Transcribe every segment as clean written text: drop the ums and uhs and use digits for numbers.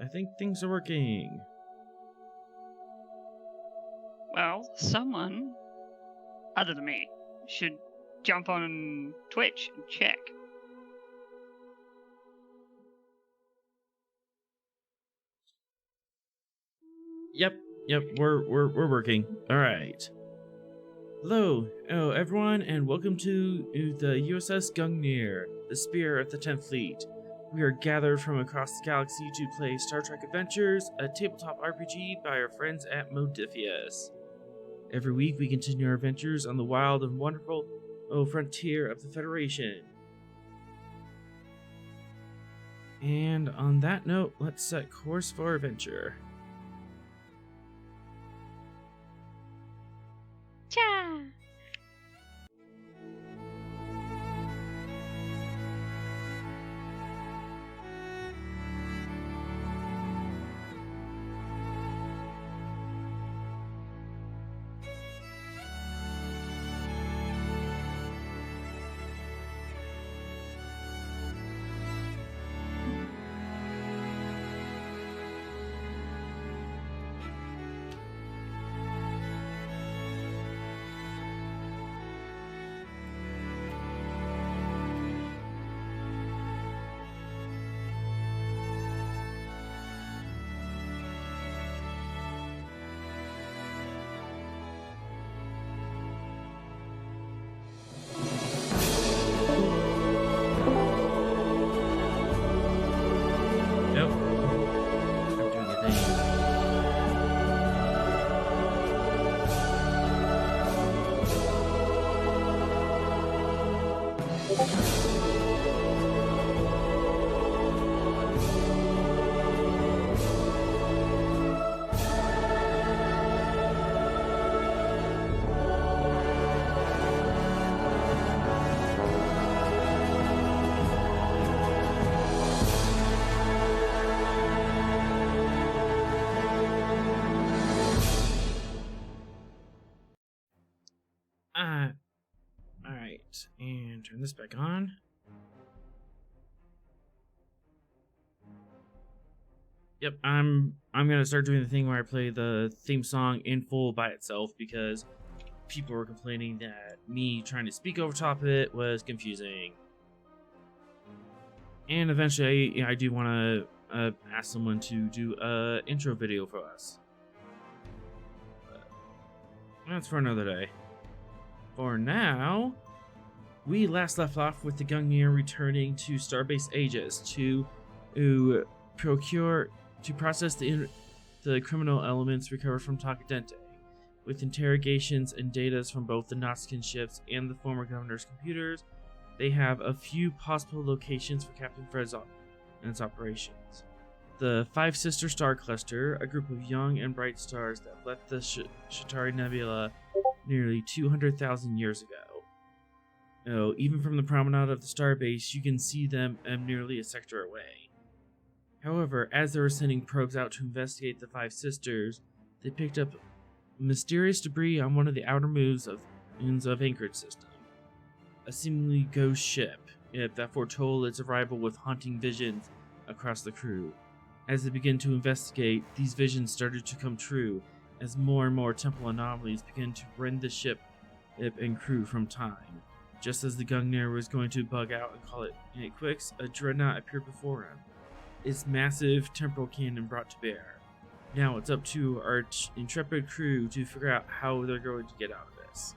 I think things are working. Well, someone other than me should jump on Twitch and check. Yep, we're working. All right. Hello, everyone, and welcome to the USS Gungnir, the Spear of the 10th Fleet. We are gathered from across the galaxy to play Star Trek Adventures, a tabletop RPG by our friends at Modifius. Every week we continue our adventures on the wild and wonderful frontier of the Federation. And on that note, let's set course for adventure. Cha! Alright, and turn this back on. Yep, I'm gonna start doing the thing where I play the theme song in full by itself because people were complaining that me trying to speak over top of it was confusing. And eventually I do want to ask someone to do a intro video for us. But that's for another day. For now, we last left off with the Gungnir returning to Starbase Aegis to process the criminal elements recovered from Tanka Dente. With interrogations and data from both the Nausicaan ships and the former governor's computers, they have a few possible locations for Captain Fred's and its operations. The Five Sister Star Cluster, a group of young and bright stars that left the Shatari Nebula nearly 200,000 years ago. Even from the promenade of the Starbase, you can see them nearly a sector away. However, as they were sending probes out to investigate the Five Sisters, they picked up mysterious debris on one of the outer moons of Anchorage system. A seemingly ghost ship that foretold its arrival with haunting visions across the crew. As they began to investigate, these visions started to come true as more and more temporal anomalies began to rend the ship and crew from time. Just as the Gungnir was going to bug out and call it quits, a Dreadnaught appeared before him, its massive temporal cannon brought to bear. Now it's up to our intrepid crew to figure out how they're going to get out of this.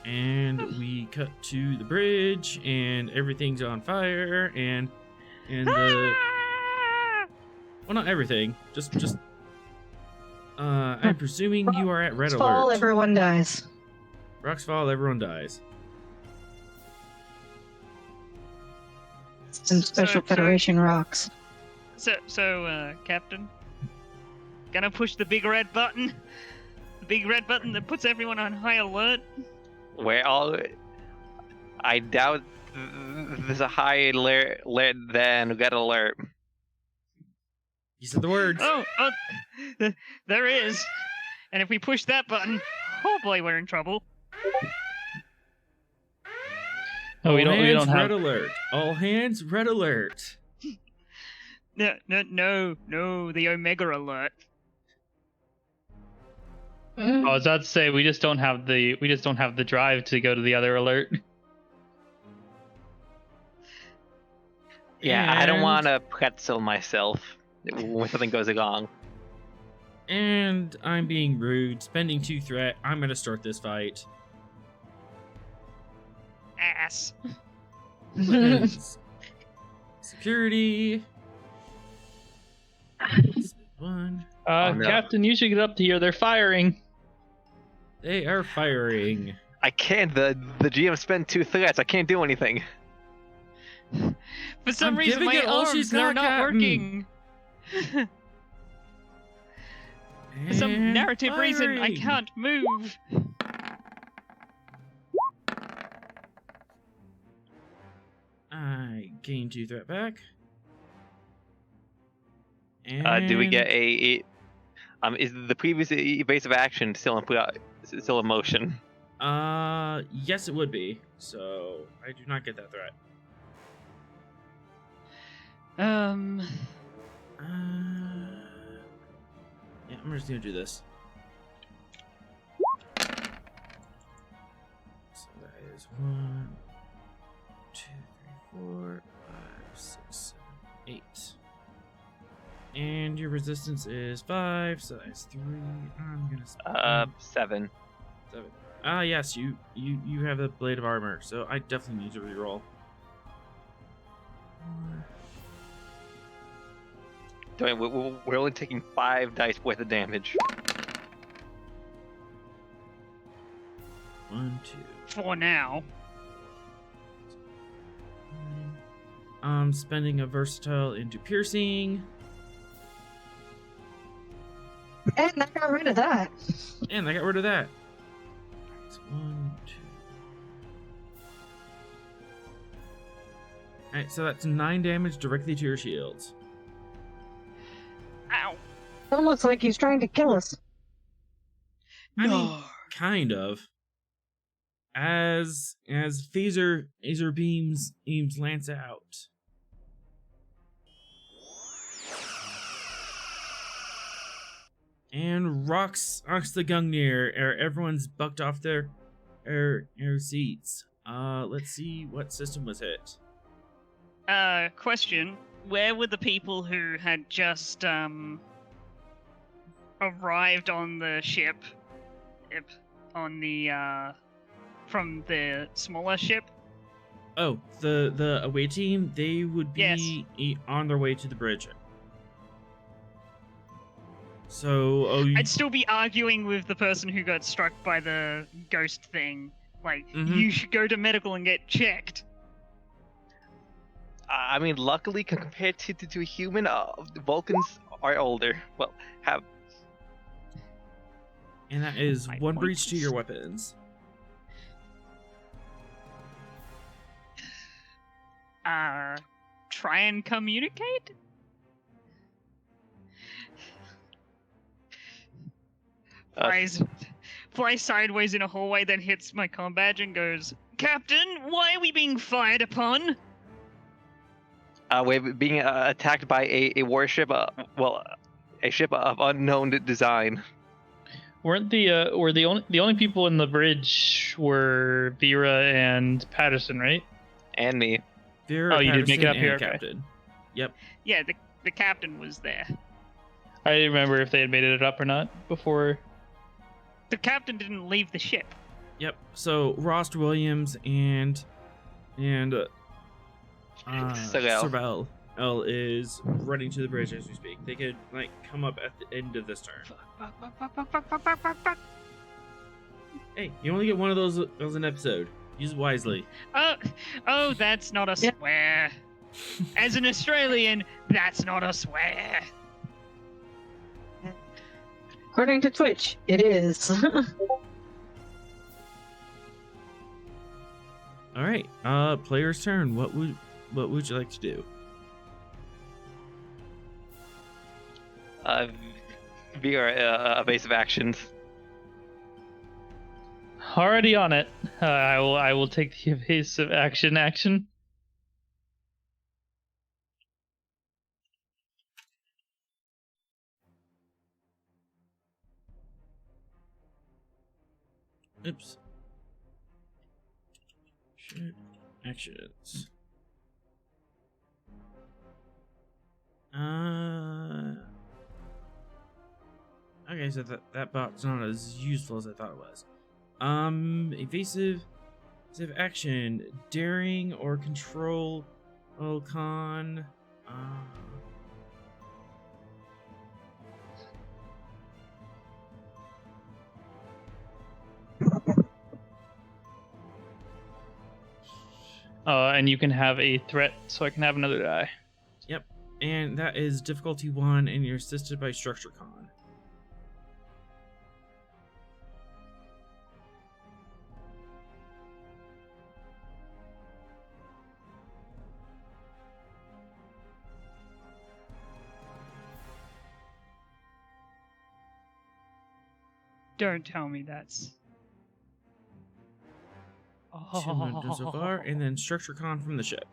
And we cut to the bridge, and everything's on fire, and the well, not everything, just I'm presuming you are at red alert. Fall, everyone dies. Rocks fall, everyone dies. Some special Federation rocks. So, Captain, gonna push the big red button? The big red button that puts everyone on high alert? Well, I doubt there's a high alert then red alert. You said the words. Oh, there is. And if we push that button, oh boy, we're in trouble. Oh, we don't hands, have. red alert. All hands, red alert. No, the Omega alert. I was about to say we just don't have the drive to go to the other alert. Yeah, I don't And- want to pretzel myself when something goes wrong. And I'm being rude, spending 2 threat. I'm gonna start this fight. Ass. Weapons. Security. One. Oh, no. Captain, you should get up here. They're firing. They are firing. I can't. The GM spent 2 threats. I can't do anything. For some I'm reason, giving my it all arms, she's they're got, not Captain. working. For some And narrative reason, I firing. can't move. I gain 2 threat back. And Do we get a is the previous evasive action still in motion? Yes, it would be. So I do not get that threat. Yeah, I'm just gonna do this. So that is 1, 2, 3, 4, 5, 6, 7, 8. And your resistance is 5, so that's 3. I'm gonna spend 7. 7. Yes, you have a blade of armor, so I definitely need to reroll. We're only taking 5 dice worth of damage. 1, 2. For now. I'm spending a versatile into piercing, And I got rid of that. and I got rid of that. It's 1, 2. Alright, so that's 9 damage directly to your shields. Ow. That looks like he's trying to kill us. I mean, kind of. As phaser beams lance out. And rocks the Gungnir. Everyone's bucked off their seats. Let's see what system was hit. Question. Where were the people who had just, arrived on the ship? On the, from the smaller ship? Oh, the away team, they would be on their way to the bridge. So, I'd still be arguing with the person who got struck by the ghost thing. Like, Mhm. you should go to medical and get checked. I mean, luckily, compared to a human, the Vulcans are older. Well, have. and that is My 1 point breach to is- your weapons. Try and communicate? Flies sideways in a hallway, then hits my comm badge and goes, Captain, why are we being fired upon? We're being attacked by a warship. A ship of unknown design. Were the only people in the bridge were Vera and Patterson, right? And me. Vera, Oh, you did make it Patterson, up here, and okay. Captain. Yep. Yeah, the captain was there. I didn't remember if they had made it up or not before. The captain didn't leave the ship. Yep. So Rost Williams and Sorrel. Sorrel is running to the bridge as we speak. They could come up at the end of this turn. Hey, you only get one of those an episode. Use it wisely. Oh, that's not a swear. As an Australian, that's not a swear. According to Twitch, it is. All right. Player's turn. What would you like to do? Vera, evasive actions. Already on it. I will take the evasive action. Oops. Shit. Actions. Okay, so that bot's not as useful as I thought it was. Evasive action, daring or control con. And you can have a threat, so I can have another die. Yep, and that is difficulty 1, and you're assisted by structure con. Don't tell me that's. 2 momentum so far, and then structure con from the ship.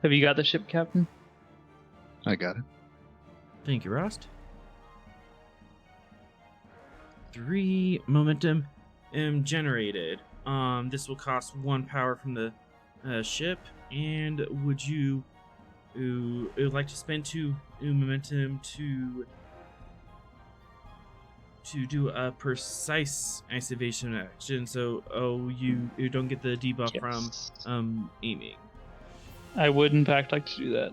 Have you got the ship, Captain? I got it. Thank you, Rost. 3 momentum generated. This will cost 1 power from the ship. And would you like to spend 2 momentum to do a precise activation action? So you don't get the debuff Yes. from aiming. I would in fact like to do that.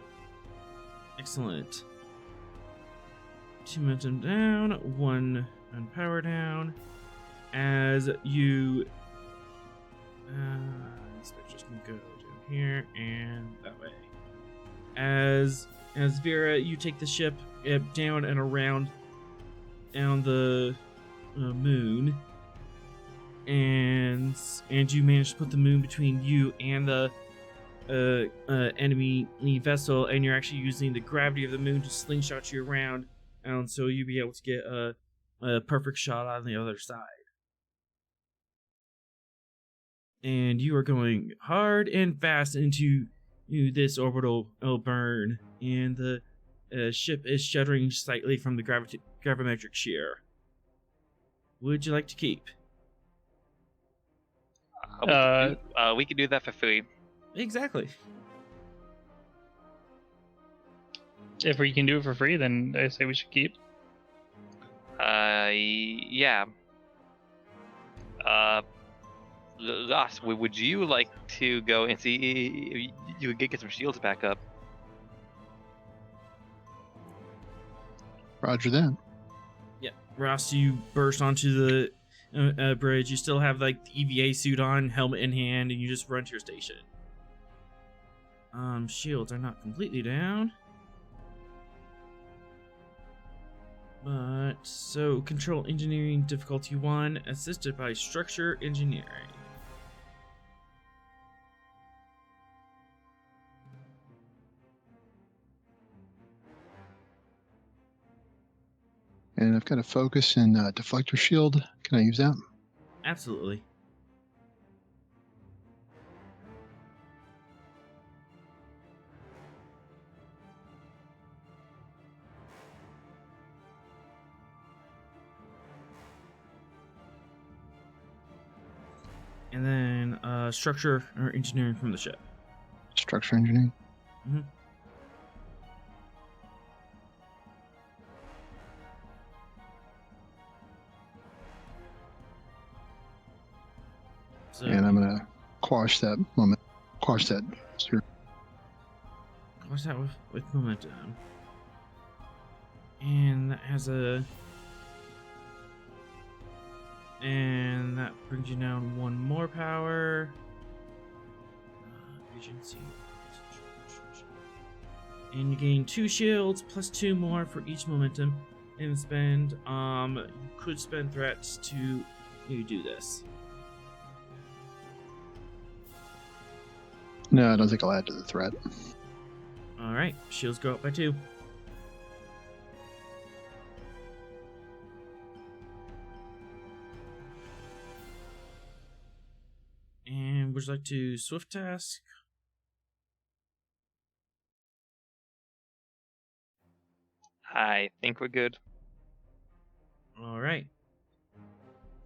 Excellent. 2 momentum down, 1 power down. As you, Spectre's gonna go down here and that way. As Vera, you take the ship down and around down the moon, and you manage to put the moon between you and the enemy vessel, and you're actually using the gravity of the moon to slingshot you around, and so you'll be able to get a perfect shot on the other side. And you are going hard and fast into this orbital burn, and the ship is shuddering slightly from the gravimetric shear. Would you like to keep? We could do that for free. Exactly. If we can do it for free, then I say we should keep. Yeah. Lost, would you like to go and see if you could get some shields back up? Roger that. Yeah. Ross, you burst onto the bridge. You still have like the EVA suit on, helmet in hand, and you just run to your station. Shields are not completely down. But, so, control engineering difficulty 1, assisted by structure engineering. And I've got a focus and deflector shield. Can I use that? Absolutely. And then structure or engineering from the ship. Structure engineering. Mm-hmm. So, And I'm gonna quash that moment. Quash that. what's that with momentum? And that has a... And that brings you down 1 more power. Agency. And you gain 2 shields plus 2 more for each momentum. And spend, you could spend threats to do this. No, I don't think I'll add to the threat. Alright, shields go up by 2. And would you like to swift task? I think we're good. Alright.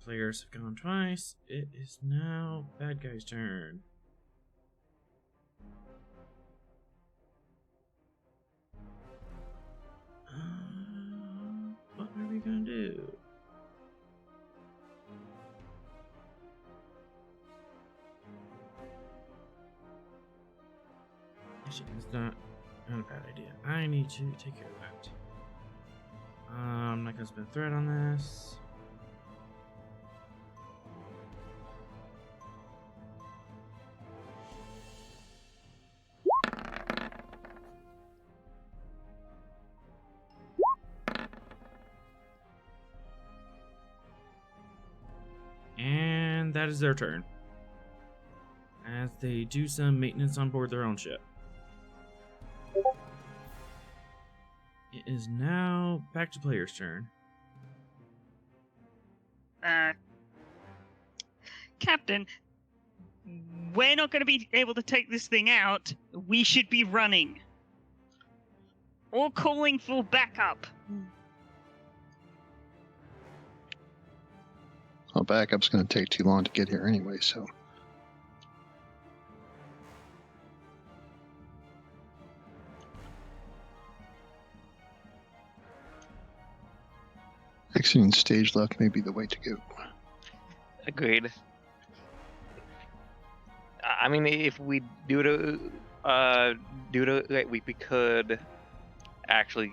Players have gone twice. It is now bad guy's turn. What are we gonna do? Actually, it's not a bad idea. I need to take care of that. I'm not gonna spend a threat on this. And that is their turn, as they do some maintenance on board their own ship. It is now back to player's turn. Captain, we're not going to be able to take this thing out. We should be running. Or calling for backup. Well, backup's going to take too long to get here anyway, so. Exiting stage left may be the way to go. Agreed. I mean, if we do it, like, we could actually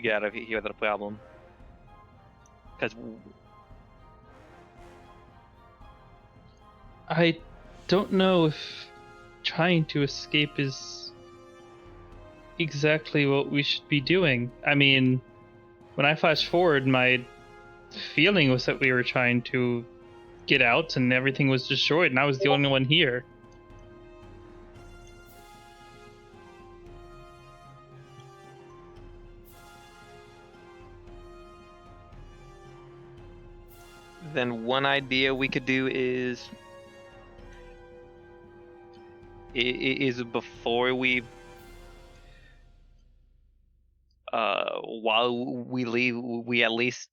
get out of here without a problem. Because I don't know if trying to escape is exactly what we should be doing. I mean, when I flash forward, my feeling was that we were trying to get out and everything was destroyed, and I was the only one here. then one idea we could do is before we while we leave, we at least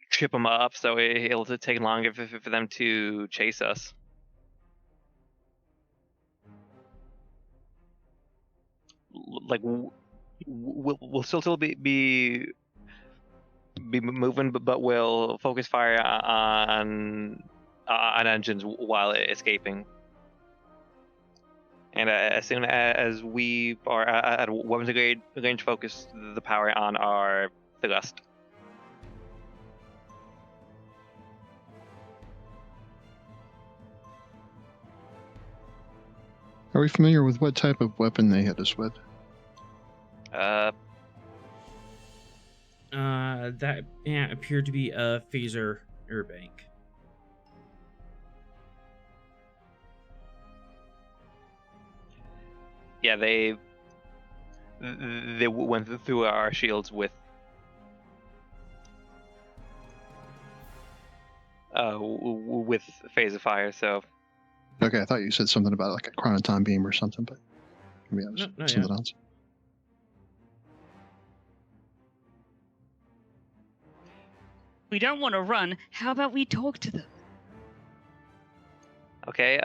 trip them up so it'll take longer for them to chase us. Like we'll still be moving, but we'll focus fire on engines while escaping. And as soon as we are at weapons range, focus the power on our thrust. Are we familiar with what type of weapon they hit us with? That appeared to be a phaser airbank. Yeah, they went through our shields with phaser fire. So Okay, I thought you said something about like a chronoton beam or something, but maybe that was something else. We don't want to run. How about we talk to them? okay,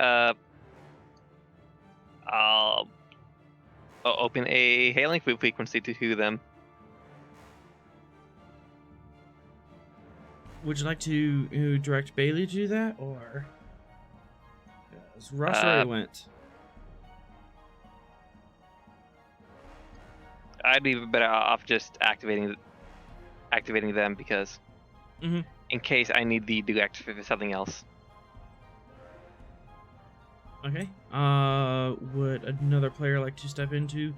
I'll open a hailing frequency to them. Would you like to direct Bailey to do that, or Russ already went? I'd be better off just activating them because in case I need the direct for something else. Okay. Would another player like to step into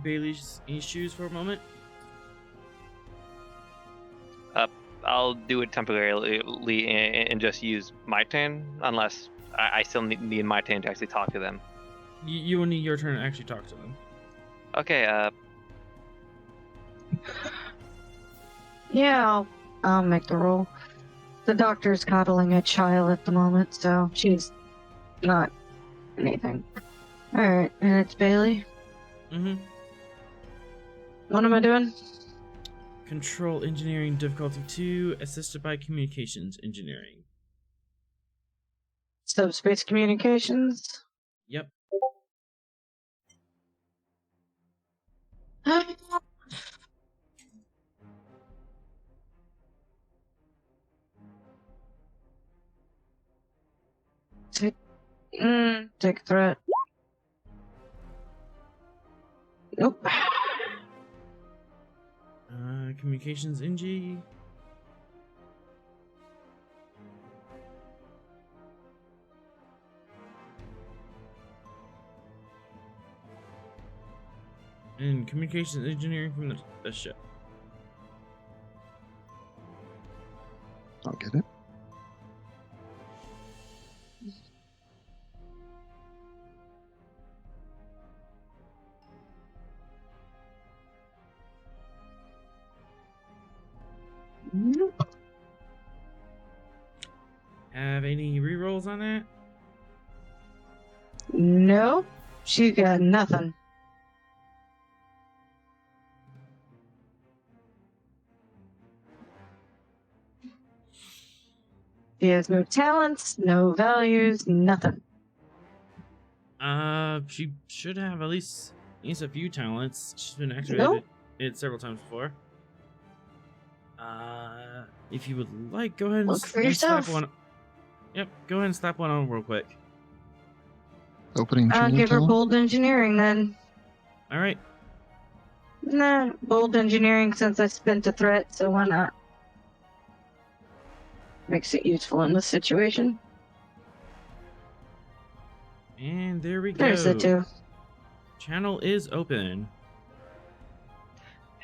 Bailey's shoes for a moment? I'll do it temporarily and just use my turn, unless I still need my turn to actually talk to them. You will need your turn to actually talk to them. Okay, Yeah, I'll make the roll. The doctor's coddling a child at the moment, so she's not anything. Alright, and it's Bailey. Mm-hmm. What am I doing? Control engineering difficulty 2, assisted by communications engineering. Subspace communications. Yep. Take a threat. Nope. Communications NG. And communications engineering from the ship. I'll get it. Nope. Have any rerolls on that? Nope. She got nothing. She has no talents, no values, nothing. She should have at least a few talents. She's been activated it several times before. If you would like, go ahead and Look for yourself. slap one. Yep, go ahead and slap one on real quick. Opening I'll chain give her talent? bold engineering then. All right. Nah, bold engineering since I spent a threat, so why not? Makes it useful in this situation. And there we go. There's the 2. Channel is open.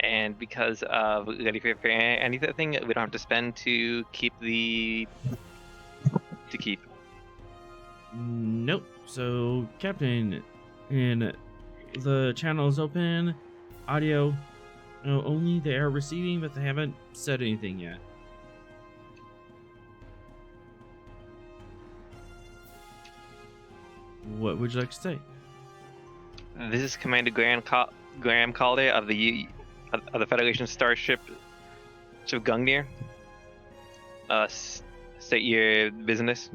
and because of ready for anything, we don't have to spend to keep the Nope. So, Captain, and the channel is open. Audio, only they are receiving, but they haven't said anything yet. What would you like to say? This is Commander Graham Calder of the Federation starship Gungnir. State your business.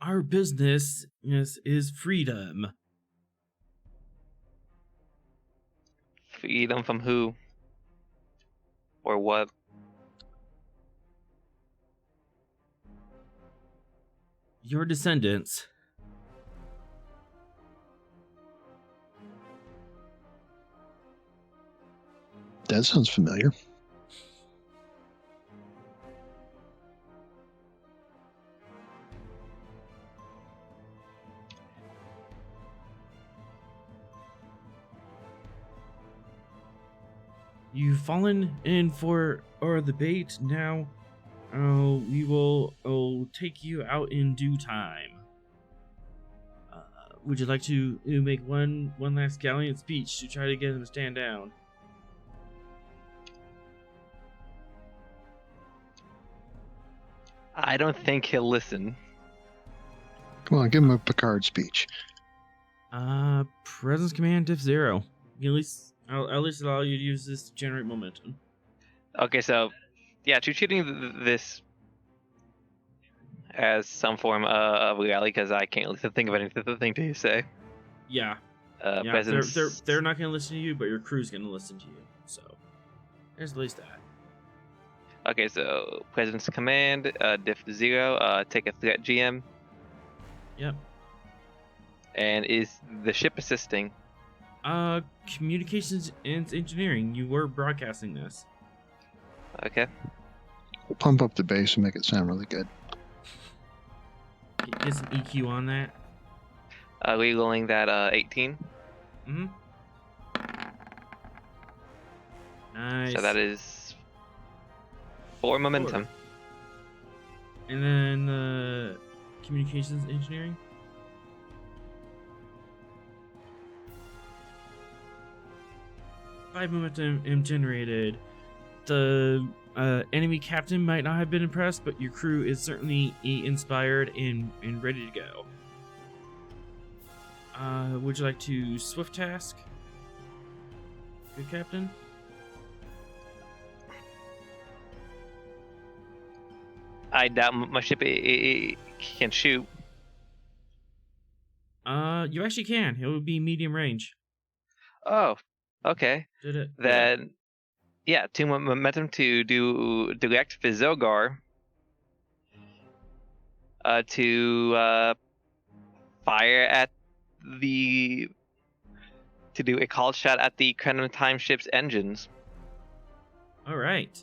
Our business is freedom. Freedom from who? Or what? Your descendants. That sounds familiar. You've fallen in for the bait. Now, we will take you out in due time. Would you like to make one last gallant speech to try to get him to stand down? I don't think he'll listen. Come on, give him a Picard speech. Presence command diff 0. I'll at least allow you to use this to generate momentum. Okay, so yeah, treating this as some form of reality because I can't think of anything to say. Yeah. Yeah, presence. they're not going to listen to you, but your crew's going to listen to you. So there's at least that. Okay, so presence command diff 0. Take a threat GM. Yep. And is the ship assisting? Communications and engineering. You were broadcasting this. Okay. We'll pump up the bass and make it sound really good. Get some EQ on that. Rerolling that 18. Mm-hmm. Nice. So that is 4 momentum. 4. And then communications engineering. 5 momentum generated. The enemy captain might not have been impressed, but your crew is certainly inspired and ready to go. Would you like to swift task? Good captain. I doubt my ship can shoot. You actually can. It would be medium range. Oh, okay. Did it? Then, yeah, 2 momentum to do direct Vizogar. To fire at to do a call shot at the Crown Time ship's engines. All right.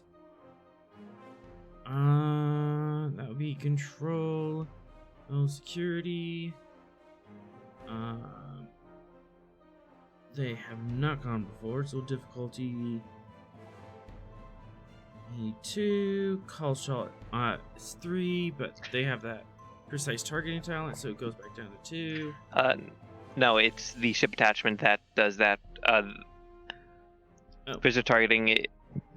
That would be control, no security. They have not gone before, so difficulty E2, call shot is 3, but they have that precise targeting talent, so it goes back down to 2. No, it's the ship attachment that does that. Precision targeting.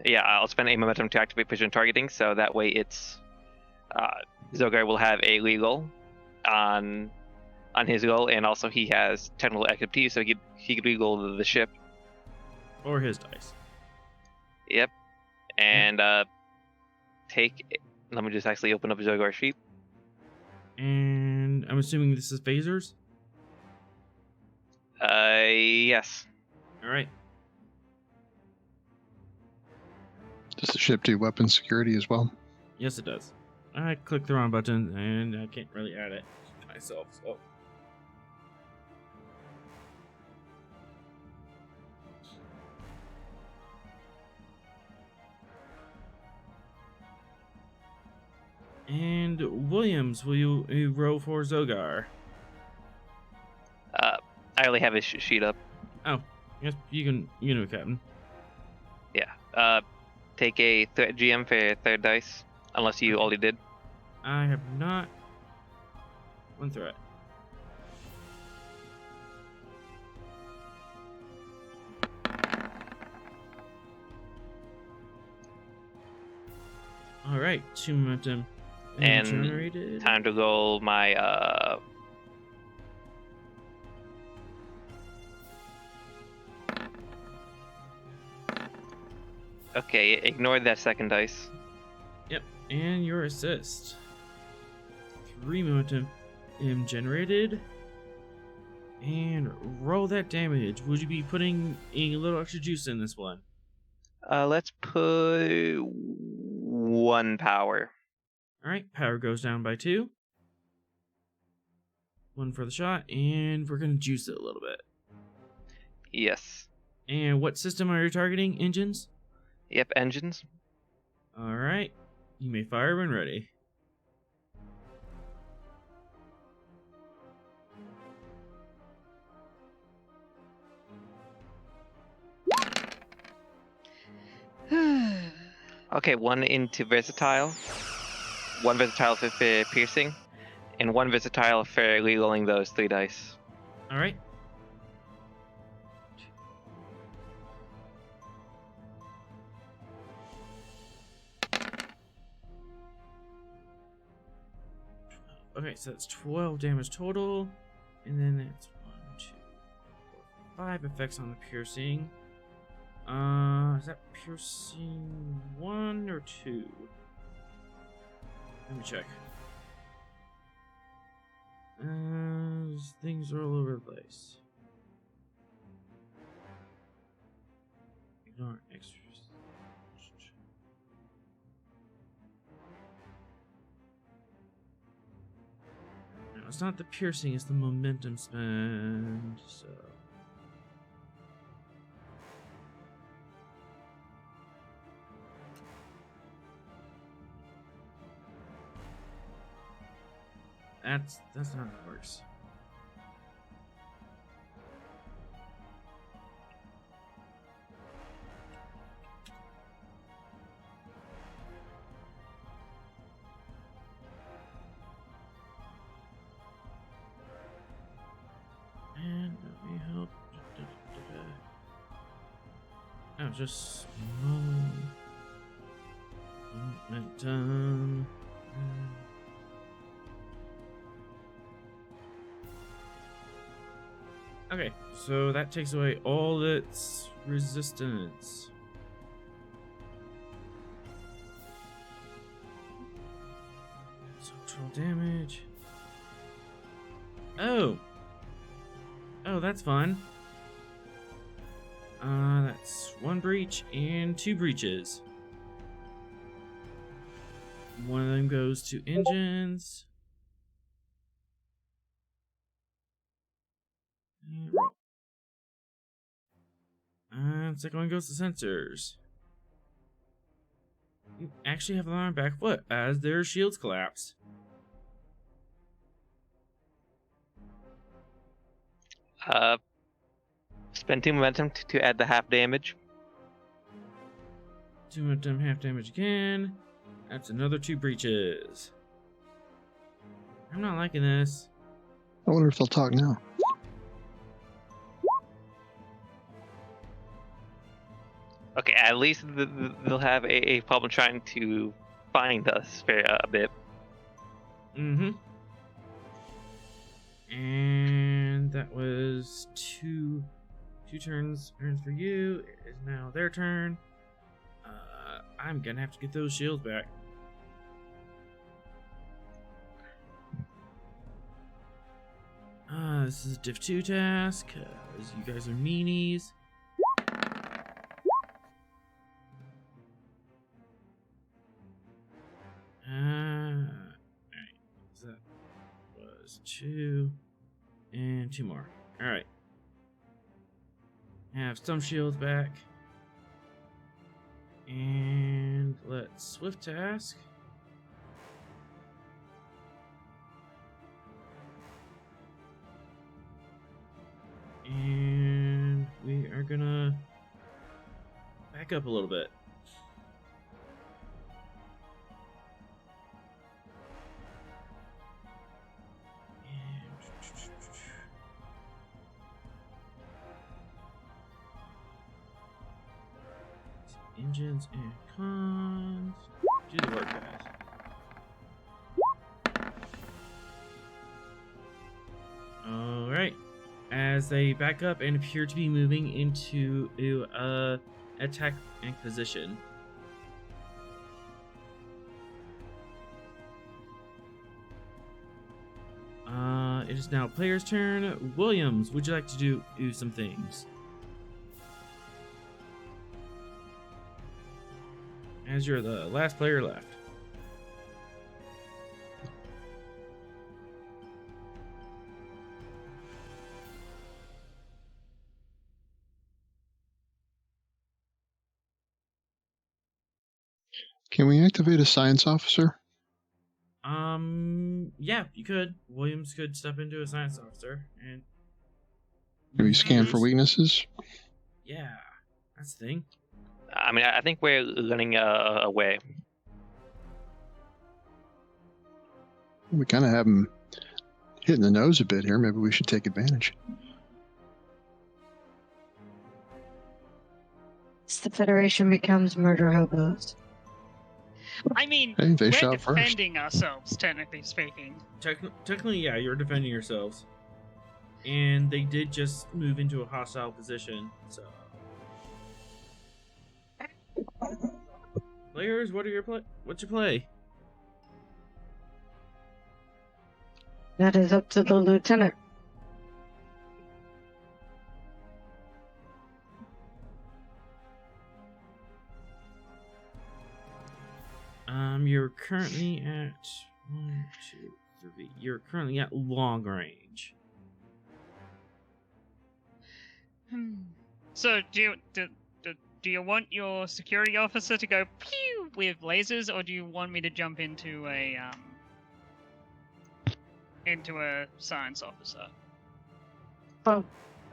Yeah, I'll spend a momentum to activate precision targeting, so that way it's Zogar will have a legal on his goal, and also he has technical activity, so he could legal the ship or his dice. Yep, and take. Let me just actually open up Zogar's sheet. And I'm assuming this is phasers. Yes. All right. Does the ship do weapon security as well? Yes, it does. I clicked the wrong button, and I can't really add it myself, so. And Williams, will you row for Zogar? I only have his sheet up. Oh, yes, you can do it, Captain. Yeah. Take a GM for third dice, unless you already did. I have not went through it. All right, 2 momentum And generated. Time to go my Okay, ignore that second dice. Yep, and your assist. 3 momentum generated. And roll that damage. Would you be putting a little extra juice in this one? Let's put 1 power. Alright, power goes down by 2. 1 for the shot, and we're going to juice it a little bit. Yes. And what system are you targeting? Engines? Yep, engines. Alright, you may fire when ready. Okay, 1 into versatile, 1 versatile for piercing, and 1 versatile for rerolling those 3 dice. Alright. Okay, so that's 12 damage total, and then that's 1, 2, 4, 5 effects on the piercing. Is that piercing 1 or 2? Let me check. Things are all over the place. Ignore extras. No, it's not the piercing, it's the momentum spend, so. That's not how it works. Oh, just momentum. Okay, so that takes away all its resistance. So control damage. Oh, that's fun. That's 1 breach and 2 breaches. One of them goes to engines. And roll. And second one goes to sensors. You actually have alarm back foot as their shields collapse. Spend 2 momentum to add the half damage. 2 momentum, half damage again. That's another 2 breaches. I'm not liking this. I wonder if they'll talk now. Okay, at least they'll have a problem trying to find us for a bit. Mm-hmm. And that was two turns for you. It is now their turn. I'm gonna have to get those shields back. This is a Div 2 task, because you guys are meanies. Alright, so that was 2, and 2 more. Alright. Have some shields back. And let's swift task. And we are gonna back up a little bit. Engines and cons. Do the work, guys. Alright. As they back up and appear to be moving into attack and position. It is now player's turn. Williams, would you like to do some things? As you're the last player left. Can we activate a science officer? Yeah, you could. Williams could step into a science officer and. Can we scan for weaknesses? Yeah, that's the thing. I mean, I think we're running away. We kind of have them hitting the nose a bit here. Maybe we should take advantage. The Federation becomes murder hobos. I mean, Hey, they we're shot first. defending ourselves, technically speaking. Technically, yeah, you're defending yourselves. And they did just move into a hostile position, so. Players, what's your play? That is up to the lieutenant. You're currently at 1, 2, 3. You're currently at long range. So, do you want your security officer to go pew with lasers, or do you want me to jump into a science officer? Well,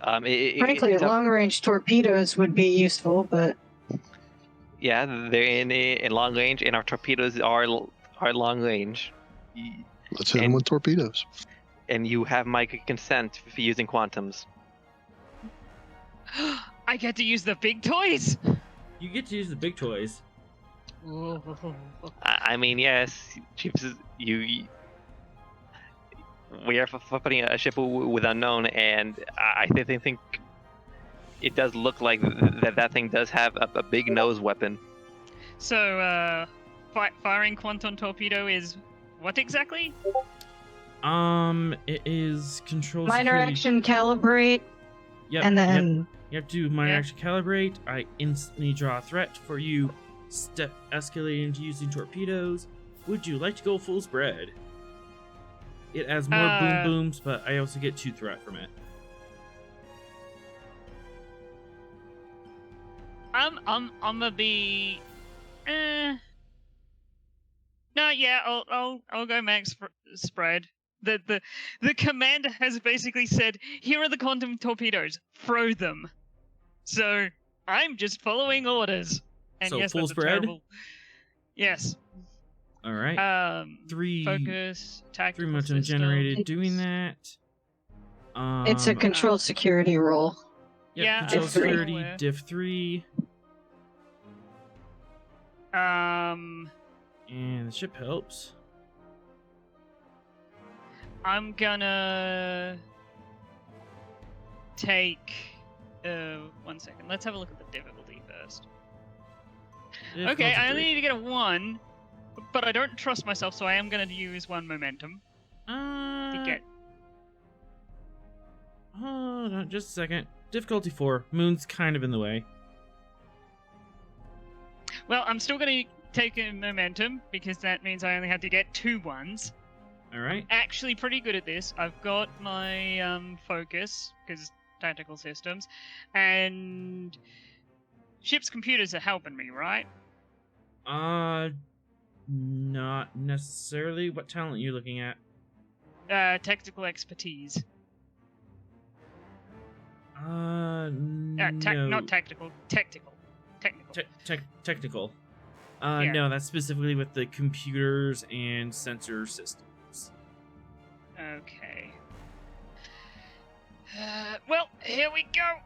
frankly, it's up- long-range torpedoes would be useful, but Yeah, they're in long range, and our torpedoes are long range. Let's hit them with torpedoes. And you have my consent for using quantums. I get to use the big toys. You get to use the big toys. I mean, yes, Chiefs, we are putting a ship with unknown, and I think it does look like that thing does have a big nose weapon. So, firing quantum torpedo is what exactly? It is control Minor security. action calibrate, Yep, and then yep. You have to do minor action calibrate. I instantly draw a threat for you. Step escalating to using torpedoes. Would you like to go full spread? It adds more boom booms, but I also get 2 threat from it. I'm gonna be. No, yeah, I'll go max spread. The command has basically said, "Here are the quantum torpedoes. Throw them." So I'm just following orders. And So yes, full that's spread? terrible. Yes. All right. 3 focus, tactical 3 momentum system. generated doing that. it's a control security roll. Yep, Yeah, control I'm fully security aware. div 3, Um, and the ship helps. I'm gonna take. 1 second. Let's have a look at the difficulty first. Okay, I only need to get a 1, but I don't trust myself, so I am gonna use 1 momentum to get. Hold on, just a second. Difficulty 4. Moon's kind of in the way. Well, I'm still gonna take a momentum because that means I only have to get 2 1s. All right. Actually, pretty good at this. I've got my focus because tactical systems, and ship's computers are helping me, right? Not necessarily. What talent are you looking at? Technical expertise. No. Not tactical. Technical. Technical. Yeah. No, that's specifically with the computers and sensor systems. Okay. Well, here we go.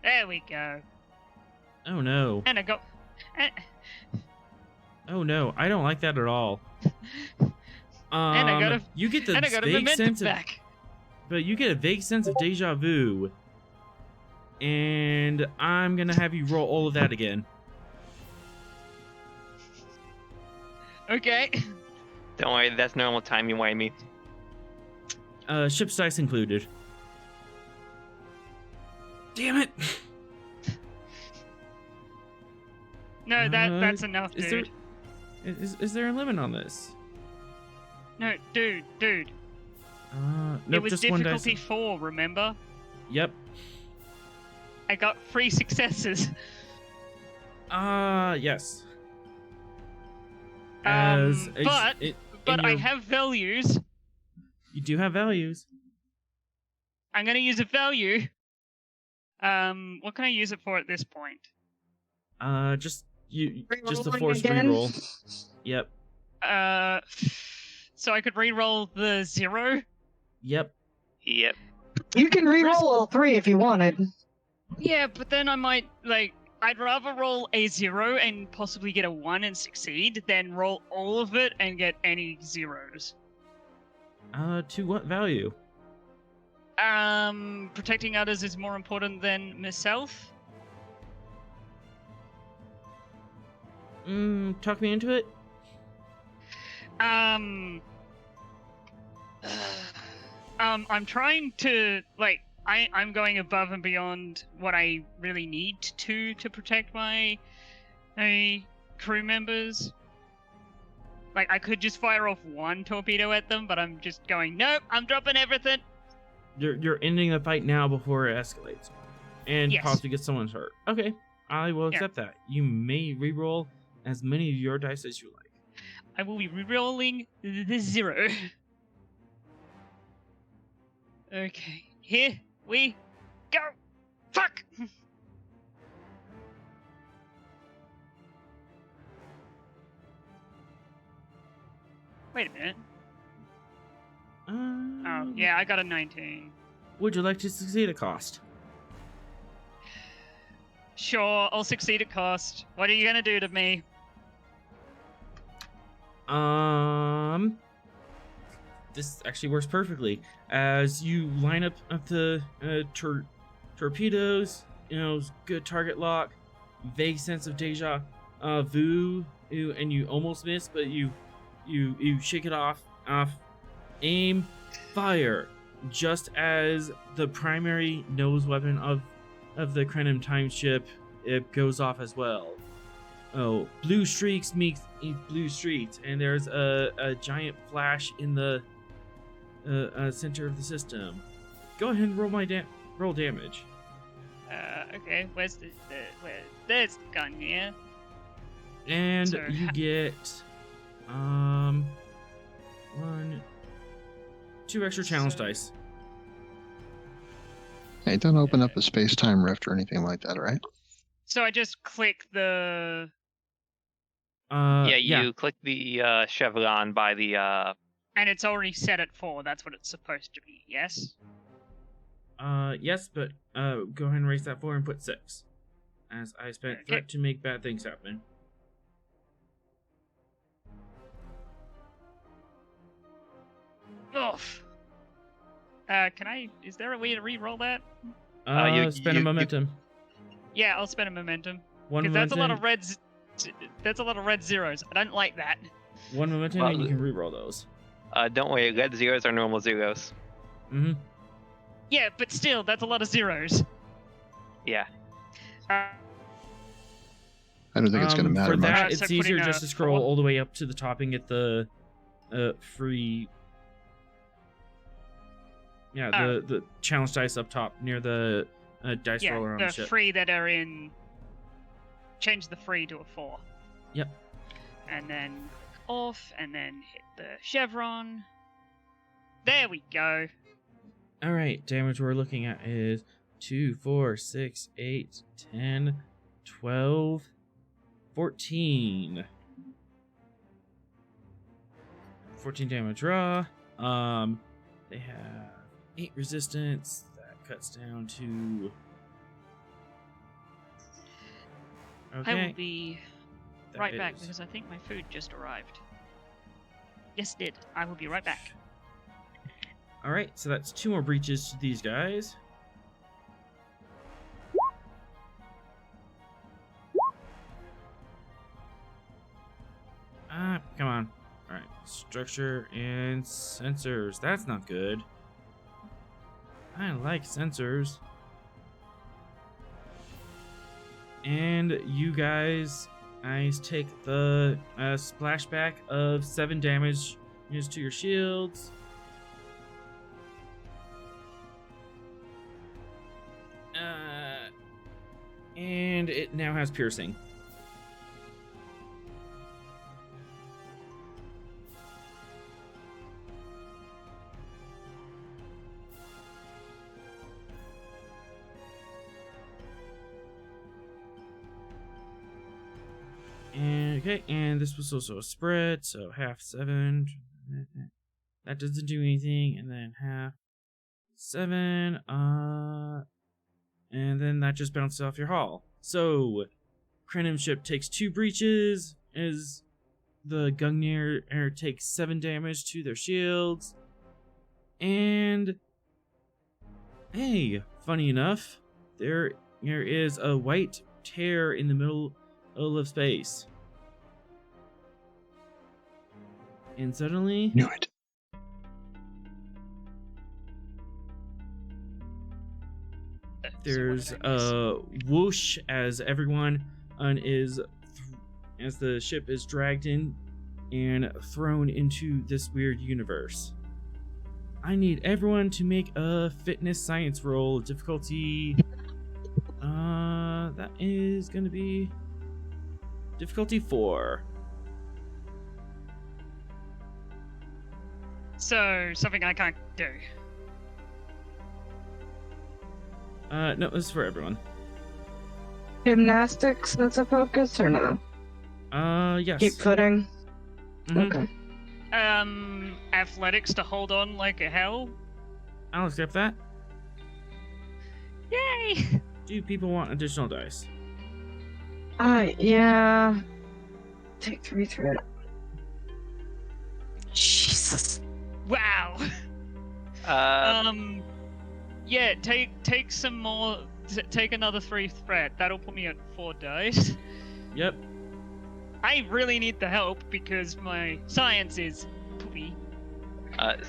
There we go. Oh no. And I go. Oh no, I don't like that at all. And I got a. You get the And I got a vague momentum sense of, back. but you get a vague sense of deja vu, and I'm gonna have you roll all of that again. Okay. Don't worry, that's normal time you me. Ship's dice included. Damn it! No, that's enough, dude. Is there a limit on this? No, dude. Nope, It was just one dice. difficulty 4, remember? Yep. I got 3 successes. Yes. But I have values. You do have values. I'm gonna use a value. What can I use it for at this point? Just the Rerolling force again? reroll. Yep. So I could re-roll the 0. Yep. Yep. You can re-roll all 3 if you wanted. Yeah, but then I might I'd rather roll a 0 and possibly get a 1 and succeed than roll all of it and get any 0s. To what value? Protecting others is more important than myself. Talk me into it. I'm trying to I'm going above and beyond what I really need to protect my crew members. Like, I could just fire off 1 torpedo at them, but I'm just going, nope, I'm dropping everything. You're ending the fight now before it escalates, and Yes. possibly get someone hurt. Okay, I will accept that. You may reroll as many of your dice as you like. I will be re-rolling the 0. Okay, here we go. Fuck! Wait a minute. Oh, yeah, I got a 19. would you like to succeed at cost? Sure, I'll succeed at cost. What are you gonna do to me? This actually works perfectly. As you line up the torpedoes, good target lock, vague sense of deja vu, and you almost miss, but you shake it off, aim, fire, just as the primary nose weapon of the Krenim time ship, it goes off as well. Oh, blue streaks meet blue streaks, and there's a giant flash in the center of the system. Go ahead and roll damage. Okay, where's there's the Gungnir. And So, you get 2 extra challenge dice. Hey, don't open up a space-time rift or anything like that, right? So I just click the... You click the chevron by the And it's already set at 4, that's what it's supposed to be, yes? Yes, but go ahead and raise that 4 and put 6. As I spent Okay. threat to make bad things happen. Oof. Is there a way to re-roll that? Spend a momentum. Yeah, I'll spend a momentum. One Because that's a lot momentum. of reds. That's a lot of red zeros. I don't like that. One momentum, Well, and you can re-roll those. don't worry, red zeros are normal zeros. Mm-hmm. Yeah, but still, that's a lot of zeros. Yeah. I don't think it's going to matter For much. that, much. it's So easier putting just a to scroll 4. all the way up to the top and get the free. Yeah, the challenge dice up top near the dice Yeah, roller on the the ship. free that are in. Change the free to a 4. Yep. And then off, and then hit the chevron. There we go. All right, damage we're looking at is 2, 4, 6, 8, 10, 12, 14. 14 damage raw. They have 8 resistance. That cuts down to. Okay. I will be that right back is- because I think my food just arrived. Yes, it did. I will be right back. All right, so that's 2 more breaches to these guys. Come on. All right, structure and sensors. That's not good. I like sensors. And you guys take the splashback of 7 damage used to your shields. And it now has piercing. And okay, and this was also a spread, so half 7. That doesn't do anything, and then half 7. And then that just bounces off your hull. So, Krenim ship takes 2 breaches, as the Gungnir takes 7 damage to their shields. And, hey, funny enough, there is a white tear in the middle of space. And suddenly, Knew it. there's So what did I miss? a whoosh as everyone as the ship is dragged in and thrown into this weird universe. I need everyone to make a fitness science roll. Difficulty that is gonna be difficulty 4. So, something I can't do. No, this is for everyone. Gymnastics as a focus or no? Yes. Keep footing. Mhm. Okay. Athletics to hold on like a hell. I'll accept that. Yay! Do people want additional dice? Yeah. Take 3 thread. Jesus. Wow. Yeah. Take some more. Take another 3 thread. That'll put me at 4 dice. Yep. I really need the help because my science is poopy.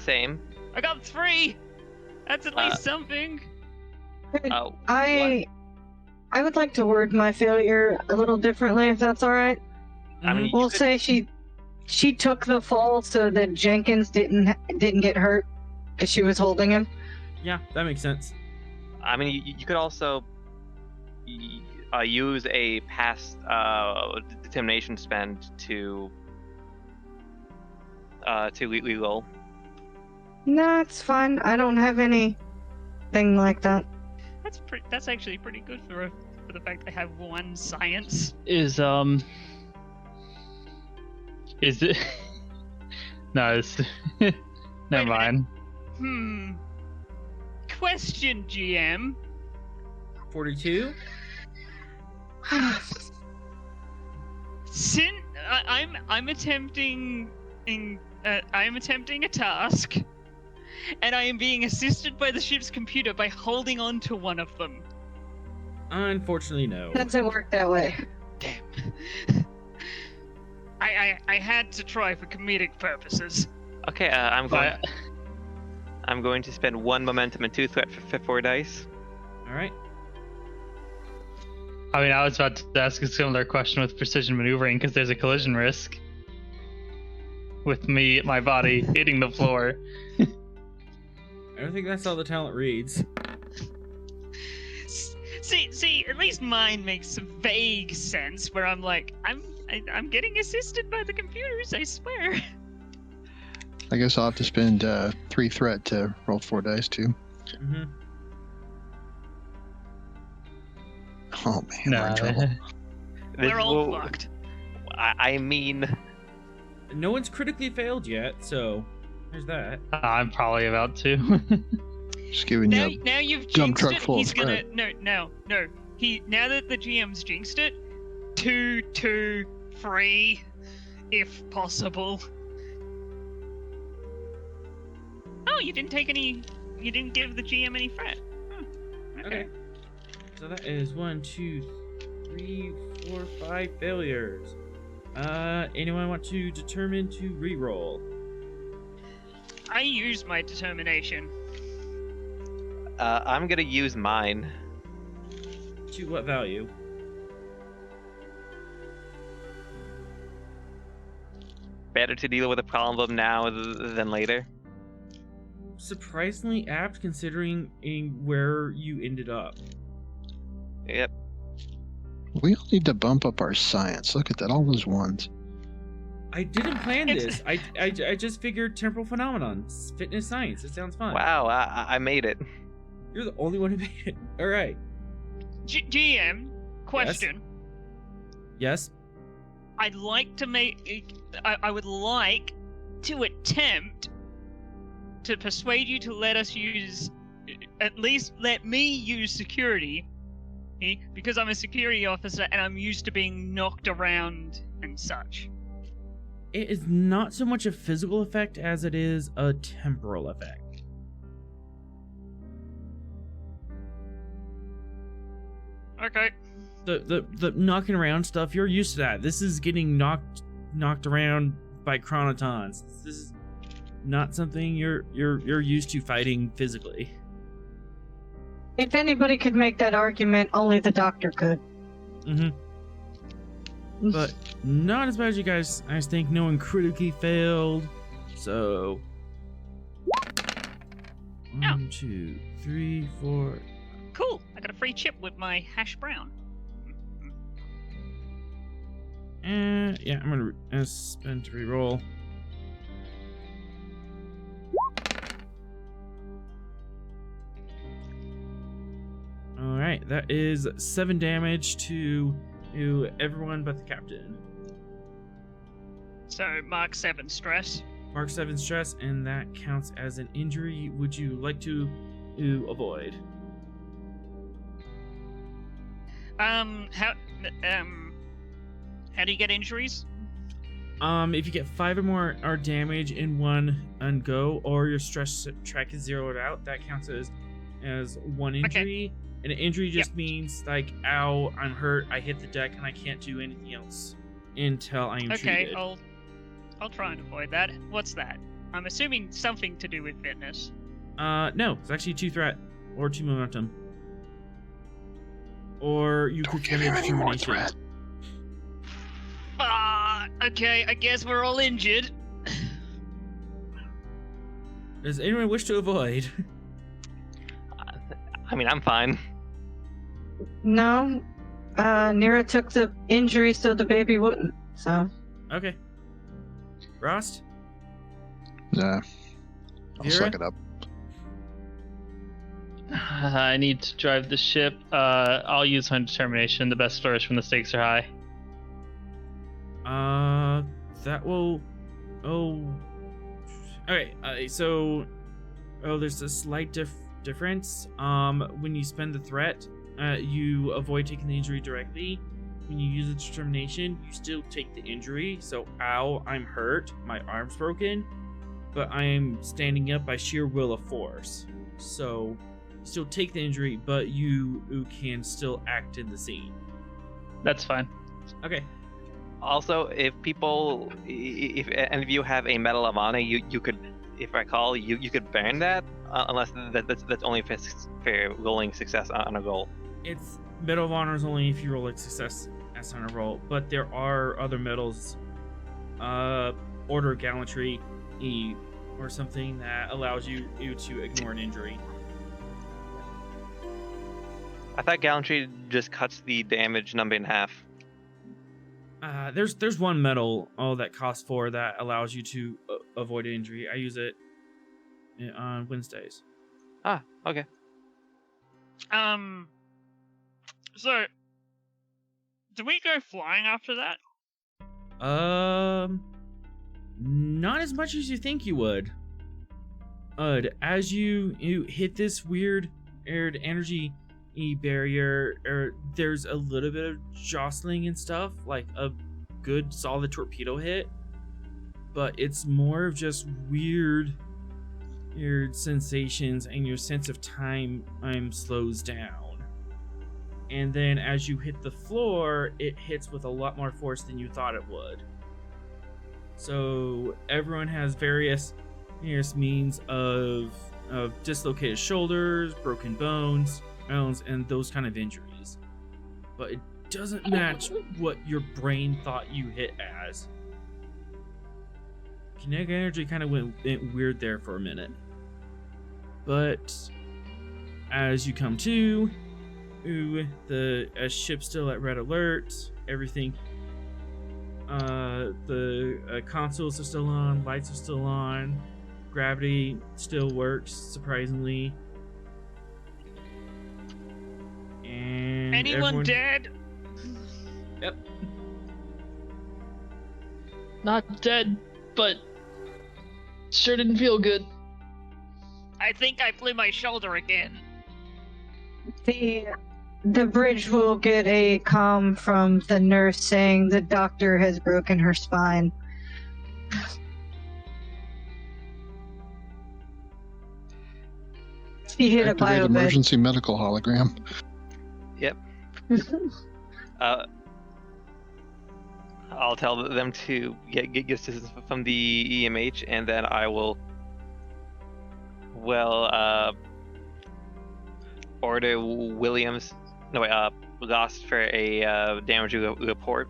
Same. I got 3. That's at least something. I would like to word my failure a little differently, if that's all right. I mean, We'll say she took the fall so that Jenkins didn't get hurt because she was holding him. Yeah, that makes sense. I mean, you could also use a past determination spend to legal. No, it's fine. I don't have anything like that. That's actually pretty good for the fact I have 1 science. Is it? No, it's never mind. Question, GM. 42. I'm attempting a task, and I am being assisted by the ship's computer by holding on to one of them. Unfortunately, no. Doesn't work that way. Damn. I had to try for comedic purposes. Okay, I'm going to spend 1 momentum and 2 threat for 4 dice. All right. I mean, I was about to ask a similar question with precision maneuvering because there's a collision risk with my body hitting the floor. I don't think that's how the talent reads. See, at least mine makes some vague sense where I'm like, I'm getting assisted by the computers, I swear. I guess I'll have to spend 3 threat to roll 4 dice too. Mm-hmm. Oh man, we're in trouble. We're all fucked. I mean, No one's critically failed yet, so there's that. I'm probably about to. Just giving you Now you've dump jinxed truck it. full He's of gonna threat. no. Now that the GM's jinxed it, 2, 2, 3, if possible. Oh, you didn't take any. You didn't give the GM any threat. Okay. So that is 1, 2, 3, 4, 5 failures. Anyone want to determine to reroll? I use my determination. I'm gonna use mine. To what value? Better to deal with a problem now than later. Surprisingly apt considering where you ended up. Yep. We all need to bump up our science. Look at that, all those ones. I didn't plan this. I just figured temporal phenomenon, fitness science. It sounds fun. Wow, I made it. You're the only one who made it. All right. GM, question. Yes. I'd like to make. I would like to attempt to persuade you to let us use, at least let me use security, because I'm a security officer and I'm used to being knocked around and such. It is not so much a physical effect as it is a temporal effect. Okay. The knocking around stuff, you're used to that. This is getting knocked around by chronotons. This is not something you're used to fighting physically. If anybody could make that argument, only the doctor could. Mm-hmm. But not as bad as you guys. I think no one critically failed. So 1, 2, 3, 4. Cool. I got a free chip with my hash brown. Yeah, I'm gonna spend to reroll. All right, that is 7 damage to everyone but the captain. So mark 7 stress. Mark 7 stress, and that counts as an injury. Would you like to avoid? How do you get injuries? If you get 5 or more damage in one go, or your stress track is zeroed out, that counts as one injury. And an injury just means like, ow, I'm hurt, I hit the deck, and I can't do anything else until I am treated. Okay, I'll try and avoid that. What's that? I'm assuming something to do with fitness. No, it's actually 2 threat or 2 momentum. Or you could spend a determination. Okay, I guess we're all injured. Does anyone wish to avoid? I mean, I'm fine. No. Nira took the injury so the baby wouldn't, so. Okay. Rost? Nah. I'll Vera? suck it up. I need to drive the ship. I'll use my determination. The best flourish when the stakes are high. That will. Oh. Okay. There's a slight difference. When you spend the threat, you avoid taking the injury directly. When you use the determination, you still take the injury. So, ow, I'm hurt. My arm's broken, but I am standing up by sheer will of force. So, you still take the injury, but you can still act in the scene. That's fine. Okay. Also, if any of you have a Medal of Honor, you could, if I recall, you could burn that, unless that's only for rolling success on a roll. It's Medal of Honor is only if you roll a success as on a roll, but there are other medals, Order of Gallantry, or something that allows you to ignore an injury. I thought Gallantry just cuts the damage number in half. There's one medal that costs 4 that allows you to avoid an injury. I use it on Wednesdays. Ah, okay. So, do we go flying after that? Not as much as you think you would. As you hit this weird energy barrier, there's a little bit of jostling and stuff, like a good solid torpedo hit, but it's more of just weird sensations, and your sense of time slows down. And then as you hit the floor, it hits with a lot more force than you thought it would. So everyone has various means of dislocated shoulders, broken bones, and those kind of injuries. But it doesn't match what your brain thought you hit as. Kinetic energy kind of went weird there for a minute. But as you come to, the ship's still at red alert, everything. The consoles are still on, lights are still on, gravity still works, surprisingly. And anyone dead? Yep. Not dead, but sure didn't feel good. I think I blew my shoulder again. The bridge will get a comm from the nurse saying the doctor has broken her spine. She hit Activate a biobed. emergency medical hologram. Yep. I'll tell them to get assistance from the EMH, and then I will order Lost for a damage report.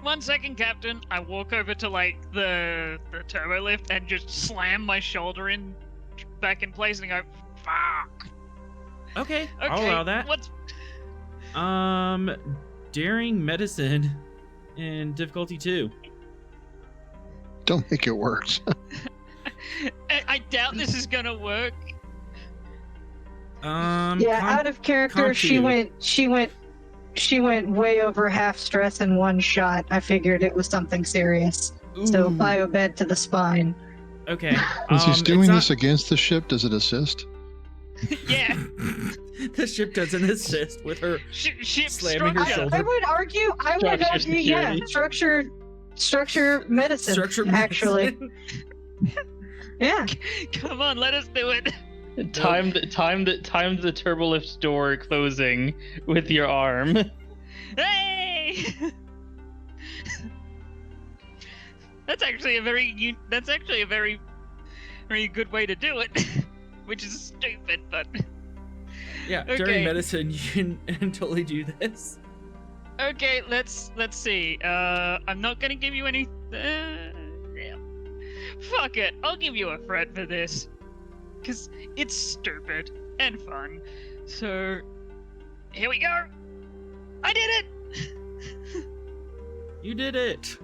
1 second, Captain. I walk over to the turbo lift and just slam my shoulder back in place and go, fuck. Okay, I'll allow that. What's... Daring medicine and difficulty 2. Don't make it worse. I doubt this is gonna work. Out of character, she went way over half stress in one shot. I figured it was something serious. Ooh. So biobed to the spine. Okay. Since he's doing this against the ship, does it assist? Yeah. The ship doesn't assist with her Ship slamming her structure. shoulder. I would argue, yeah, security. structure medicine. Structure actually. medicine. Yeah. Come on, let us do it. Time the turbolift door closing with your arm. Hey! That's actually a very very good way to do it, which is stupid, but Yeah, Okay. during medicine, you can totally do this. okay. Let's see. I'm not gonna give you any. Yeah. Fuck it. I'll give you a fret for this, cause it's stupid and fun. So here we go. I did it. You did it.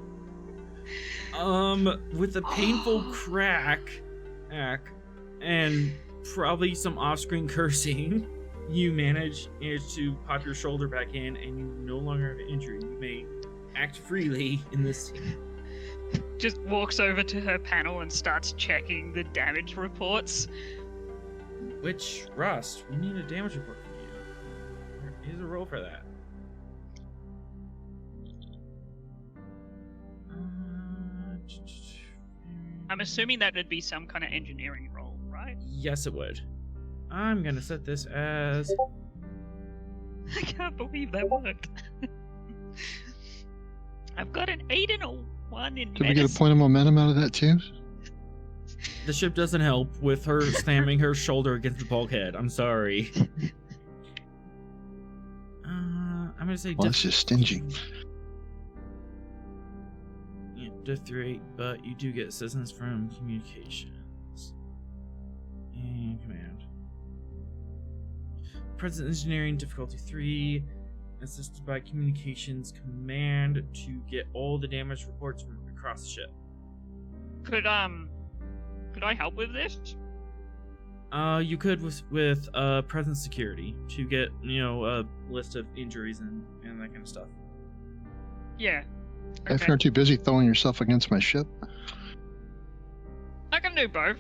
With a painful crack, and probably some off-screen cursing, you manage to pop your shoulder back in, and you no longer have an injury. You may act freely in this scene. Just walks over to her panel and starts checking the damage reports. Which, Rust, we need a damage report from you. Here's a roll for that. I'm assuming that would be some kind of engineering role, right? Yes, it would. I'm gonna set this as... I can't believe that worked. I've got an 8 and a 1 in Did we get a medicine. point of momentum out of that too? The ship doesn't help with her slamming her shoulder against the bulkhead. I'm sorry. I'm gonna say... Well, that's just stingy. Yeah, diff 3, but you do get assistance from communications and command. Present engineering difficulty 3, assisted by communications command to get all the damage reports from across the ship. Could I help with this? You could with present security to get a list of injuries and that kind of stuff. Yeah. If you're too busy throwing yourself against my ship. I can do both.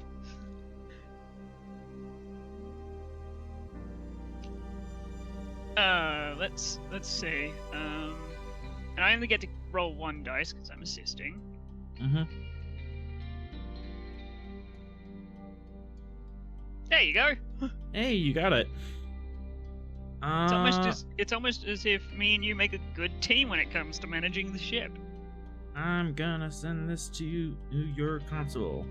Let's see. And I only get to roll 1 dice because I'm assisting. Mm-hmm. There you go. Hey, you got it. It's almost as if me and you make a good team when it comes to managing the ship. I'm gonna send this to your console.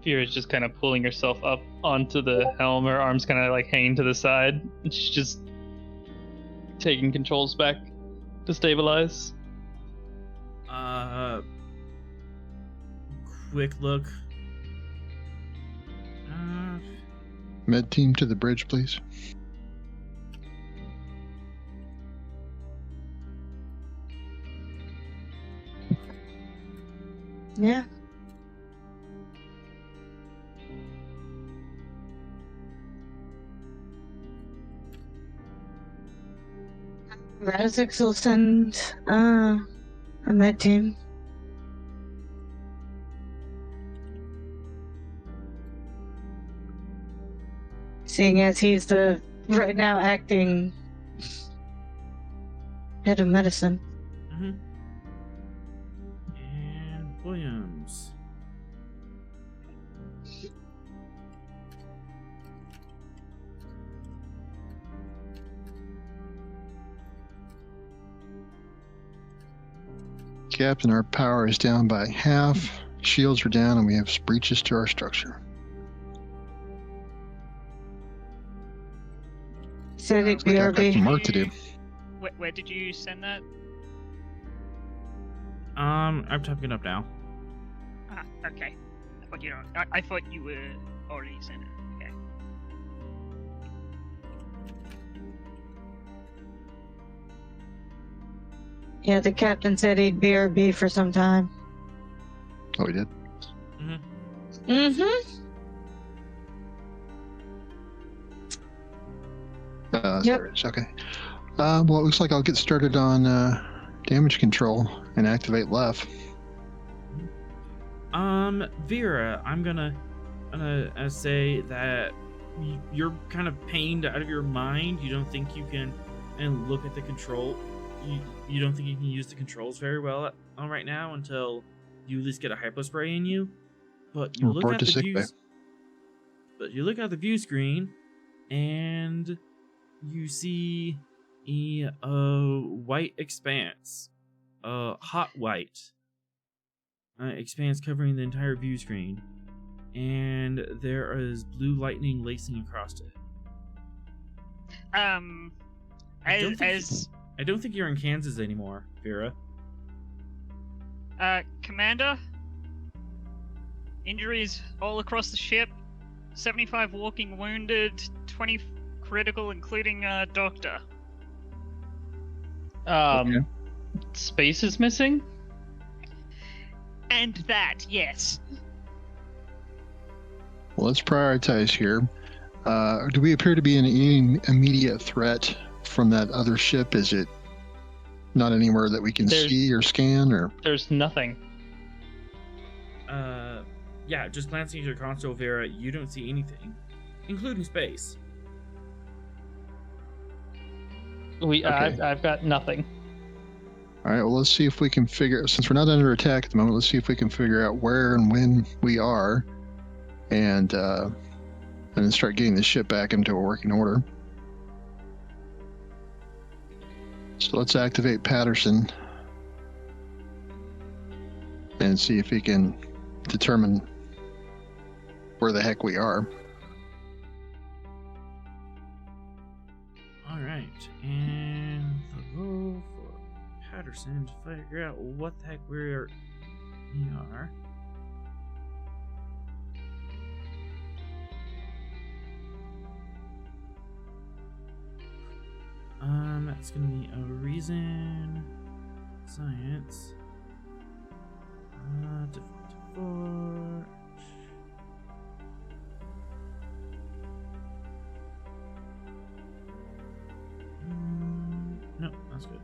Fira's just kind of pulling herself up onto the helm, her arms kind of like hanging to the side. She's just taking controls back to stabilize. Quick look. Med team to the bridge, please. Yeah. Radix will send a med team. Seeing as he's the right now acting head of medicine. Mm-hmm. And Williams. Captain, our power is down by half. Shields are down, and we have breaches to our structure. Said it I've got BRB. some work to do. Where did you send that? I'm typing it up now. Ah, okay. I thought you were already sent it. Okay. Yeah, the captain said he'd BRB for some time. Oh, we did? Mm-hmm. Mm-hmm. Yep. There it is. Okay. Well, it looks like I'll get started on damage control and activate left. Vera, I'm gonna say that you're kind of pained out of your mind. You don't think you can, and look at the control. You don't think you can use the controls very well right now until you at least get a hypospray in you. But you look Report at to the sick bay. views. But you look at the view screen, and you see a white expanse, hot white expanse covering the entire view screen, and there is blue lightning lacing across it. I don't think you're in Kansas anymore, Vera. Commander, injuries all across the ship. 75 walking wounded, 20 critical, including doctor. Okay. Space is missing? And that, yes. Well, let's prioritize here. Do we appear to be in any immediate threat from that other ship? Is it not anywhere that we can see or scan? Or there's nothing. Yeah, just glancing at your console, Vera, you don't see anything, including space. Okay. I've got nothing. All right, well, let's see if we can since we're not under attack at the moment, let's see if we can figure out where and when we are, and then start getting the ship back into a working order. So let's activate Patterson and see if he can determine where the heck we are. All right, and the roll for Patterson to figure out what the heck we are. That's gonna be a reason, science, difficult 4. No, that's good.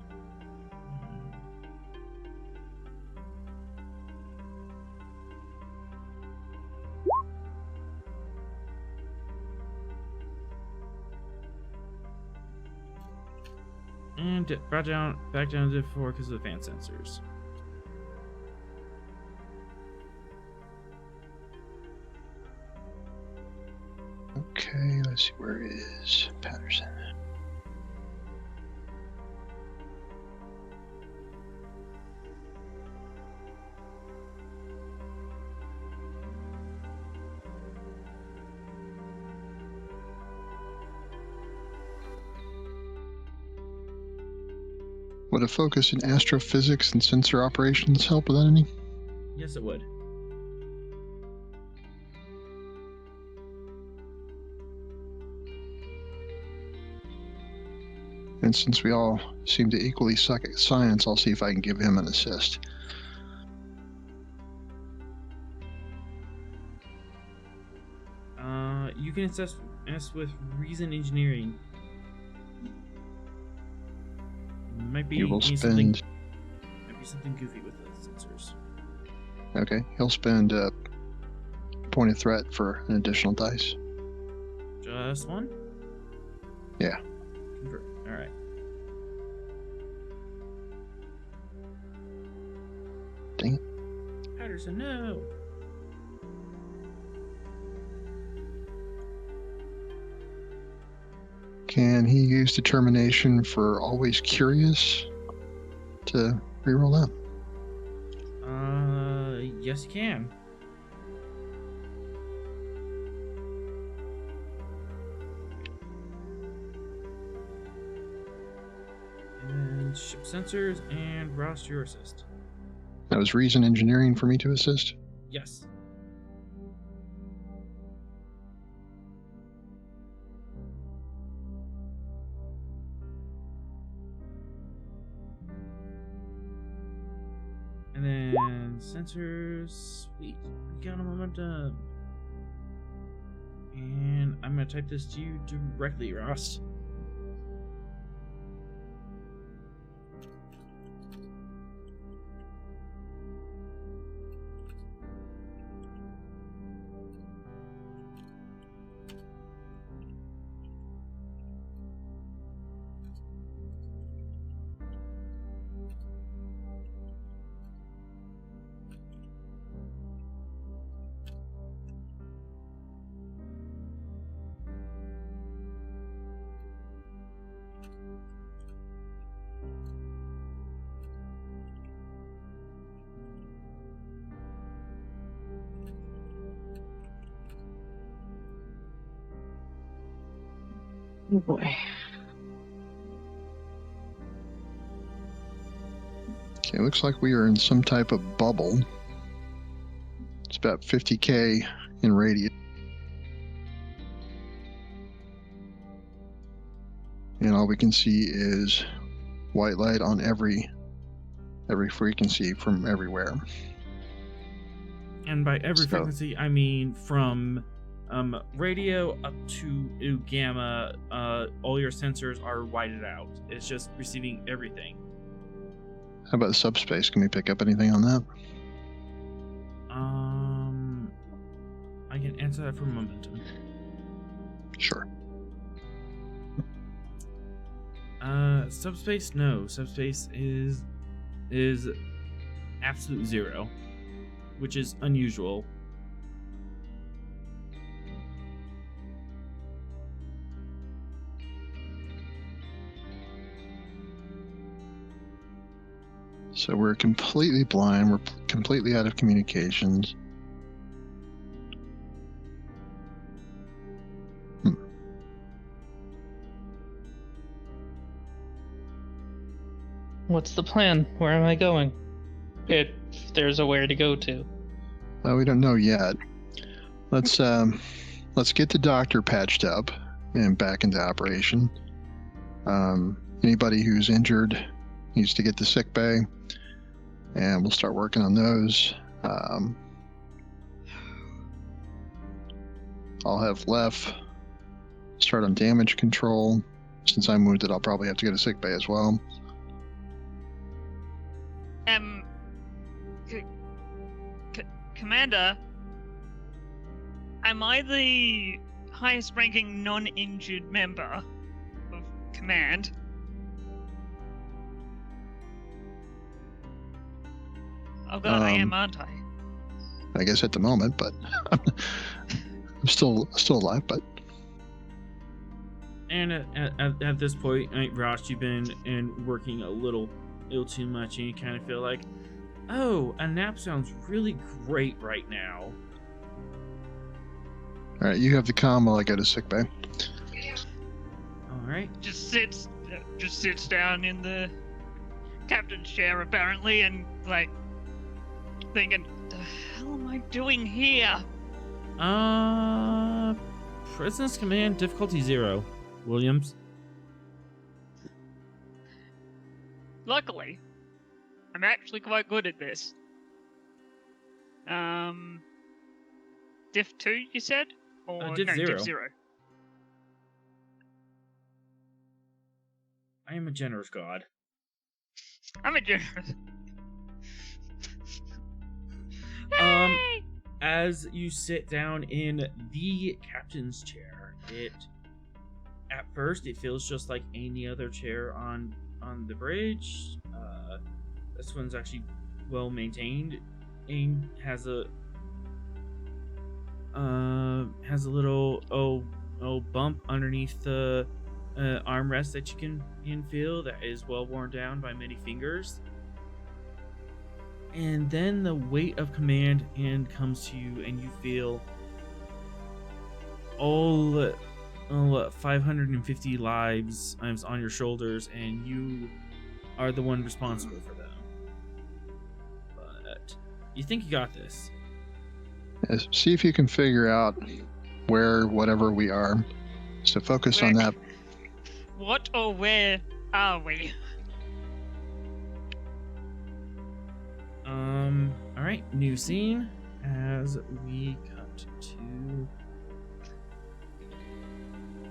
And back down to 4 because of advanced sensors. Okay, let's see, where is Patterson? Would a focus in astrophysics and sensor operations help with that any? Yes, it would. And since we all seem to equally suck at science, I'll see if I can give him an assist. You can assess with reason engineering. Might be something goofy with the sensors. Okay, he'll spend a point of threat for an additional dice. Just one? Yeah. Convert. Alright. Dang it. Patterson, no! Can he use determination for always curious to reroll that? Yes, you can. And ship sensors and Ross, your assist. That was reason engineering for me to assist? Yes. And then sensors, sweet, we got a momentum. And I'm gonna type this to you directly, Ross. Oh boy. Okay, looks like we are in some type of bubble. It's about 50k in radius. And all we can see is white light on every frequency from everywhere. And by every So- frequency, I mean from radio up to gamma. All your sensors are whited out. It's just receiving everything. How about subspace? Can we pick up anything on that? I can answer that for momentum. Sure. Subspace, no. Subspace is absolute zero, which is unusual. So we're completely blind. We're completely out of communications. What's the plan? Where am I going? If there's a where to go to. Well, we don't know yet. Let's get the doctor patched up and back into operation. Anybody who's injured needs to get to sick bay, and we'll start working on those. I'll have Lef start on damage control. Since I'm wounded, I'll probably have to go to sick bay as well. Commander, am I the highest ranking non-injured member of command? Oh god, I am, aren't I? I guess at the moment, but I'm still alive. But And at this point, Ross, you've been working a little too much, and you kind of feel like, oh, a nap sounds really great right now. all right, you have the comm while I go to sick bay. All right. Just sits down in the captain's chair apparently, and like thinking, the hell am I doing here? Prisoners Command difficulty 0, Williams. Luckily, I'm actually quite good at this. Diff 2, you said? Or Diff no, 0. Diff 0. I am a generous god. I'm a generous. As you sit down in the captain's chair, at first it feels just like any other chair on the bridge. This one's actually well maintained and has a little bump underneath the armrest that you can feel that is well worn down by many fingers. And then the weight of command hand comes to you, and you feel all 550 lives on your shoulders, and you are the one responsible for them. But you think you got this. Yes, see if you can figure out whatever we are. So focus on that. What or where are we? Alright, new scene as we cut to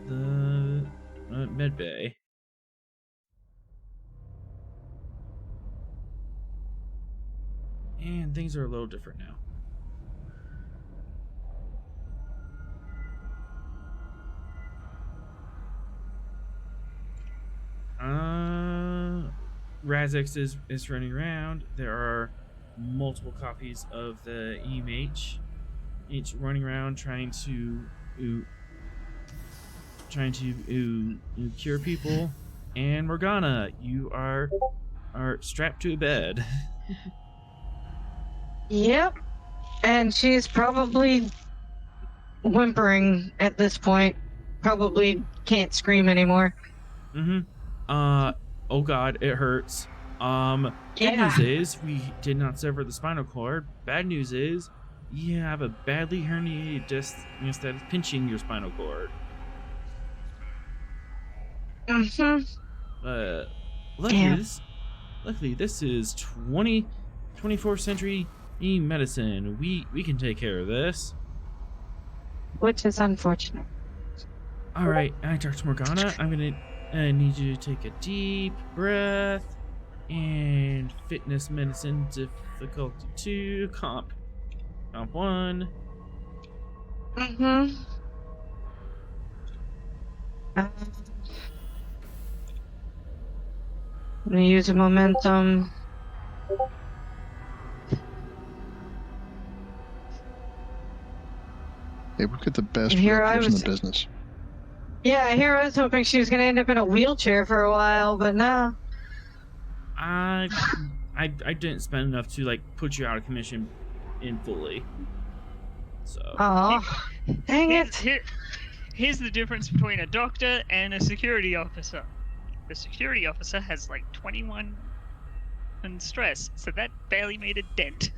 the med bay. And things are a little different now. Razix is running around. There are multiple copies of the EMH, each running around trying to cure people. And Morgana, you are strapped to a bed. Yep. And she's probably whimpering at this point, probably can't scream anymore. Oh god, it hurts. Good Yeah. news is we did not sever the spinal cord. Bad news is you have a badly herniated disc that is pinching your spinal cord. Luckily this is 24th century medicine. We can take care of this. Which is unfortunate. All right, Dr. Morgana, I'm gonna need you to take a deep breath and fitness medicine difficulty 2 comp 1. I'm gonna use a momentum. Yeah, we've got the best Here I realtors in was- the business. Yeah, here I was hoping she was gonna end up in a wheelchair for a while, but no. I didn't spend enough to like put you out of commission in fully. So Oh, dang it. Here's the difference between a doctor and a security officer. The security officer has like 21 in stress, so that barely made a dent.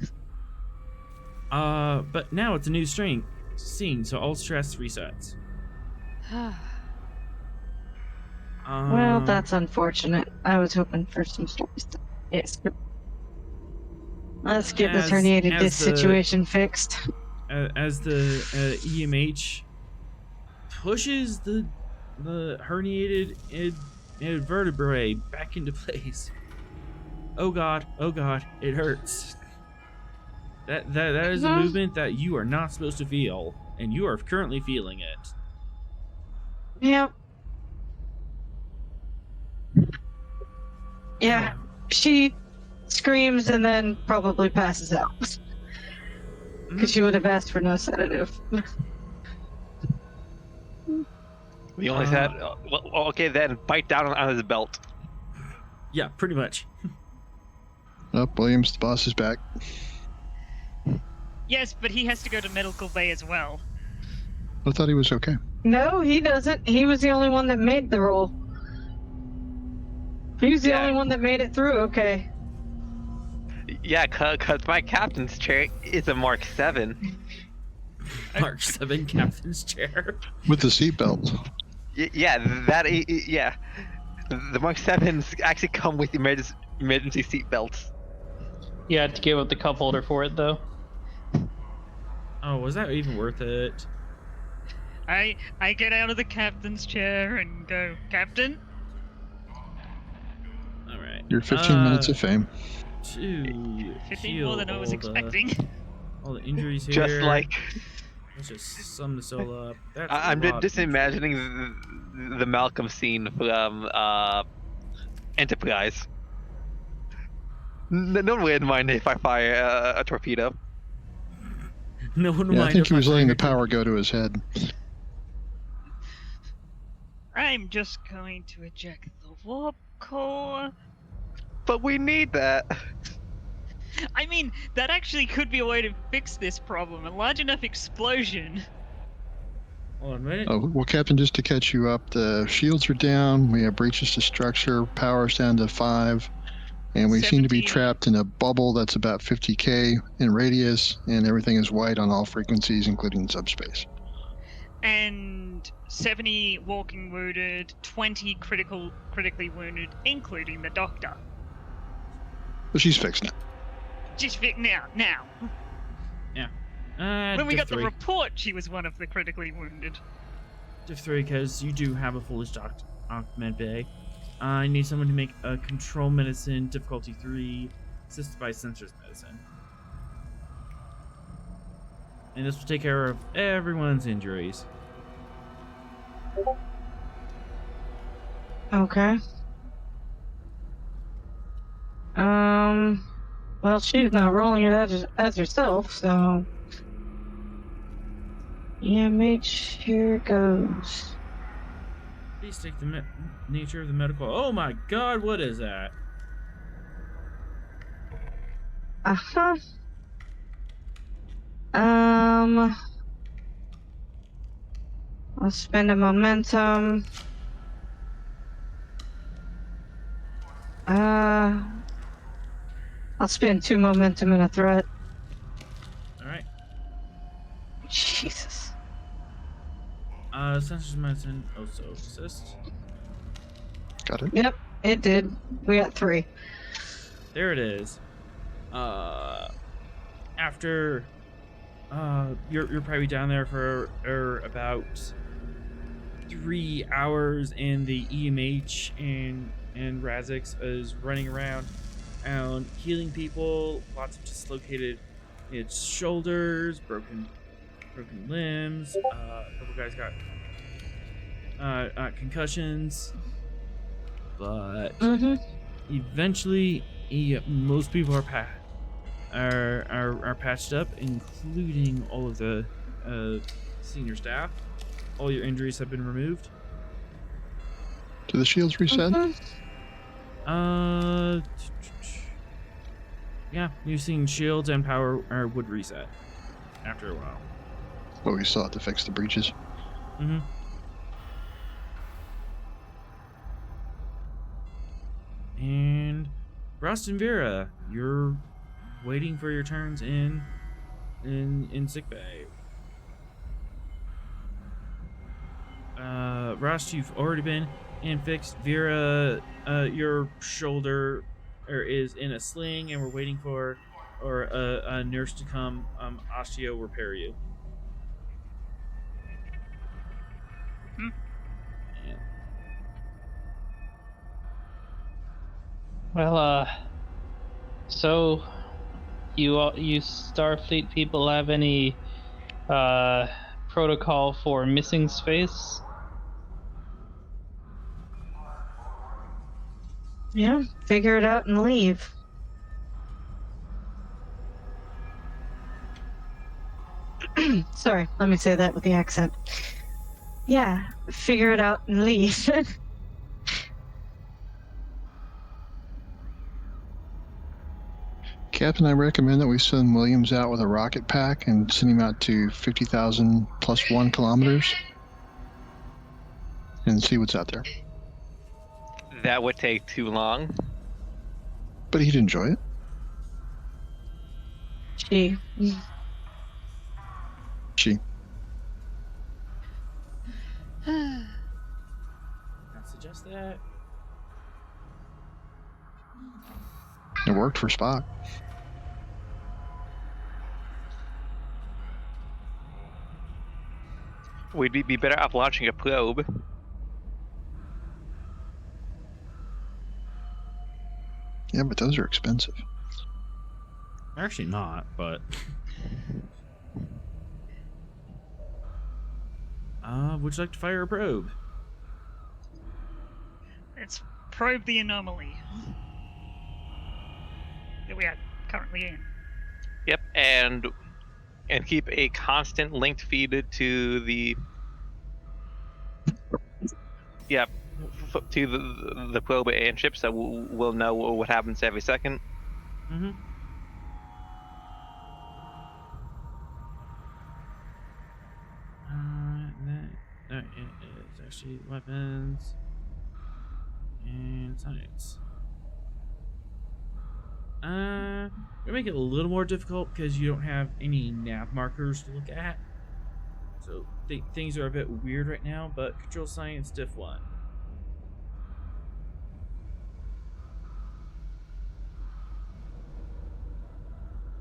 but now it's a new scene, so all stress resets. Well, that's unfortunate. I was hoping for some stories. Yes. Let's get this herniated disc situation fixed. As the EMH pushes the herniated vertebrae back into place. Oh god, it hurts. That is a movement that you are not supposed to feel, and you are currently feeling it. Yep. Yeah, she screams and then probably passes out. Because she would have asked for no sedative. We only said, well, okay, then bite down on his belt. Yeah, pretty much. Oh, Williams, the boss is back. Yes, but he has to go to medical bay as well. I thought he was okay. No, he doesn't. He was the only one that made the roll. He was the only one that made it through, okay. Yeah, cause my captain's chair is a Mark 7. Mark 7 captain's chair. With the seatbelt. Yeah, yeah. The Mark 7s actually come with emergency seat belts. You had to give up the cup holder for it, though. Oh, was that even worth it? I get out of the captain's chair and go, Captain? Alright. Your 15 minutes of fame. To 15 more than I was expecting. All the injuries here. Just like... Let's just sum this all up. That's I'm a lot just of imagining the Malcolm scene from Enterprise. No one would mind if I fire a torpedo. No one Yeah, I mind think if he was letting the fire- power go to his head. I'm just going to eject the warp core. But we need that. I mean, that actually could be a way to fix this problem. A large enough explosion. Hold on a minute. Oh, well, Captain, just to catch you up, the shields are down. We have breaches to structure. Power's down to 5. And we seem to be 17. trapped in a bubble that's about 50k in radius, and everything is white on all frequencies, including subspace. And 70 walking wounded, 20 critically wounded, including the doctor. But she's fixed now. Just now. When we Div got 3. the report, she was one of the critically wounded. Div 3, because you do have a fully stocked med bay. I need someone to make a control medicine difficulty 3, assisted by sensors medicine. And this will take care of everyone's injuries. Okay. Well, she's not rolling it as herself, so... Yeah, here goes. Please take the nature of the medical. Oh my god, what is that? Uh-huh. Let's spend a momentum. I'll spend 2 momentum and a threat. Alright. Jesus. Sensor's medicine also assist. Got it. Yep, it did. We got 3. There it is. After you're probably down there for about 3 hours, and the EMH and Razix is running around and healing people. Lots of dislocated shoulders, broken limbs. A couple guys got concussions, but eventually most people are patched up, including all of the senior staff. All your injuries have been removed. Do the shields reset? Yeah, using shields and power would reset after a while. But we still have to fix the breaches. And Rost and Vera, you're waiting for your turns in sickbay. Rost, you've already been and fixed. Vera, your shoulder is in a sling, and we're waiting for a nurse to come osteo repair you. And Well, so you Starfleet people have any protocol for missing space? Yeah, figure it out and leave. Sorry, let me say that with the accent. Yeah, figure it out and leave. Captain, I recommend that we send Williams out with a rocket pack and send him out to 50,000 plus 1 kilometers and see what's out there. That would take too long. But he'd enjoy it. She. I suggest that. It worked for Spock. We'd be better off launching a probe. Yeah, but those are expensive. Actually not, but would you like to fire a probe? Let's probe the anomaly that we are currently in. Yep, and keep a constant linked feed to the to the probe and ship, so we'll know what happens every second. That is actually weapons and science. We make it a little more difficult because you don't have any nav markers to look at, so things are a bit weird right now. But control science diff 1.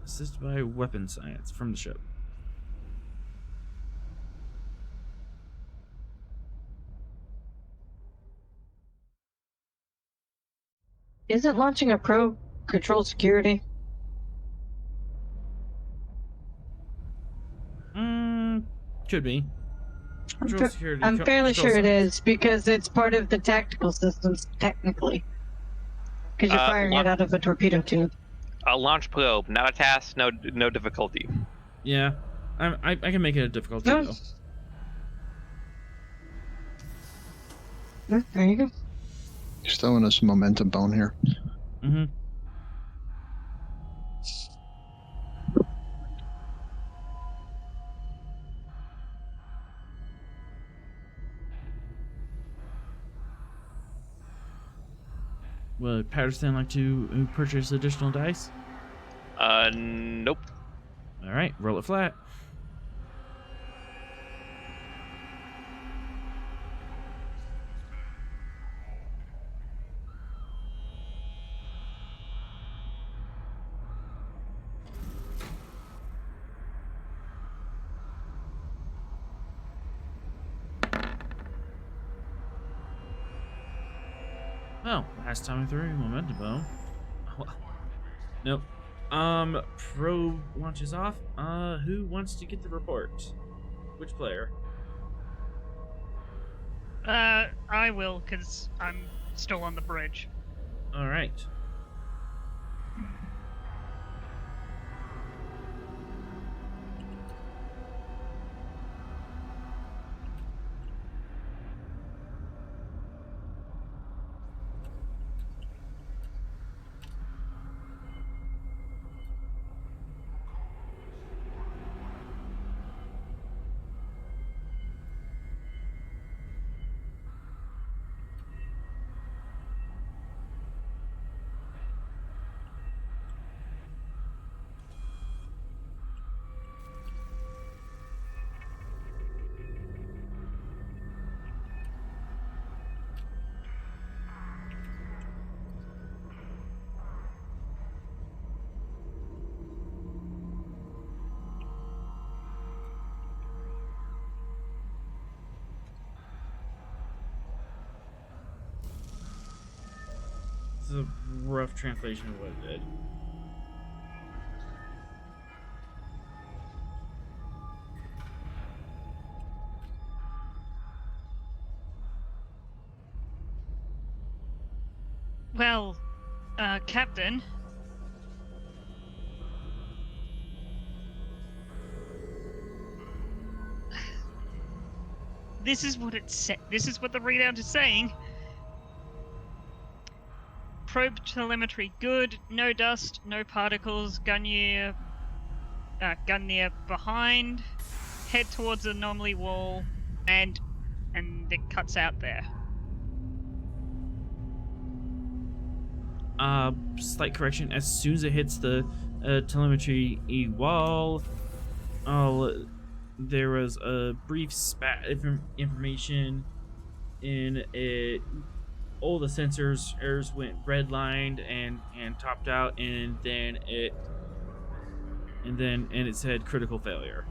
Assisted by weapon science from the ship. Isn't launching a probe control security? Could be. Control security. I'm fairly control sure it science. is, because it's part of the tactical systems, technically. Because you're firing it out of a torpedo tube. A launch probe, not a task, no difficulty. Yeah, I can make it a difficulty No. though. There you go. He's throwing us a momentum bone here. Would Patterson like to purchase additional dice? Nope. All right, roll it flat. Oh, last time through, momentum bow. Nope. Probe launches off. Who wants to get the report? Which player? I will, because I'm still on the bridge. All right. This is a rough translation of what it did. Well, Captain. This is what it said. This is what the readout is saying. Probe telemetry good. No dust. No particles. Gungnir behind. Head towards the anomaly wall, and it cuts out there. Slight correction. As soon as it hits the telemetry wall, there was a brief spat of information in it. All the sensors went redlined and topped out, and then it said critical failure.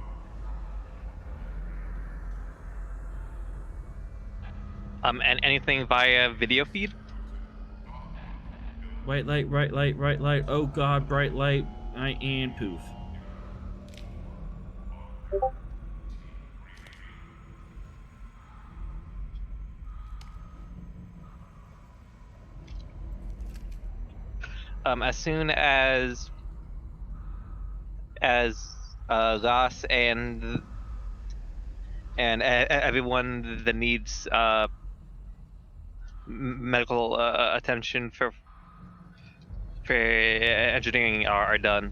And anything via video feed? White light, bright light, bright light. Oh god, bright light, and poof. As soon as Las and everyone that needs medical attention for engineering are done,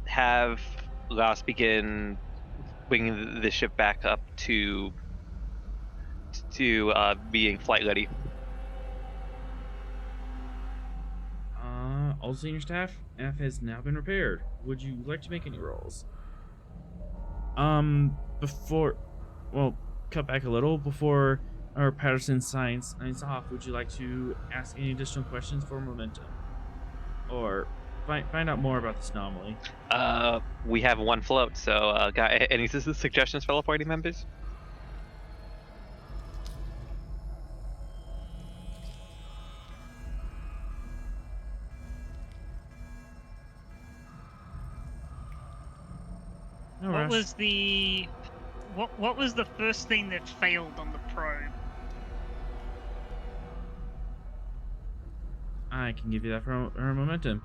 have Las begin bringing the ship back up to being flight ready. All senior staff, F has now been repaired. Would you like to make any rolls? Cut back a little before our Patterson signs off. Would you like to ask any additional questions for momentum, or find out more about this anomaly? We have one float, so got any suggestions, fellow party members? No What rush. was the what was the first thing that failed on the probe? I can give you that for our momentum.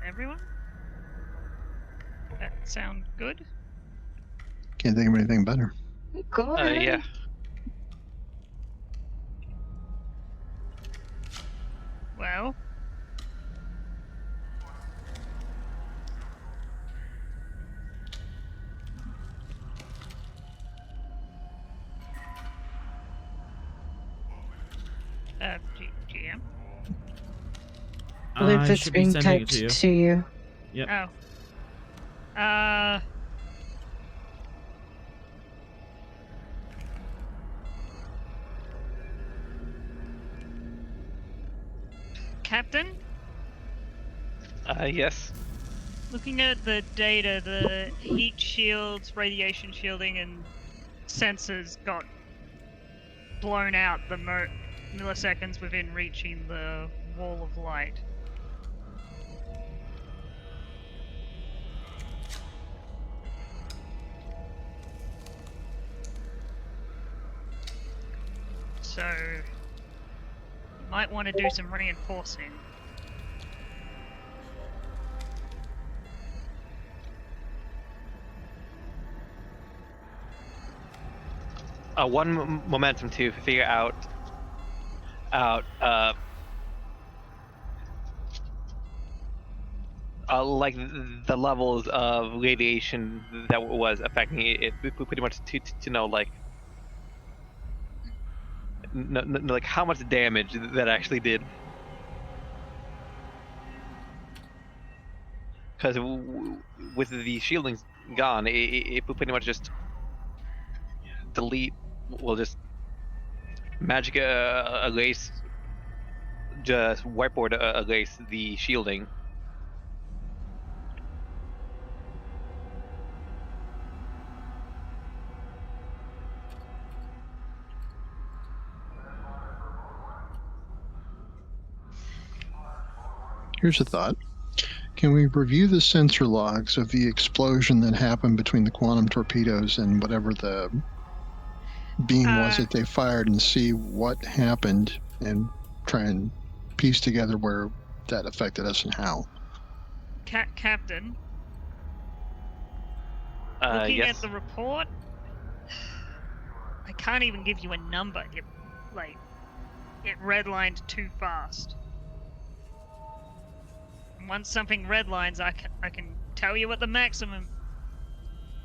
Everyone? That sound good? Can't think of anything better. Go ahead. Yeah. Well, GM. I believe I it's should be being sending it typed to you. to you. Yep. Oh. Captain? Yes. Looking at the data, the heat shields, radiation shielding, and sensors got blown out the milliseconds within reaching the wall of light. So, you might want to do some reinforcing. One momentum to figure out like the levels of radiation that was affecting it. Pretty much to know like like how much damage that actually did. Because with the shielding gone, it pretty much just delete. Will just magic erase, just whiteboard erase the shielding. Here's a thought. Can we review the sensor logs of the explosion that happened between the quantum torpedoes and whatever the beam was that they fired and see what happened and try and piece together where that affected us and how? Captain? Looking Yes. at the report, I can't even give you a number. It redlined too fast. And once something redlines, I can tell you what the maximum.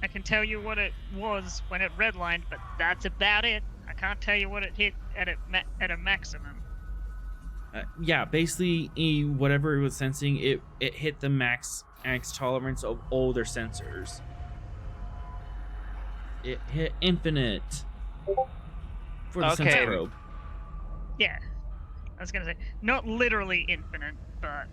I can tell you what it was when it redlined, but that's about it. I can't tell you what it hit at a maximum. Yeah, basically, whatever it was sensing, it hit the max tolerance of all their sensors. It hit infinite for the sensor probe. Yeah, I was gonna say not literally infinite, but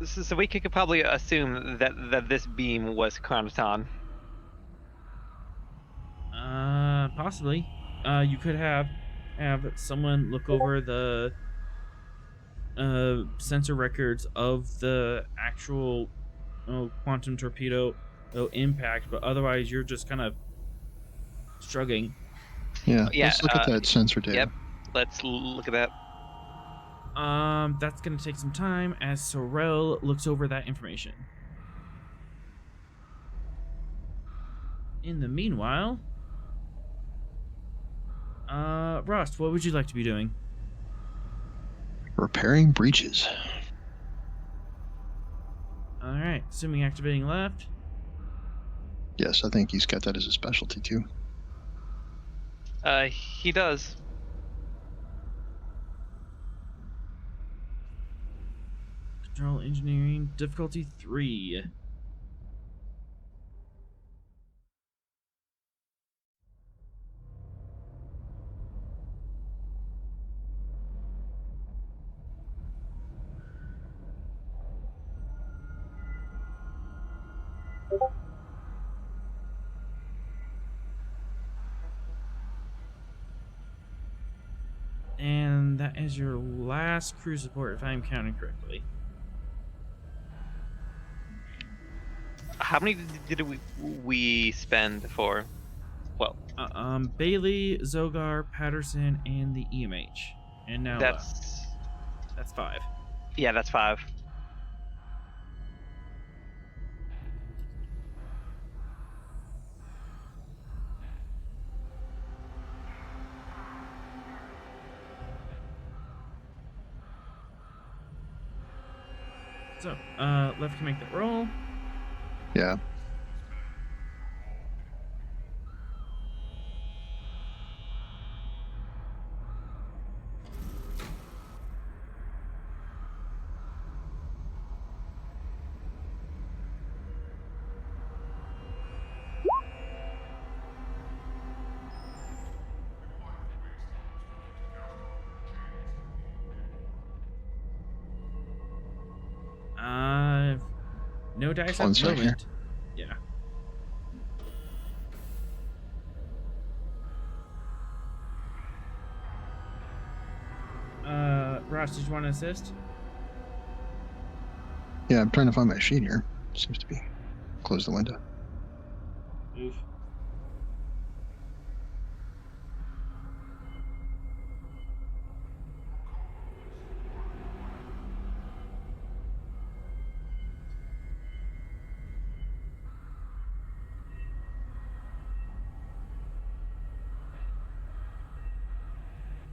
So we could probably assume that this beam was Chronoton. Possibly. You could have someone look over the sensor records of the actual quantum torpedo impact, but otherwise you're just kind of struggling. Yeah, Yeah, let's look at that sensor data. Yep, let's look at that. That's gonna take some time as Sorel looks over that information. In the meanwhile, Rost, what would you like to be doing? Repairing breaches. Alright, assuming activating left. Yes, I think he's got that as a specialty too. He does. Control engineering, difficulty 3. And that is your last crew support, if I'm counting correctly. How many did we spend for? Well, Bailey, Zogar, Patterson, and the EMH. And now that's 5. Yeah, that's 5. So, Left can make that roll. Yeah. No dice One at the sec moment. Yeah. Ross, did you want to assist? Yeah, I'm trying to find my sheet here. Seems to be. Close the window. Oof.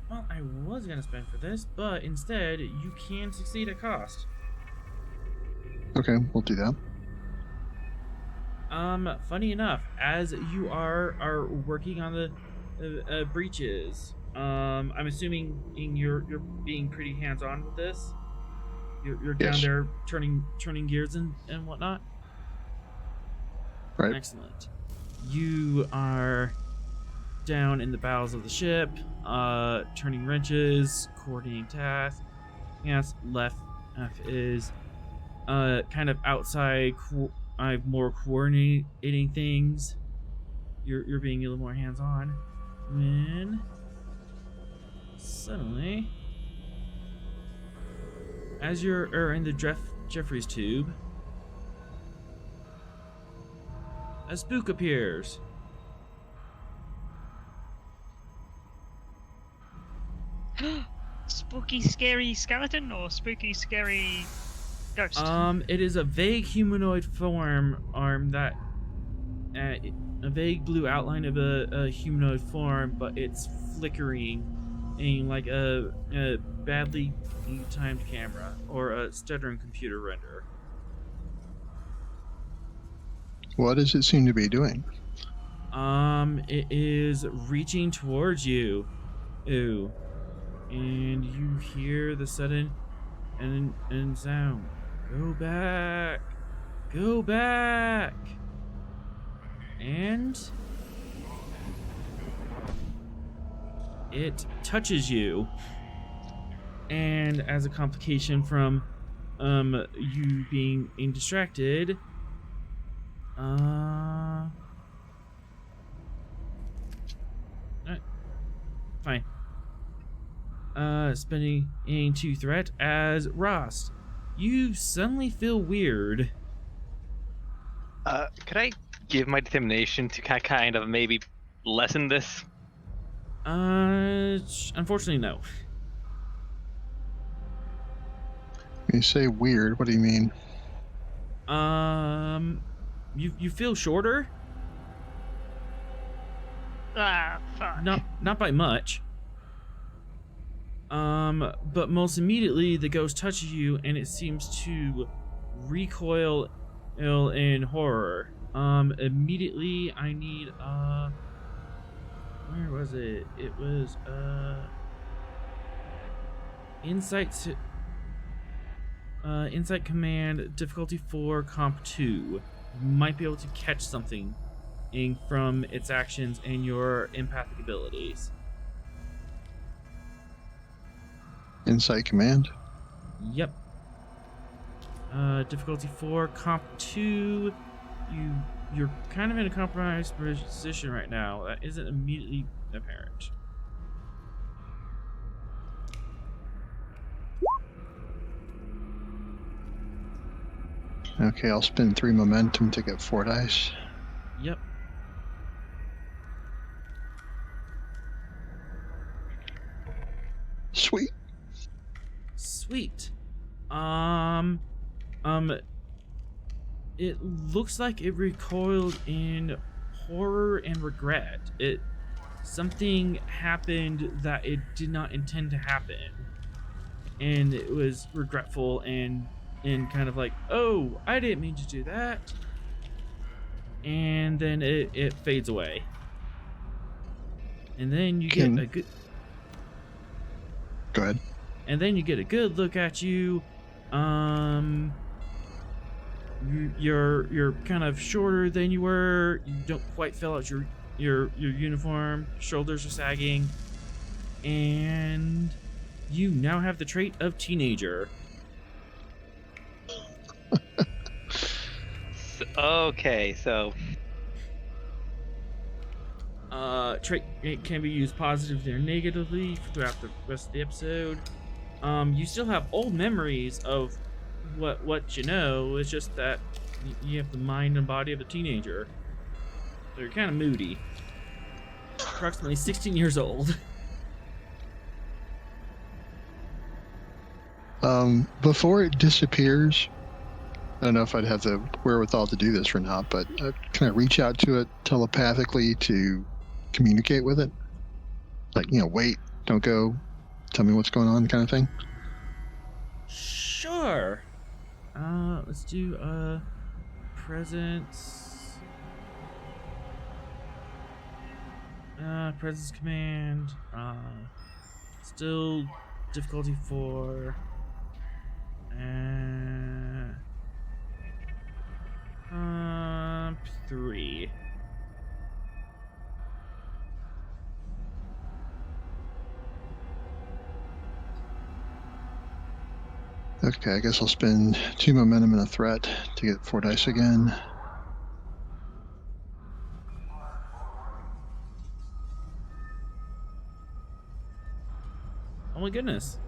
Well, I was gonna spend for this, but instead, you can succeed at cost. Okay, we'll do that. Funny enough, as you are working on the breaches, I'm assuming you're being pretty hands-on with this. You're down Yes. there turning gears and whatnot. Right. Excellent. You are down in the bowels of the ship, turning wrenches, coordinating tasks. Yes, left is kind of outside, more coordinating things. You're being a little more hands-on. When suddenly, as you're in the Jeffrey's tube, a spook appears. Spooky, scary skeleton or spooky, scary ghost? It is a vague humanoid form that a vague blue outline of a humanoid form, but it's flickering in like a badly timed camera or a stuttering computer render. What does it seem to be doing? It is reaching towards you. Ooh. And you hear the sudden and sound. Go back. Go back. And it touches you. And as a complication from you being distracted, fine. Spending into threat as Ross. You suddenly feel weird. Could I give my determination to kind of maybe lessen this? Unfortunately, no. When you say weird, what do you mean? You feel shorter? Ah, fuck. Not by much. But most immediately the ghost touches you and it seems to recoil in horror. Immediately I need where was it? It was Insight Command, difficulty 4, comp 2. You might be able to catch something from its actions and your empathic abilities. Insight Command? Yep. Difficulty 4, comp 2. You're kind of in a compromised position right now. That isn't immediately apparent. Okay, I'll spend 3 momentum to get 4 dice. Yep. Sweet. Sweet. It looks like it recoiled in horror and regret. Something happened that it did not intend to happen. And it was regretful and kind of like, oh, I didn't mean to do that. and then it fades away. And then you get a good. Go ahead. And then you get a good look at you. You're kind of shorter than you were. You don't quite fill out your uniform. Shoulders are sagging, and you now have the trait of teenager. Okay, so trait, it can be used positively or negatively throughout the rest of the episode. You still have old memories of what you know. It's just that you have the mind and body of a teenager. So you're kind of moody. Approximately 16 years old. Before it disappears, I don't know if I'd have the wherewithal to do this or not, but can I reach out to it telepathically to communicate with it? Like, wait, don't go, tell me what's going on, kind of thing? Sure. Let's do presence. Presence command. Still difficulty 4. 3. Okay, I guess I'll spend 2 momentum and a threat to get 4 dice again. Oh my goodness.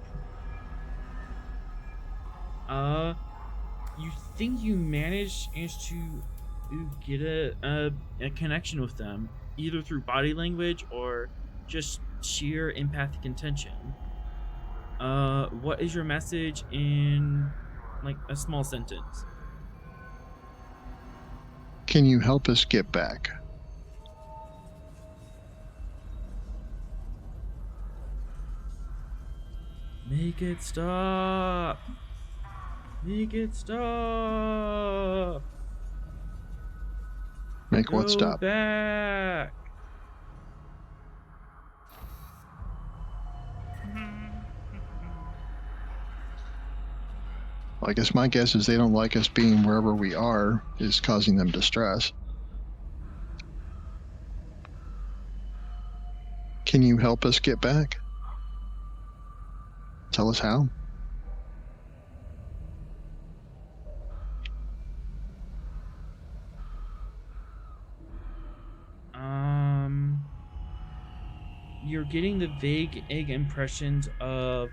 You think you managed to get a connection with them, either through body language or just sheer empathic intention. What is your message in, like, a small sentence? Can you help us get back? Make it stop! Make it stop! Make what Go stop? back! Well, I guess my guess is they don't like us being wherever we are is causing them distress. Can you help us get back? Tell us how. You're getting the vague impressions of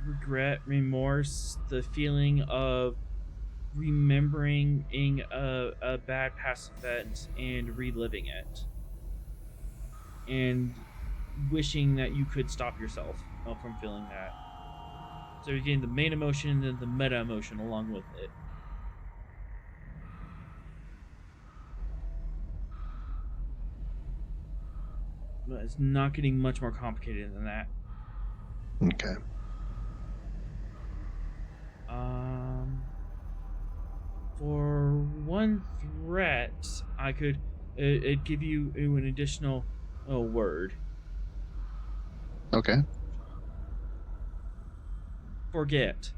regret, remorse, the feeling of remembering a bad past event and reliving it, and wishing that you could stop yourself from feeling that. So you're getting the main emotion and the meta emotion along with it. But it's not getting much more complicated than that. Okay. For 1 threat, I could it'd give you an additional word. Okay. Forget.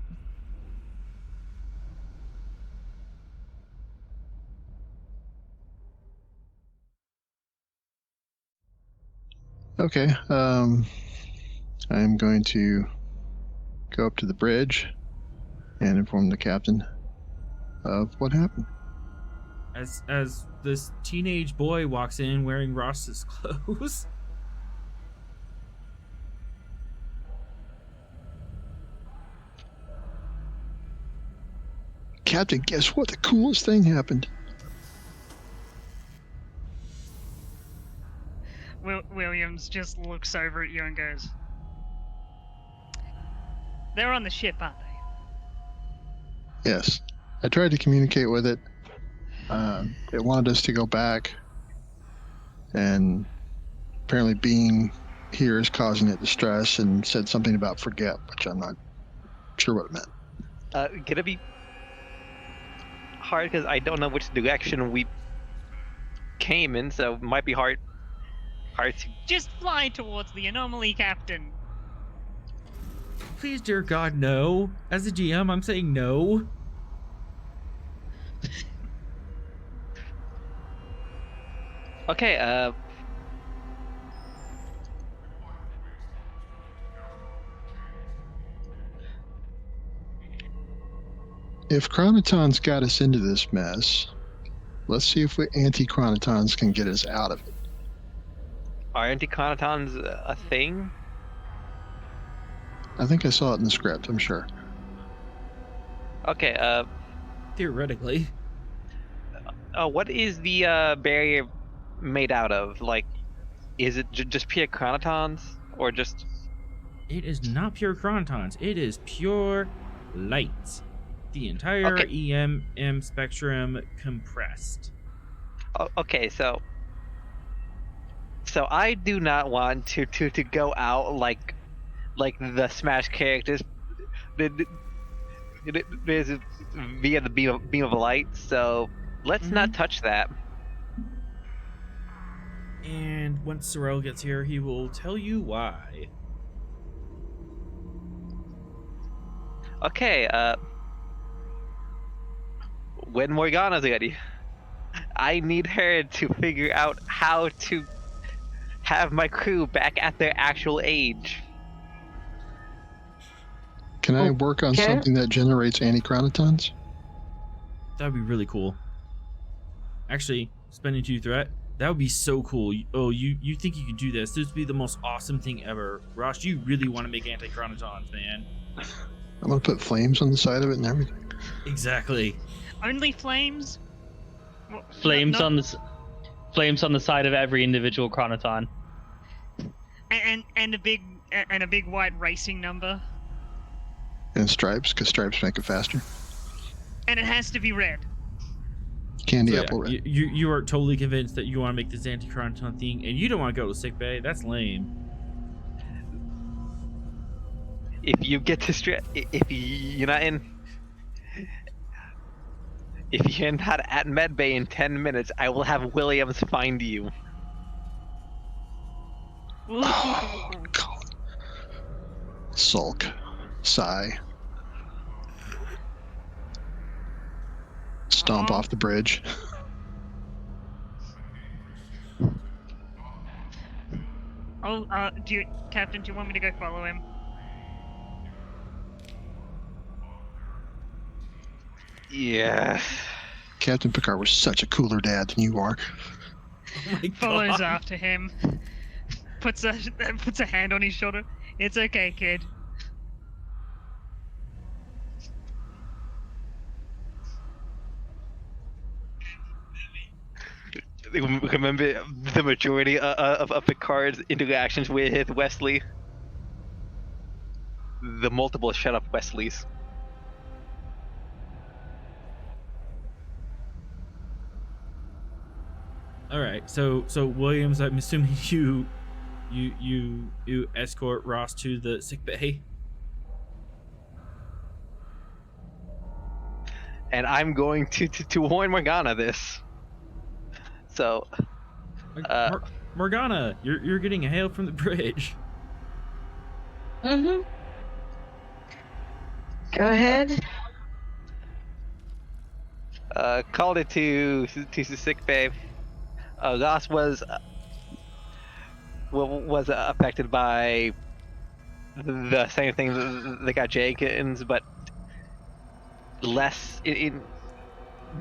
Okay. I'm going to go up to the bridge and inform the captain of what happened. As this teenage boy walks in wearing Ross's clothes. Captain, guess what? The coolest thing happened. Williams just looks over at you and goes, "They're on the ship, aren't they?" Yes. I tried to communicate with it. It wanted us to go back. And apparently being here is causing it distress and said something about forget, which I'm not sure what it meant. Gonna be hard because I don't know which direction we came in, so it might be hard to. Just fly towards the anomaly, Captain. Please, dear God, no. As a GM, I'm saying no. Okay, If Chronotons got us into this mess, let's see if anti-Chronotons can get us out of it. are anti-chronotons a thing? I think I saw it in the script, I'm sure. Okay, Theoretically. what is the barrier made out of? Like, is it just pure chronotons, or just? It is not pure chronotons. It is pure light. The entire Okay. EM spectrum compressed. Okay, so I do not want to go out like the Smash characters. There's via the beam of light. So let's not touch that. And once Sorrel gets here, he will tell you why. Okay, when Morgana's ready, I need her to figure out how to have my crew back at their actual age. Can I work on Okay. something that generates anti-Chronotons? That would be really cool. Actually, spending 2 threat, that would be so cool. You think you could do this? This would be the most awesome thing ever. Ross, you really want to make anti-chronotons, man. I'm gonna put flames on the side of it and everything. Exactly. Only flames? Well, Flames not- on the side of every individual chronoton. and a big white racing number. And stripes, because stripes make it faster. And it has to be red. Candy So, yeah, apple red. you are totally convinced that you want to make this anti-chronoton thing, and you don't want to go to sick bay. That's lame. If you get to if you're not at medbay in 10 minutes, I will have Williams find you. Oh, God. Sulk. Sigh. Stomp off the bridge. Oh, Captain, do you want me to go follow him? Yes. Captain Picard was such a cooler dad than you are. Oh my Follows God. after him. Puts a hand on his shoulder. It's okay, kid. Remember the majority of Picard's interactions with Wesley? The multiple shut up Wesleys. All right. So Williams, I'm assuming you escort Ross to the sick bay. And I'm going to warn Morgana this. So, Morgana, you're getting a hail from the bridge. Mm-hmm. Go ahead. called it to sick bay. Ross was affected by the same thing that got Jenkins, but less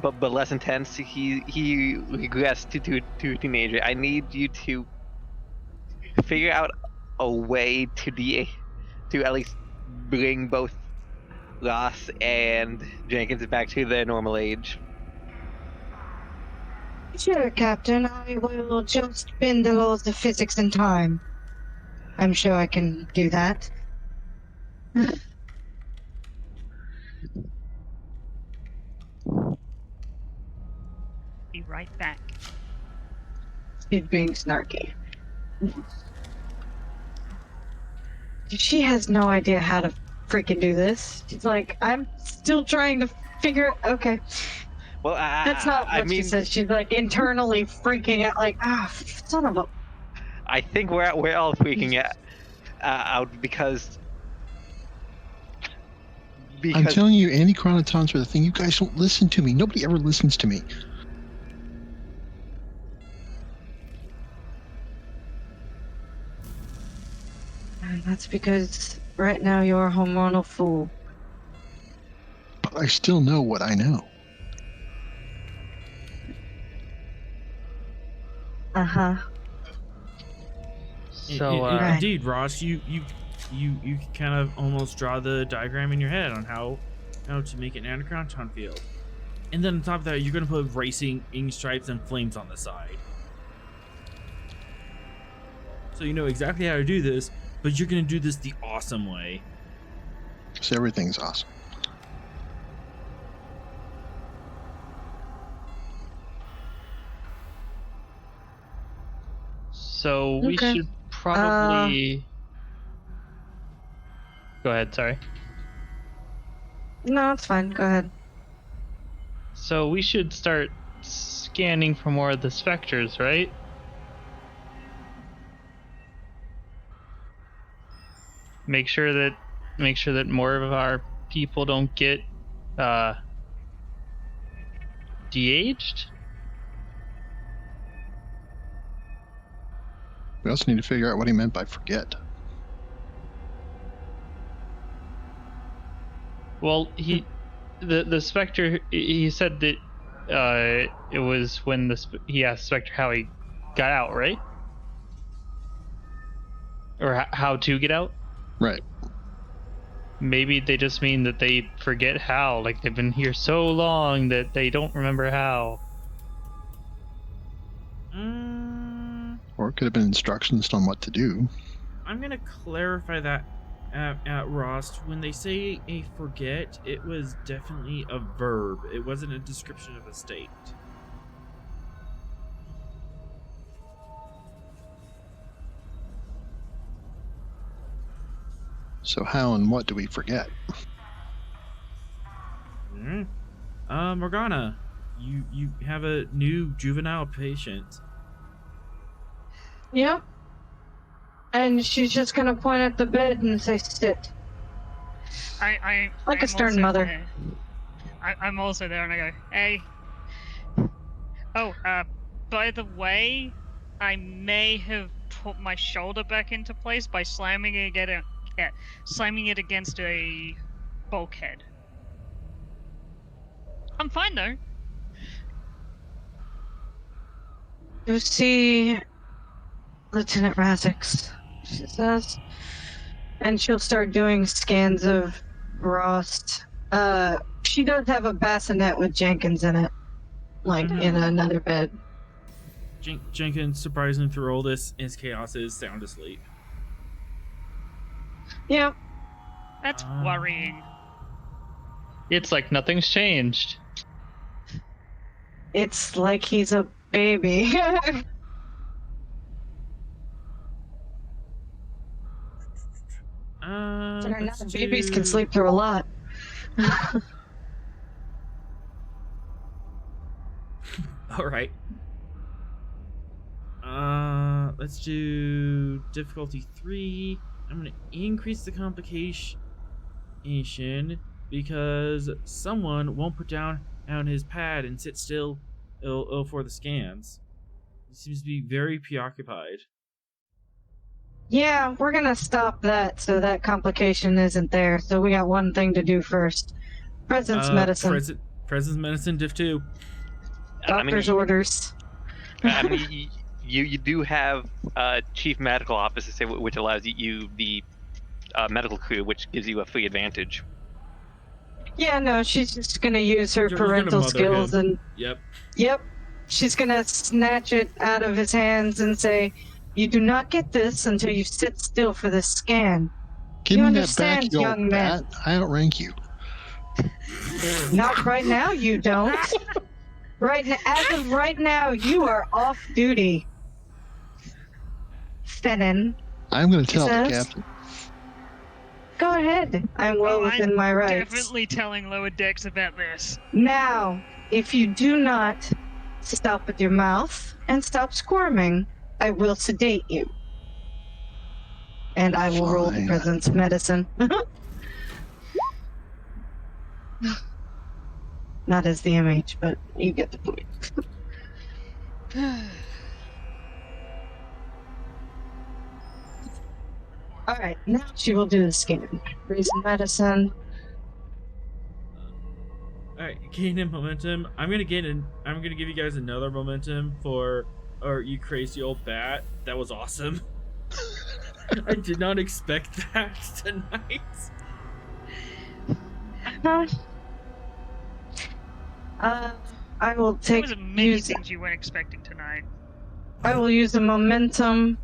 but less intense. He regressed to a teenager. I need you to figure out a way to at least bring both Ross and Jenkins back to their normal age. Sure, Captain. I will just bend the laws of physics and time. I'm sure I can do that. Be right back. He's being snarky. She has no idea how to freaking do this. She's like, I'm still trying to figure. Okay. Well, That's not what I mean, she says. She's like internally freaking out, like, son of a. I think we're all freaking out because I'm telling you, anti-chronotons are the thing. You guys don't listen to me. Nobody ever listens to me. And that's because right now you're a hormonal fool. But I still know what I know. Uh-huh. So, Right. Indeed, Ross, you kind of almost draw the diagram in your head on how to make an anachronoton field. And then on top of that, you're going to put racing ink stripes and flames on the side. So you know exactly how to do this, but you're going to do this the awesome way. Because everything's awesome. So we Okay. should probably. Go ahead. Sorry. No, it's fine. Go ahead. So we should start scanning for more of the specters, right? Make sure that more of our people don't get de-aged. We also need to figure out what he meant by forget. Well, the Spectre, he said that it was when he asked Spectre how he got out, right? Or how to get out? Right. Maybe they just mean that they forget how, like they've been here so long that they don't remember how. Or it could have been instructions on what to do. I'm going to clarify that at Rost. When they say a forget, it was definitely a verb. It wasn't a description of a state. So how and what do we forget? Morgana, you have a new juvenile patient. Yep. And she's just gonna point at the bed and say, sit. I'm Like a stern also mother. there. I'm also there, and I go, hey. Oh, by the way, I may have put my shoulder back into place by slamming it against a bulkhead. I'm fine though. You see Lieutenant Razix, she says. And she'll start doing scans of Rost. She does have a bassinet with Jenkins in it. Like, in another bed. Jenkins, surprisingly through all this, his chaos is sound asleep. Yep. That's worrying. It's like nothing's changed. It's like he's a baby. Babies can sleep through a lot. All right. Let's do difficulty 3. I'm gonna increase the complication because someone won't put down his pad and sit still for the scans. He seems to be very preoccupied. Yeah, we're gonna stop that so that complication isn't there. So we got one thing to do first. Presence medicine. Presence medicine, diff 2. Doctor's orders. I mean, you do have chief medical officer, which allows you the medical crew, which gives you a free advantage. Yeah, no, she's just gonna use her You're gonna parental mother skills him. and Yep. she's gonna snatch it out of his hands and say, "You do not get this until you sit still for this scan." Give You me that understand, back, you young old man. bat. I outrank you. Not right now, you don't. As of right now, you are off duty. Fennin. I'm going to tell the says- captain. Go ahead. I'm well within my rights. Definitely telling lower decks about this. Now, if you do not stop with your mouth and stop squirming, I will sedate you. And I will roll the Fine. presence medicine. Not as the MH, but you get the point. Alright, now she will do the scan. Reason medicine. Alright, gain in momentum. I'm gonna give you guys another momentum for you crazy old bat. That was awesome. I did not expect that tonight. I will There take was many use things you weren't expecting tonight. I will use the momentum,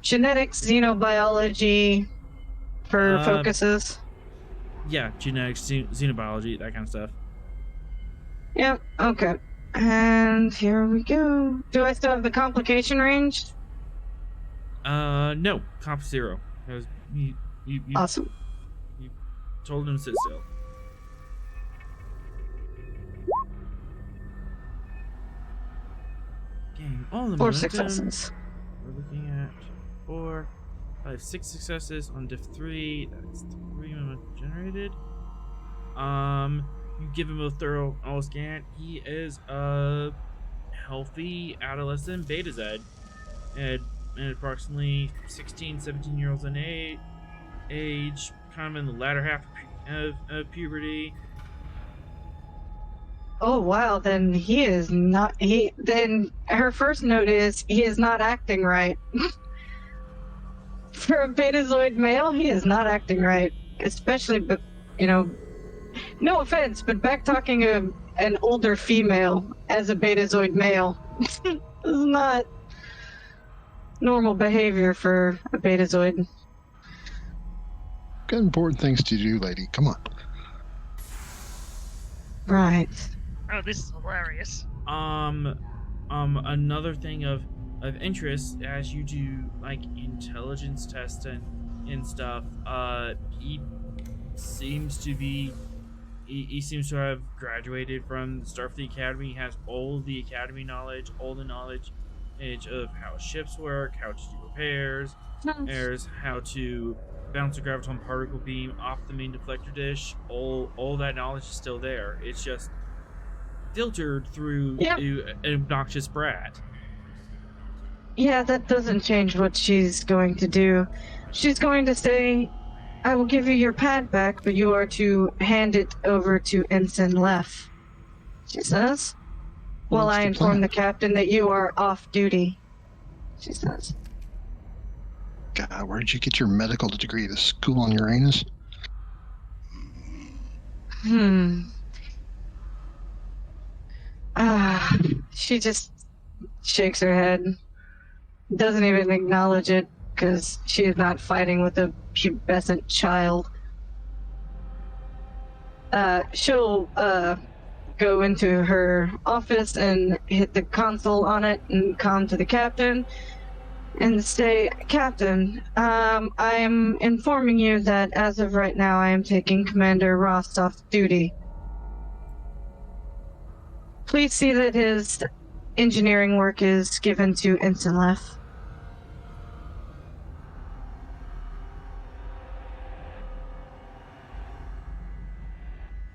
genetics, xenobiology for focuses. Yeah, genetics, xenobiology, that kind of stuff. Yep, okay. And here we go. Do I still have the complication range? No, comp 0. That was, you Awesome. told him to sit still. Gain all the 4 momentum. successes. We're looking at 4, 5, 6 successes on diff 3. That is 3 momentum generated. You give him a thorough scan. He is a healthy adolescent beta Z, and approximately 16, 17 years in age, kind of in the latter half of puberty. Oh wow, then he is not then her first note is he is not acting right. For a betazoid male, he is not acting right. Especially, but no offense, but back talking an older female as a betazoid male is not normal behavior for a betazoid. Got important things to do, lady. Come on. Right. Oh, this is hilarious. Another thing of interest as you do like intelligence tests and stuff, he seems to have graduated from the Starfleet Academy. He has all the Academy knowledge, all the knowledge of how ships work, how to do repairs, how to bounce a graviton particle beam off the main deflector dish. All that knowledge is still there. It's just filtered through an obnoxious brat. Yeah, that doesn't change what she's going to do. She's going to say, I will give you your pad back, but you are to hand it over to Ensign Leff, she says. Well, While what's I the inform plan? the captain that you are off duty, she says. God, where did you get your medical degree? The school on Uranus? She just shakes her head. Doesn't even acknowledge it, because she is not fighting with a pubescent child. She'll go into her office and hit the console on it and come to the captain and say, Captain, I am informing you that as of right now I am taking Commander Ross off duty. Please see that his engineering work is given to Ensign Leff.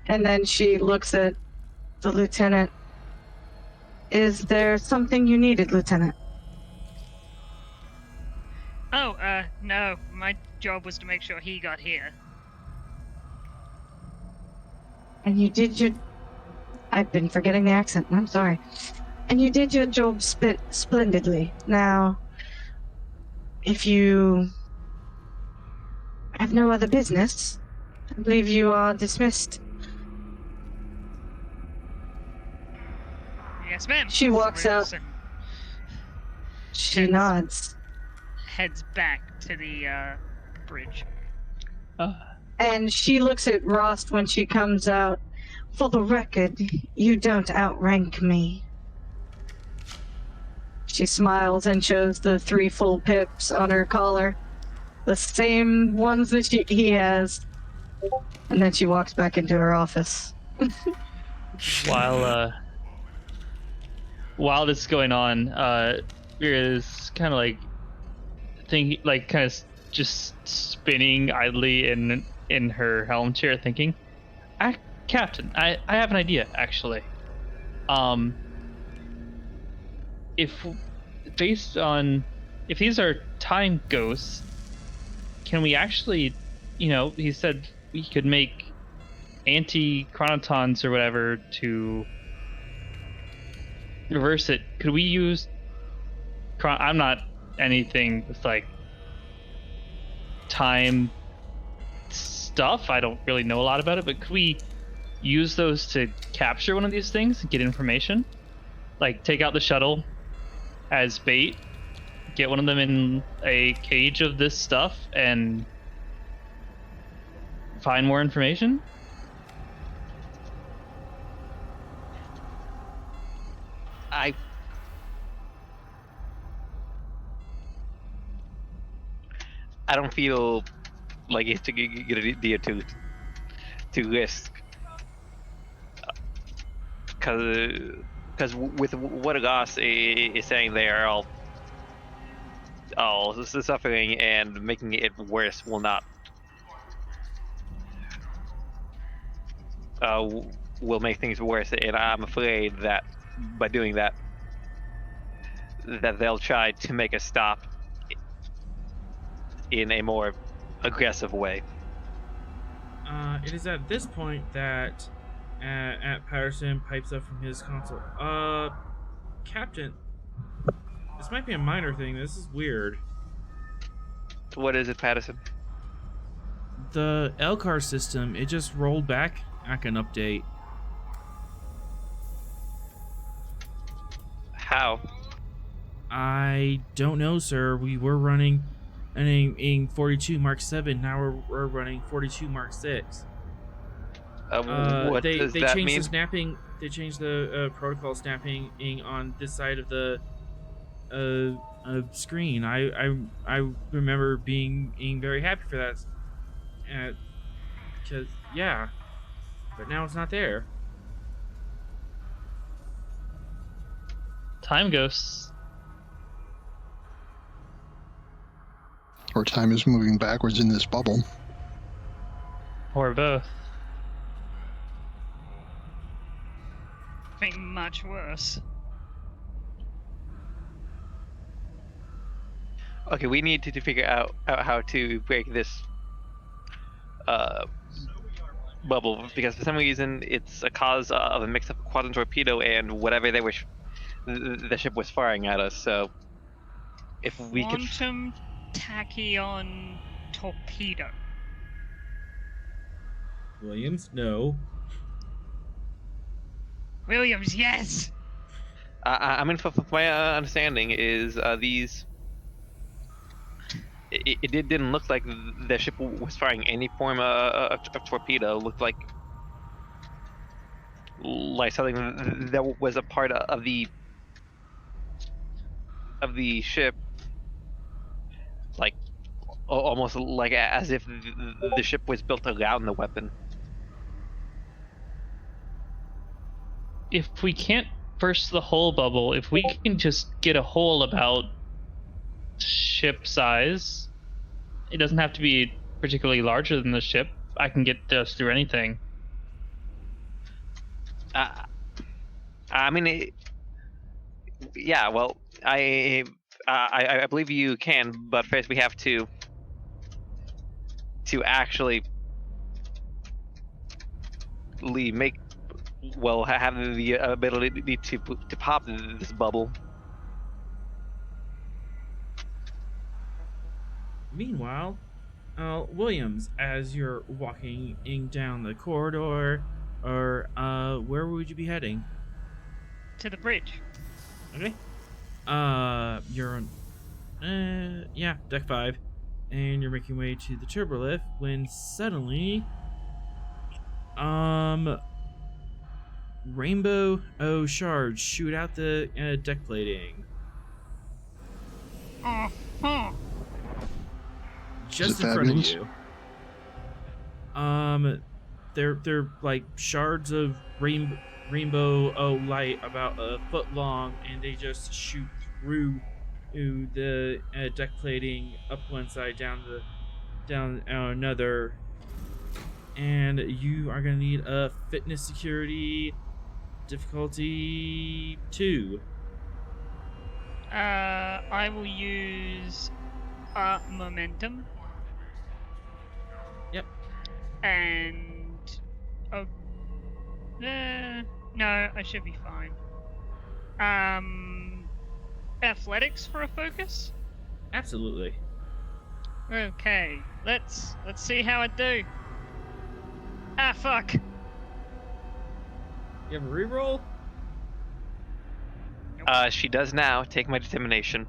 And then she looks at the lieutenant. Is there something you needed, Lieutenant? Oh, no. My job was to make sure he got here. And you did your... I've been forgetting the accent, I'm sorry. And you did your job splendidly. Now, if you have no other business, I believe you are dismissed. Yes, ma'am. She walks out. Wilson She nods. heads back to the bridge. And she looks at Rost when she comes out. For the record, you don't outrank me. She smiles and shows the 3 full pips on her collar. The same ones that he has. And then she walks back into her office. While this is going on, is kind of like thinking, like kind of just spinning idly in her helm chair, thinking, Captain, I have an idea actually. If based on if these are time ghosts, can we actually, he said we could make anti-chronotons or whatever to reverse it. Could we use I'm not anything with like time stuff. I don't really know a lot about it, but could we use those to capture one of these things and get information? Like take out the shuttle as bait, get one of them in a cage of this stuff, and find more information? I don't feel like it's a good idea to risk, because with what Agas is saying, they are all suffering, and making it worse will not will make things worse. And I'm afraid that by doing that, they'll try to make a stop in a more aggressive way. It is at this point that Patterson pipes up from his console. Captain, this might be a minor thing. This is weird. What is it, Patterson? The LCAR system, it just rolled back an update. How? I don't know, sir. We were running in 42 Mark 7. Now we're running 42 Mark 6. What does they that changed mean? the snapping. They changed the protocol snapping on this side of the screen. I remember being very happy for that, because yeah, but now it's not there. Time ghosts. Or time is moving backwards in this bubble. Or both. I think much worse. Okay, we need to figure out how to break this bubble, because for some reason it's a cause of a mix-up quadrant torpedo and whatever they were the ship was firing at us. So if we could Quantum tachyon torpedo. Williams, no. Williams, yes. I mean, from my understanding is these. It didn't look like the ship was firing any form of torpedo. It looked like something that was a part of the ship, like almost like as if the ship was built around the weapon. If we can't burst the whole bubble, if we can just get a hole about ship size, it doesn't have to be particularly larger than the ship. I can get us through anything. I mean, yeah. Well, I believe you can, but first we have to actually have the ability to pop this bubble. Meanwhile, Williams, as you're walking down the corridor, or where would you be heading? To the bridge. Okay. You're on, deck 5, and you're making your way to the turbolift when suddenly, rainbow shards shoot out the deck plating. Just in front of you. They're like shards of rainbow light about a foot long, and they just shoot through the deck plating up one side, down another. And you are gonna need a fitness security difficulty 2. I will use momentum. Yep. And no, I should be fine. Athletics for a focus. Absolutely. Okay, let's see how I do. Ah, fuck. You have a reroll? She does now. Take my determination.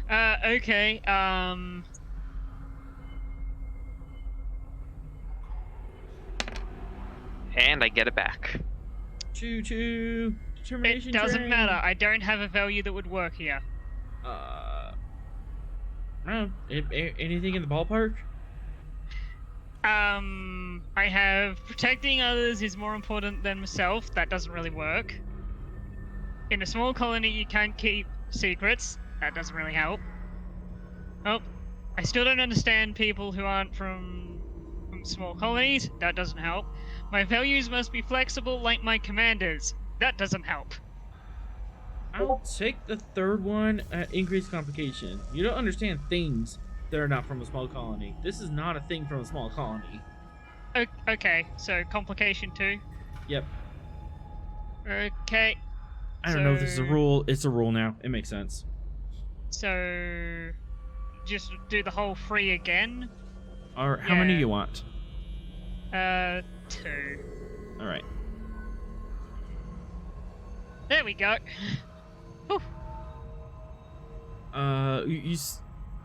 Okay. And I get it back. Choo-choo. Determination It doesn't train. matter. I don't have a value that would work here. I don't know. Anything in the ballpark? I have protecting others is more important than myself. That doesn't really work. In a small colony, you can't keep secrets. That doesn't really help. Oh, I still don't understand people who aren't from small colonies. That doesn't help. My values must be flexible like my commanders. That doesn't help. I'll take the third one at increased complication. You don't understand things that are not from a small colony. This is not a thing from a small colony. Okay, so complication 2. Yep. Okay. I don't know if this is a rule. It's a rule now. It makes sense. So, just do the whole 3 again. Or how many you want? 2. All right. There we go. Whew.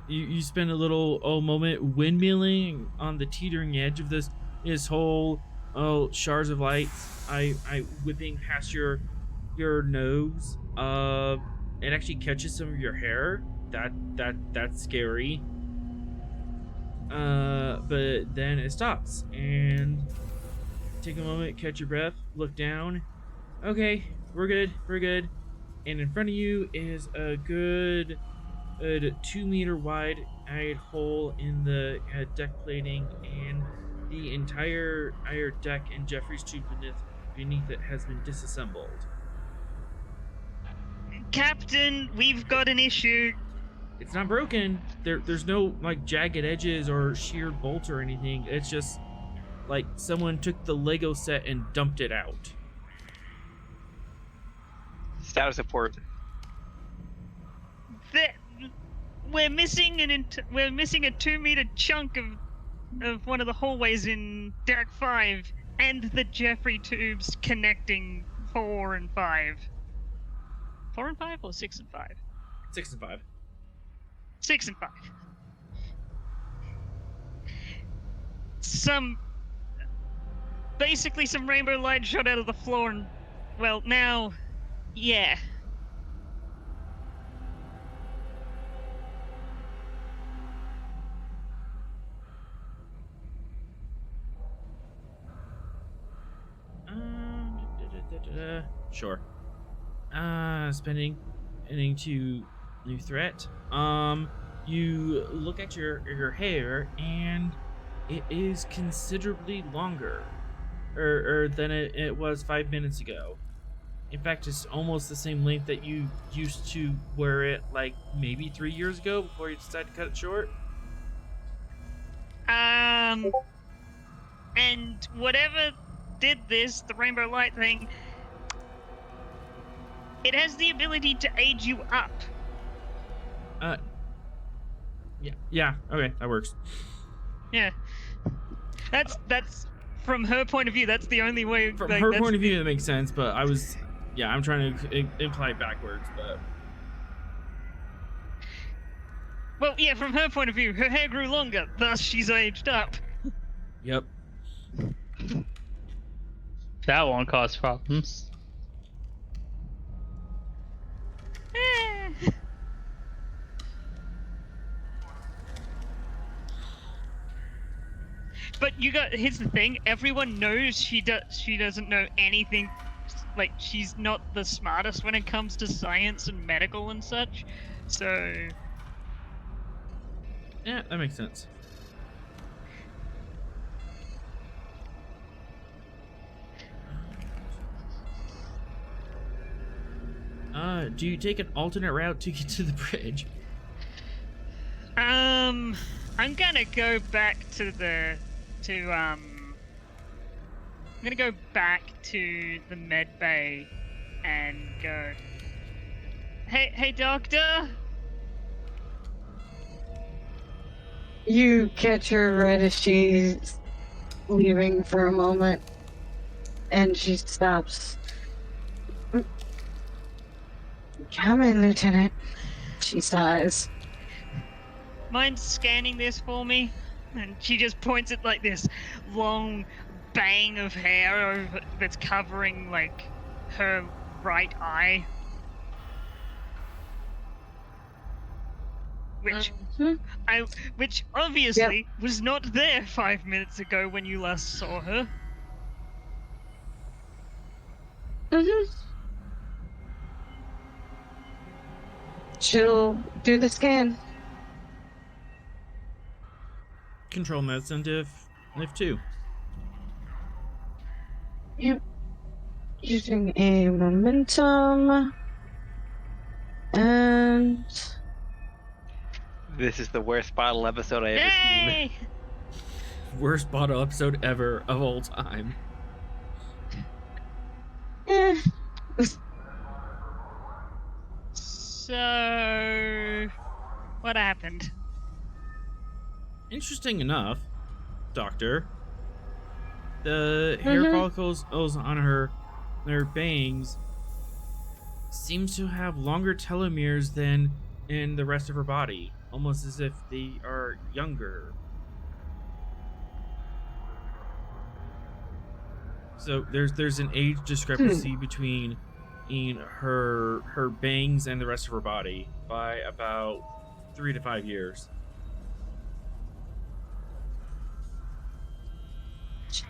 You spend a little moment windmilling on the teetering edge of this whole shards of light. I whipping past your nose. It actually catches some of your hair. That's scary. But then it stops and take a moment, catch your breath, look down. Okay, we're good. And in front of you is a good 2 meter wide hole in the deck plating, and the entire deck and Jeffrey's tube beneath it has been disassembled. Captain, we've got an issue. It's not broken. There's no like jagged edges or sheared bolts or anything. It's just like someone took the Lego set and dumped it out. Status report. We're missing a 2 meter chunk of one of the hallways in deck 5, and the Jeffrey tubes connecting 4 and 5. 4 and 5 or 6 and 5? 6 and 5. 6 and 5. Basically some rainbow light shot out of the floor, and well, now, yeah. Sure. Spending to new threat. You look at your hair, and it is considerably longer, than it was 5 minutes ago. In fact, it's almost the same length that you used to wear it like maybe 3 years ago before you decided to cut it short. And whatever did this, the rainbow light thing, it has the ability to age you up. Yeah, okay, that works. Yeah. That's from her point of view, that's the only way. From her point of view, that makes sense, but I'm trying to imply it backwards, but... Well, yeah, from her point of view, her hair grew longer, thus she's aged up. Yep. That won't cause problems. But here's the thing, everyone knows she doesn't know anything like she's not the smartest when it comes to science and medical and such. So Yeah, that makes sense. Do you take an alternate route to get to the bridge? I'm gonna go back to the I'm gonna go back to the med bay and go. Hey, doctor. You catch her right as she's leaving for a moment, and she stops. Come in, Lieutenant. She sighs. Mind scanning this for me? And she just points at like this long bang of hair over, that's covering like her right eye. Which obviously was not there 5 minutes ago when you last saw her. Mm-hmm. She'll do the scan. Control medicine if 2. Yep. Using a momentum. And This is the worst bottle episode I ever seen. Yay! Worst bottle episode ever of all time. So, what happened? Interesting enough, Doctor, the hair follicles on her bangs seems to have longer telomeres than in the rest of her body, almost as if they are younger. So there's an age discrepancy between her bangs and the rest of her body by about 3 to 5 years.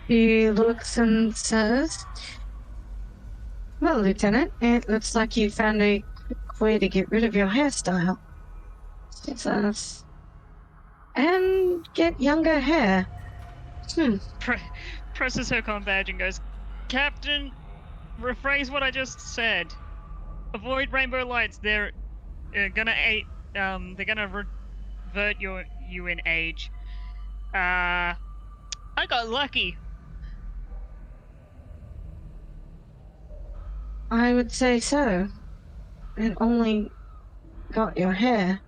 she looks and says, "Well, Lieutenant, it looks like you found a quick way to get rid of your hairstyle." She says, "And get younger hair." Presses her comm badge and goes, Captain, rephrase what I just said. Avoid rainbow lights. They're gonna revert you in age. I got lucky. I would say so. It only got your hair.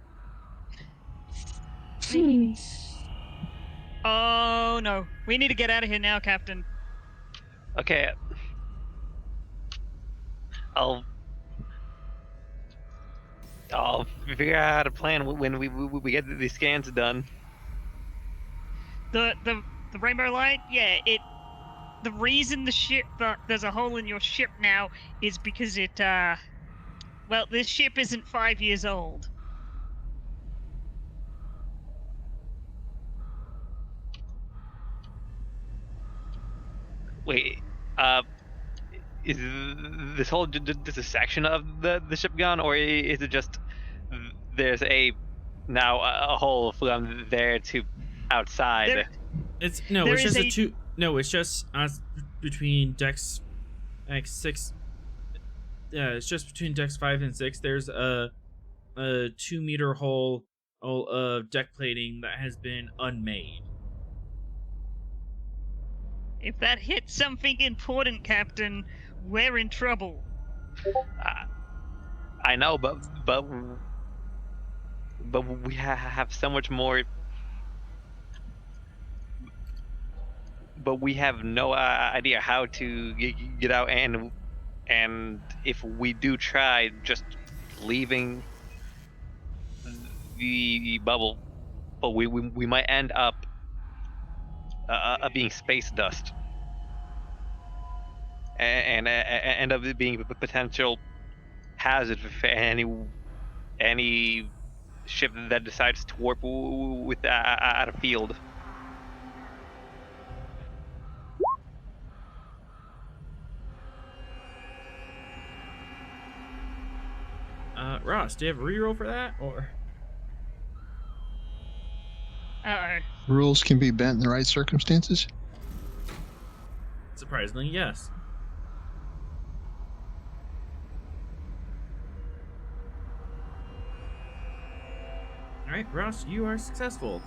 Oh no, we need to get out of here now, Captain. Okay. I'll figure out a plan when we get these scans done. The rainbow light, yeah, the reason the ship there's a hole in your ship now is because it well, this ship isn't 5 years old. Wait, is this whole just a section of the ship gone, or is it just there's a hole from there to outside? It's just between decks X6. Yeah, it's just between decks 5 and 6. There's a 2-meter hole of deck plating that has been unmade. If that hits something important, Captain, we're in trouble. I know, but we have so much more. But we have no idea how to get out, and if we do try just leaving the bubble, but we might end up being space dust, and end up being a potential hazard for any ship that decides to warp with out of field. Ross, do you have a reroll for that, or? Uh-oh. Rules can be bent in the right circumstances. Surprisingly, yes. Alright, Ross, you are successful.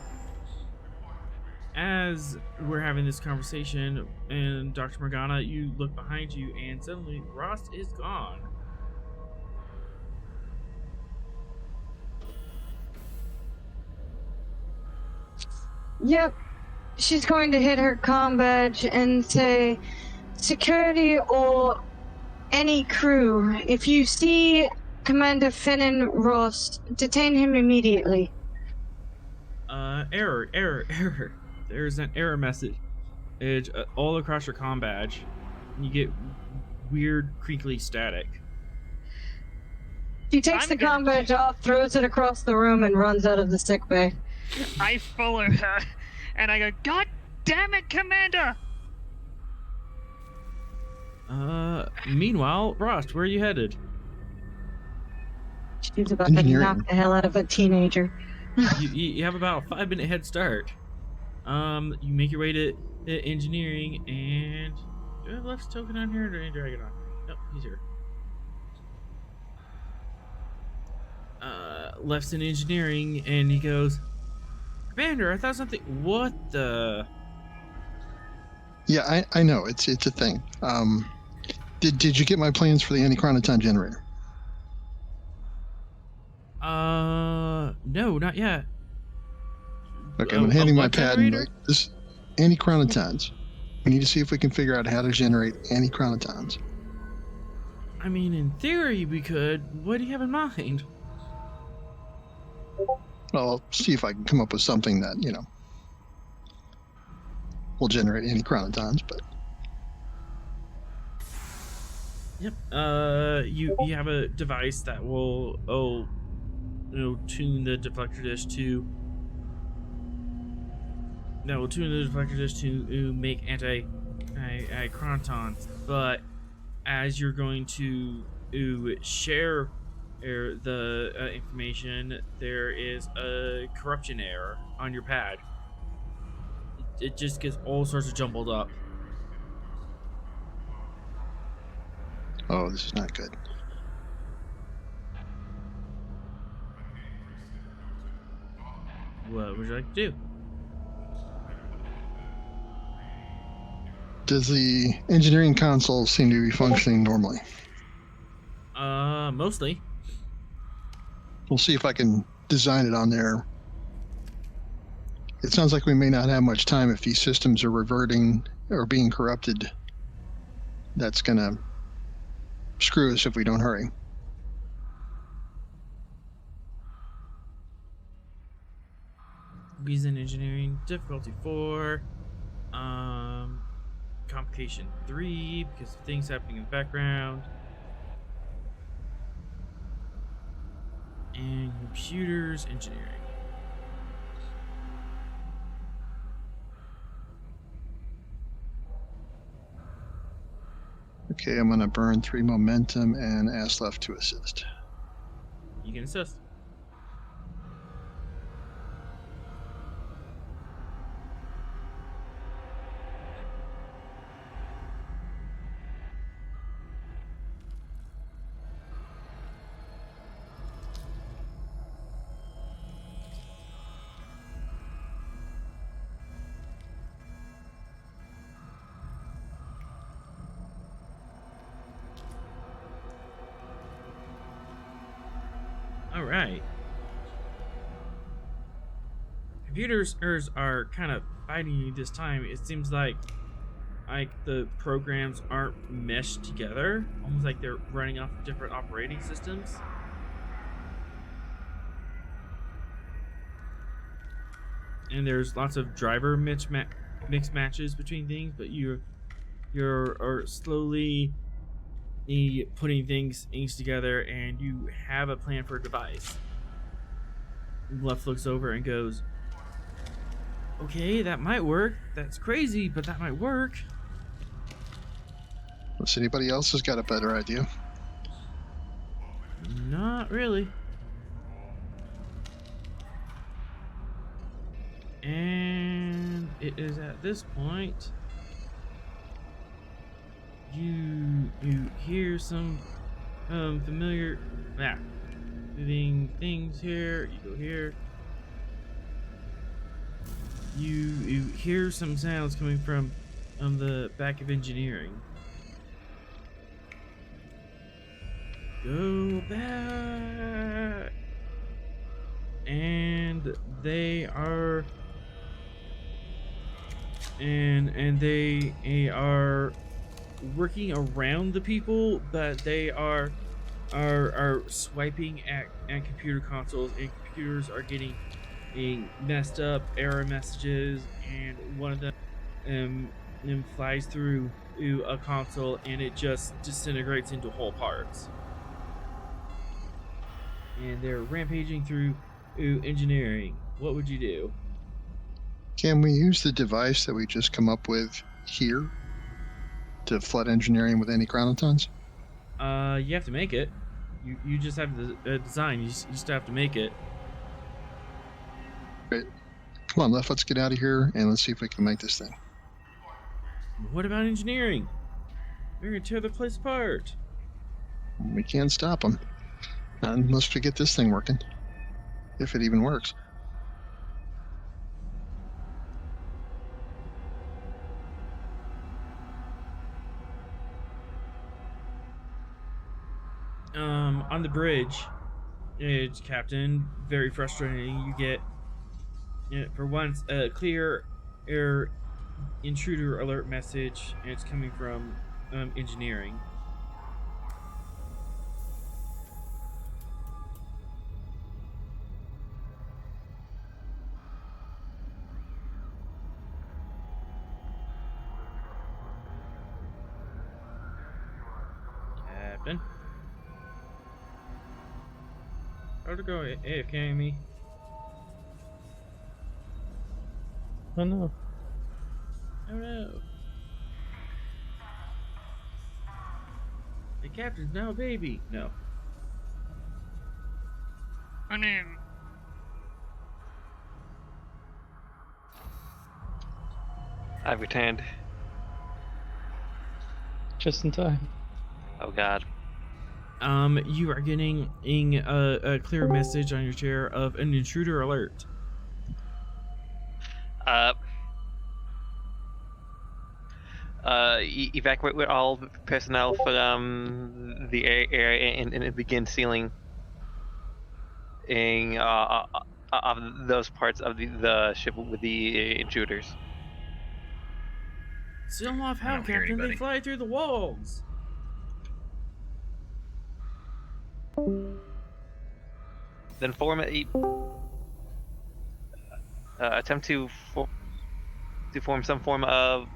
As we're having this conversation, and Dr. Morgana, you look behind you, and suddenly Ross is gone. Yep. She's going to hit her comm badge and say, security or any crew, if you see Commander Finnan Ross, detain him immediately. Error. There's an error message all across your comm badge. You get weird, creakly static. She takes the comm badge off, throws it across the room, and runs out of the sick bay. I follow her, and I go, God damn it, Commander! Meanwhile, Ross, where are you headed? She's about to knock the hell out of a teenager. you have about a 5-minute head start. You make your way to engineering, and do I have Left's token on here or any Dragonaut? Nope, he's here. Left's in engineering, and he goes, Commander, I thought something. What the? Yeah, I know it's a thing. Did you get my plans for the anti-chronoton generator? No, not yet. Okay, I'm handing my pad and generator? like, this anti-chronotons. We need to see if we can figure out how to generate anti-chronotons. I mean, in theory, we could. What do you have in mind? Well, I'll see if I can come up with something that, will generate anti-chronotons, but... Yep. You have a device that will tune the deflector dish to. That will tune the deflector dish to make anti-chronotons, but as you're going to share the information, there is a corruption error on your pad. It just gets all sorts of jumbled up. Oh, this is not good. What would you like to do? Does the engineering console seem to be functioning normally? Mostly. We'll see if I can design it on there. It sounds like we may not have much time if these systems are reverting or being corrupted. That's gonna screw us if we don't hurry. Reason engineering difficulty 4, complication 3 because of things happening in the background, and computers engineering. Okay, I'm gonna burn 3 momentum and ask Left to assist. You can assist. Alright. Computers are kind of fighting you this time. It seems like the programs aren't meshed together. Almost like they're running off different operating systems. And there's lots of driver mix matches between things, but you're slowly putting things together, and you have a plan for a device. Left looks over and goes, okay, that might work. That's crazy, but that might work. Unless anybody else has got a better idea. Not really. And it is at this point you hear some familiar moving things here. You go here. You hear some sounds coming from the back of engineering. Go back. And they are and they are working around the people, but they are swiping at computer consoles, and computers are getting messed up, error messages, and one of them flies through a console and it just disintegrates into whole parts. And they're rampaging through engineering. What would you do? Can we use the device that we just come up with here to flood engineering with any chronotons? You have to make it. You just have the design. You just have to make it. Great. Come on, let's get out of here and let's see if we can make this thing. What about engineering? We're gonna tear the place apart. We can't stop them unless we get this thing working, if it even works. On the bridge, it's Captain. Very frustrating. You get, for once, a clear air intruder alert message, and it's coming from engineering. Captain? How'd it go? AFK me? Oh no. Oh no. The captain's now a baby. No. Oh no. I've returned. Just in time. Oh god. You are getting a clear message on your chair of an intruder alert. Evacuate with all personnel from the area and begin sealing of those parts of the ship with the intruders. Seal them off how, I don't hear Captain? They anybody. fly through the walls. Then form attempt to form some form of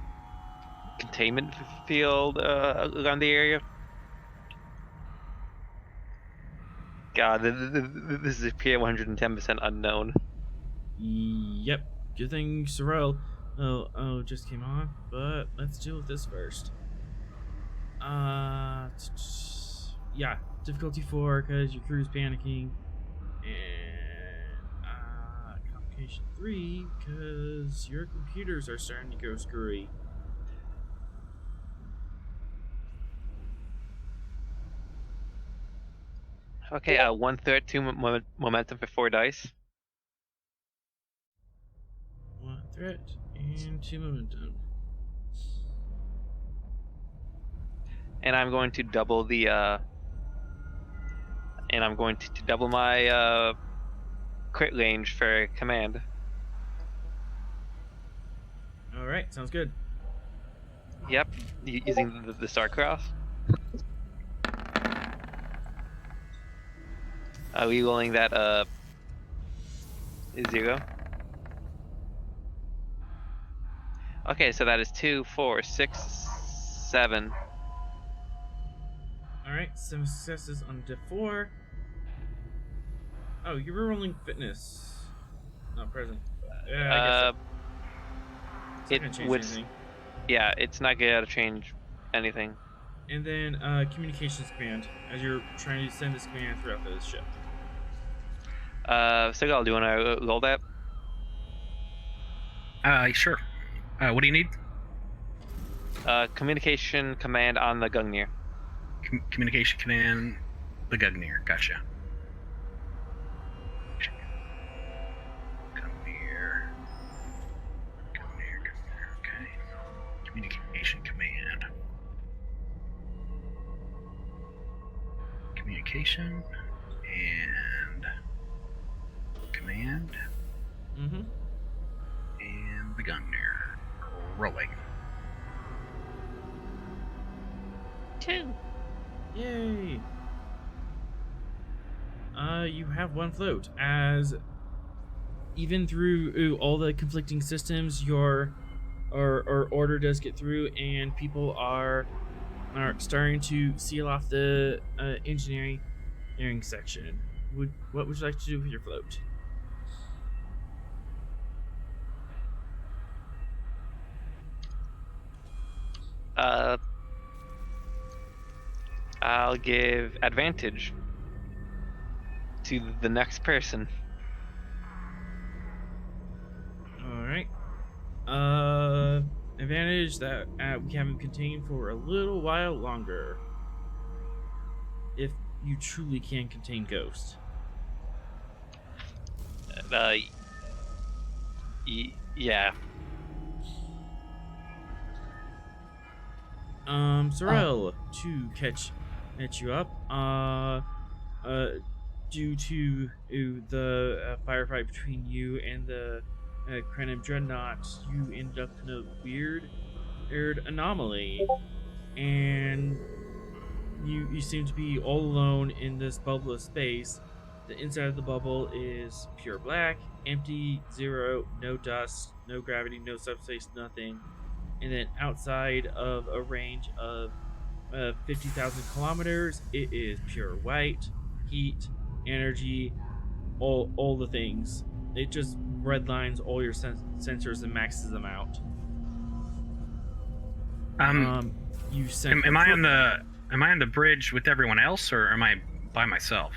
containment field around the area. God, this is a PA 110% unknown. Yep. Good thing Sorrel just came on, but let's deal with this first. Yeah, difficulty 4 because your crew's panicking, and complication 3 because your computers are starting to go screwy. Okay, 1/3 2 momentum for 4 dice. 1 threat and 2 momentum. And I'm going to double the and I'm going to double my crit range for command. All right, sounds good. Yep, using the Starcross. Rerolling that 0. Okay, so that is 2, 4, 6, 7. All right, 7 successes on diff 4. Oh, you were rolling fitness, not present. Yeah, I guess it's not gonna change would, anything. yeah, it's not gonna change anything. And then communications command as you're trying to send this command throughout the ship. Seagal, do you want to roll that? Sure. What do you need? Communication command on the Gungnir. Communication command, the Gungnir. Gotcha. Gungnir. Okay. Communication command. Communication and command. Mm-hmm. And the Gungnir. Rolling. 2. Yay! You have one float. As even through all the conflicting systems, your order does get through, and people are starting to seal off the engineering section. What would you like to do with your float? I'll give advantage to the next person. Alright. Advantage that we haven't contained for a little while longer. If you truly can contain ghosts. Yeah. Sorrel, to catch you up, due to the firefight between you and the Dreadnaught, you ended up in a weird anomaly, and you seem to be all alone in this bubble of space. The inside of the bubble is pure black, empty, zero, no dust, no gravity, no subspace, nothing. And then outside of a range of 50,000 kilometers, it is pure white, heat, energy, all the things. It just redlines all your sensors and maxes them out. You sent. Am I on the bridge with everyone else, or am I by myself?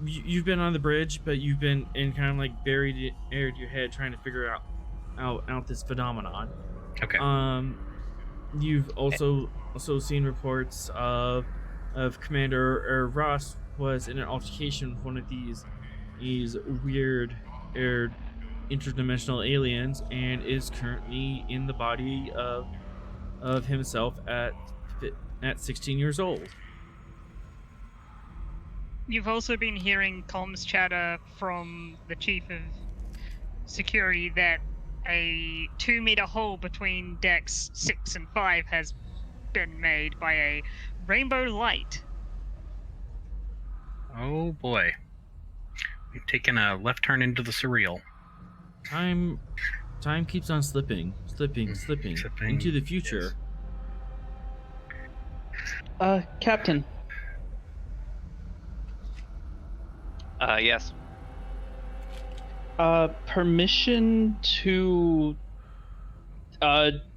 You've been on the bridge, but you've been in kind of like buried your head trying to figure out this phenomenon. Okay. You've also seen reports of Commander Ross was in an altercation with one of these weird interdimensional aliens, and is currently in the body of himself at 16 years old. You've also been hearing comms chatter from the chief of security that a 2-meter hole between decks 6 and 5 has been made by a rainbow light. Oh boy. We've taken a left turn into the surreal. Time keeps on slipping into the future. Captain. Yes. Permission to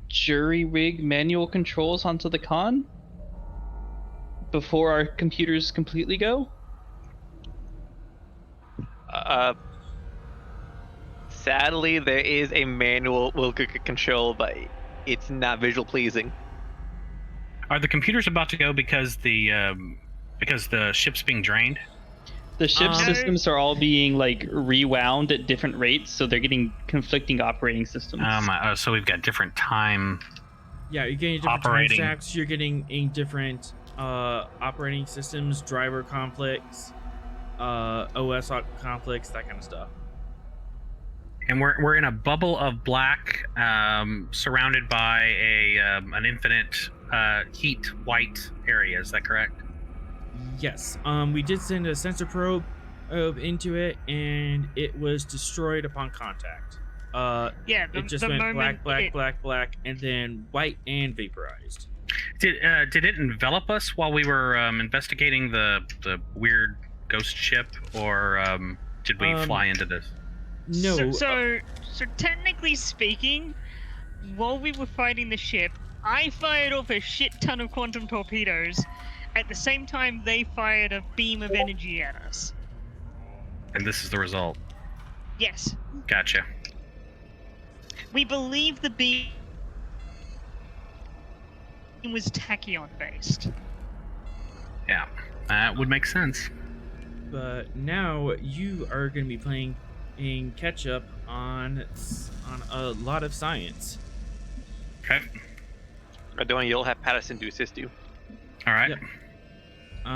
jury rig manual controls onto the con before our computers completely go? Sadly, there is a manual control, but it's not visual pleasing. Are the computers about to go because the ship's being drained? The ship systems are all being like rewound at different rates, so they're getting conflicting operating systems. So we've got different time. Yeah, you're getting different operating. time stacks. You're getting a different operating systems, driver conflicts, OS conflicts, that kind of stuff. And we're in a bubble of black, surrounded by an infinite heat white area. Is that correct? Yes. We did send a sensor probe into it, and it was destroyed upon contact. It just went black, and then white and vaporized. Did it envelop us while we were investigating the weird ghost ship, or did we fly into this? No. So technically speaking, while we were fighting the ship, I fired off a shit ton of quantum torpedoes. At the same time, they fired a beam of energy at us. And this is the result. Yes. Gotcha. we believe the beam was tachyon based. Yeah, that would make sense. But now you are going to be playing in catch up on a lot of science. Okay. Radona, you'll have Patterson to assist you. All right. Yep.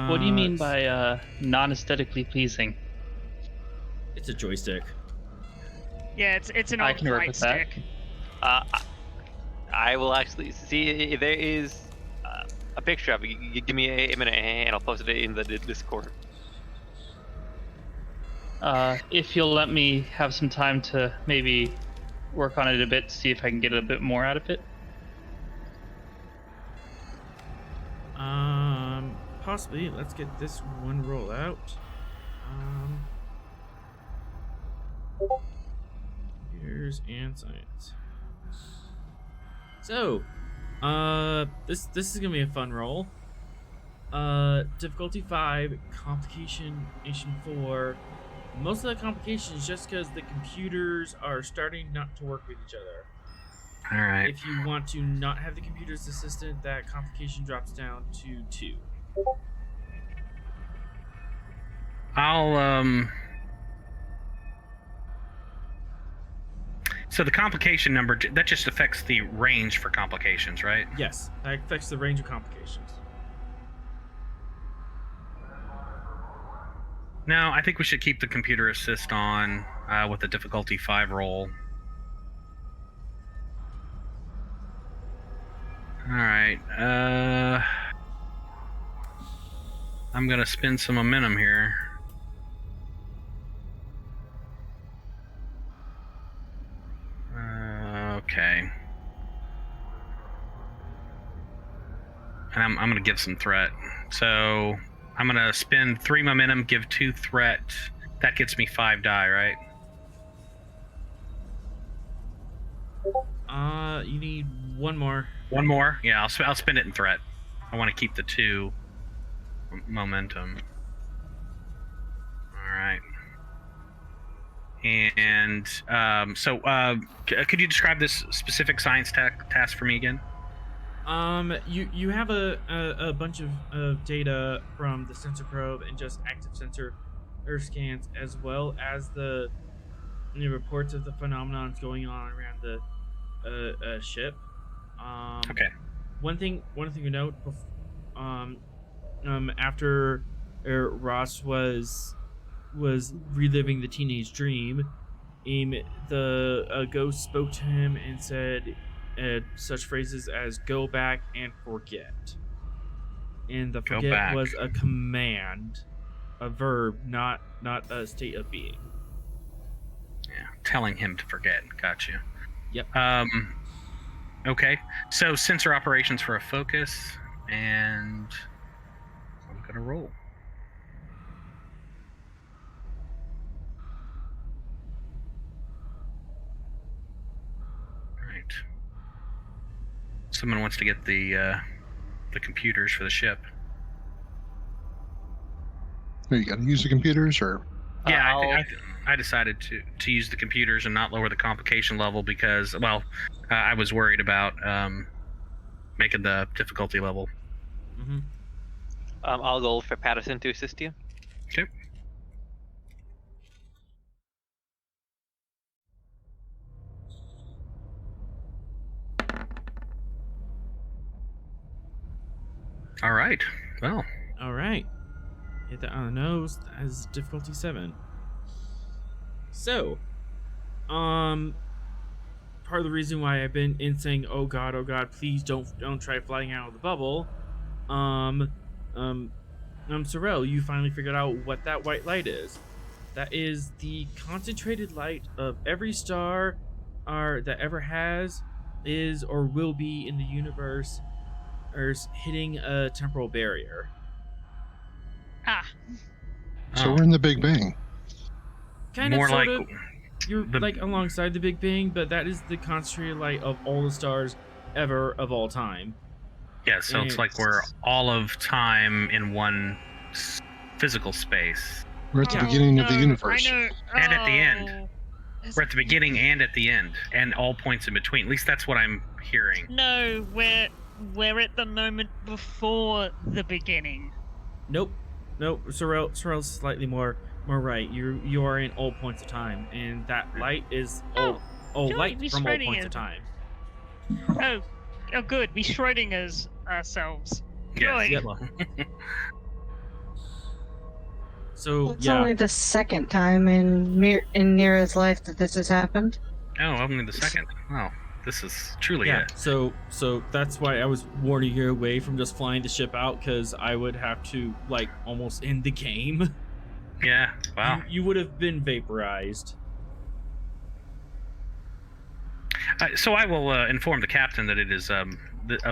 What do you mean by non-aesthetically pleasing? It's a joystick. Yeah, it's an I old can work flight with that. stick. I will actually see if there is a picture of it. Give me a minute and I'll post it in the Discord. If you'll let me have some time to maybe work on it a bit, see if I can get a bit more out of it. Possibly. Let's get this one roll out. Computers and science. So, this is gonna be a fun roll. Difficulty 5, complication 4. Most of the complications just because the computers are starting not to work with each other. All right. If you want to not have the computer's assistant, that complication drops down to 2. So the complication number, that just affects the range for complications, right? Yes, that affects the range of complications. No, I think we should keep the computer assist on with the difficulty 5 roll. All right. I'm gonna spend some momentum here. Okay. And I'm gonna give some threat. So I'm gonna spend 3 momentum, give 2 threat. That gets me 5 die, right? You need one more. One more? Yeah, I'll spend it in threat. I want to keep the 2 momentum. All right. And could you describe this specific science task for me again? You have a bunch of data from the sensor probe and just active sensor Earth scans, as well as the reports of the phenomenons going on around the ship. Okay. One thing to note, after Ross was reliving the teenage dream, the ghost spoke to him and said such phrases as "go back" and "forget." And the Go forget back. was a command, a verb, not a state of being. Yeah, telling him to forget. Got you. Yep. Okay. So sensor operations for a focus, and I'm gonna roll. All right. Someone wants to get the computers for the ship. You got to use the computers, or Yeah, I decided to use the computers and not lower the complication level because, well, I was worried about making the difficulty level. Mm-hmm. I'll go for Patterson to assist you. Okay. All right. Well, All right. Hit that on the nose. That is difficulty 7. So, part of the reason why I've been in saying, oh god, please don't try flying out of the bubble. Sorrel, you finally figured out what that white light is. That is the concentrated light of every star that ever has, is, or will be in the universe, or hitting a temporal barrier. Ah, so we're in the Big Bang. Kind more of, sort like of. You're like alongside the Big Bang, but that is the concentrated light of all the stars ever of all time. yeah. So it's like we're all of time in one physical space. We're at the Yeah. beginning of the no, universe. I know. And at the end. Oh. We're at the beginning and at the end, and all points in between. At least that's what I'm hearing. No, we're at the moment before the beginning. Nope. Sorrel's slightly more right. You are in all points of time, and that light is all Joey, light we from all Schrödinger's points of time. Oh, good. We Schrödinger's ourselves. Yes. Yep. So It's only the second time in Nira's life that this has happened. Oh, only the second. Oh, this is truly yeah. it. So that's why I was warning you away from just flying the ship out, because I would have to almost end the game. Yeah. Wow. You would have been vaporized. So I will inform the captain that it is of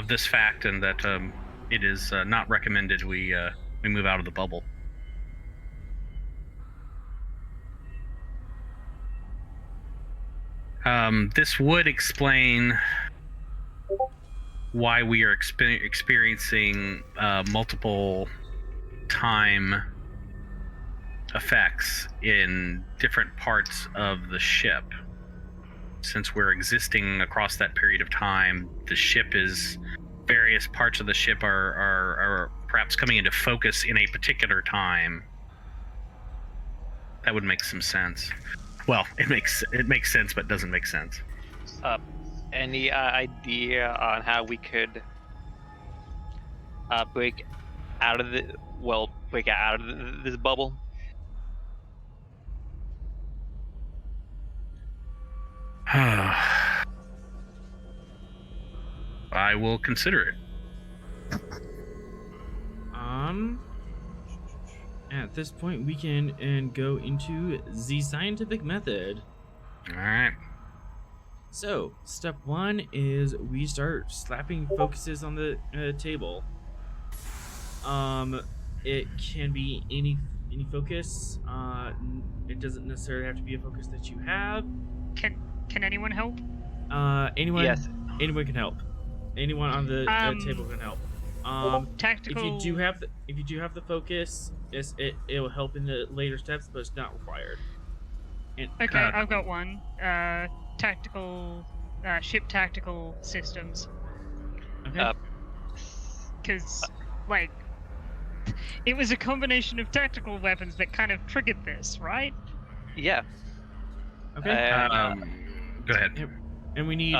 this fact, and that it is not recommended we move out of the bubble. This would explain why we are experiencing multiple time effects in different parts of the ship. Since we're existing across that period of time, various parts of the ship are perhaps coming into focus in a particular time. That would make some sense. Well, it makes sense, but doesn't make sense. Any idea on how we could break out of this bubble? I will consider it. At this point, we can go into the scientific method. All right. So, step 1 is we start slapping focuses on the table. It can be any focus. It doesn't necessarily have to be a focus that you have. Can anyone help? Anyone? Yes. Anyone can help. Anyone on the table can help. Tactical. If you do have the focus, it will help in the later steps, but it's not required. And, Okay, I've got one. Tactical, ship tactical systems. Okay. Because, it was a combination of tactical weapons that kind of triggered this, right? Yeah. Okay. Go ahead. Yep. And we need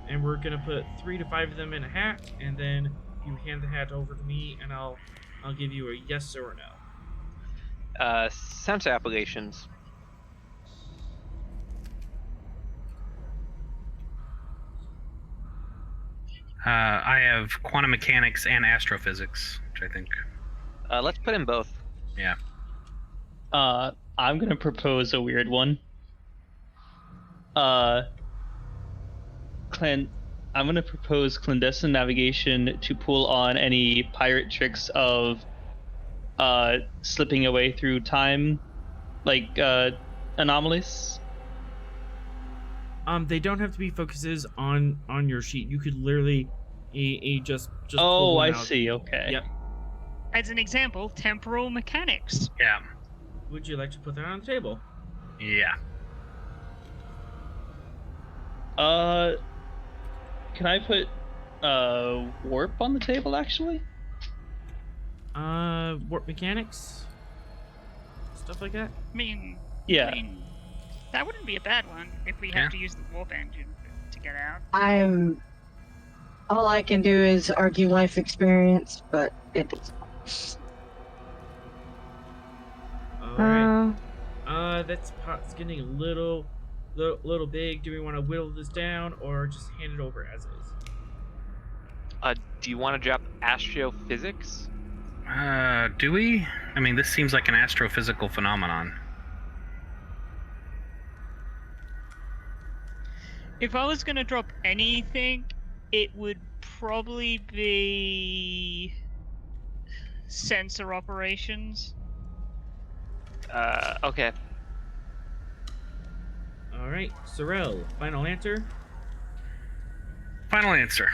and we're gonna put 3 to 5 of them in a hat, and then you hand the hat over to me, and I'll give you a yes or a no. Sensor applications. I have quantum mechanics and astrophysics, which I think. Let's put in both. Yeah. I'm gonna propose a weird one. I'm gonna propose clandestine navigation to pull on any pirate tricks of slipping away through time, anomalies. They don't have to be focuses on your sheet. You could literally just pull Oh, one I out. see. Okay. Yep. As an example, temporal mechanics. Yeah. Would you like to put that on the table? Yeah. Can I put warp on the table actually? Warp mechanics, stuff like that. I mean, Yeah. that wouldn't be a bad one if we have to use the warp engine to get out. All I can do is argue life experience, but it's. All right. That pot's getting a little big. Do we want to whittle this down or just hand it over as is? Do you want to drop astrophysics? Do we? I mean, this seems like an astrophysical phenomenon. If I was gonna drop anything, it would probably be sensor operations. Okay. All right, Sorrel, final answer. Final answer.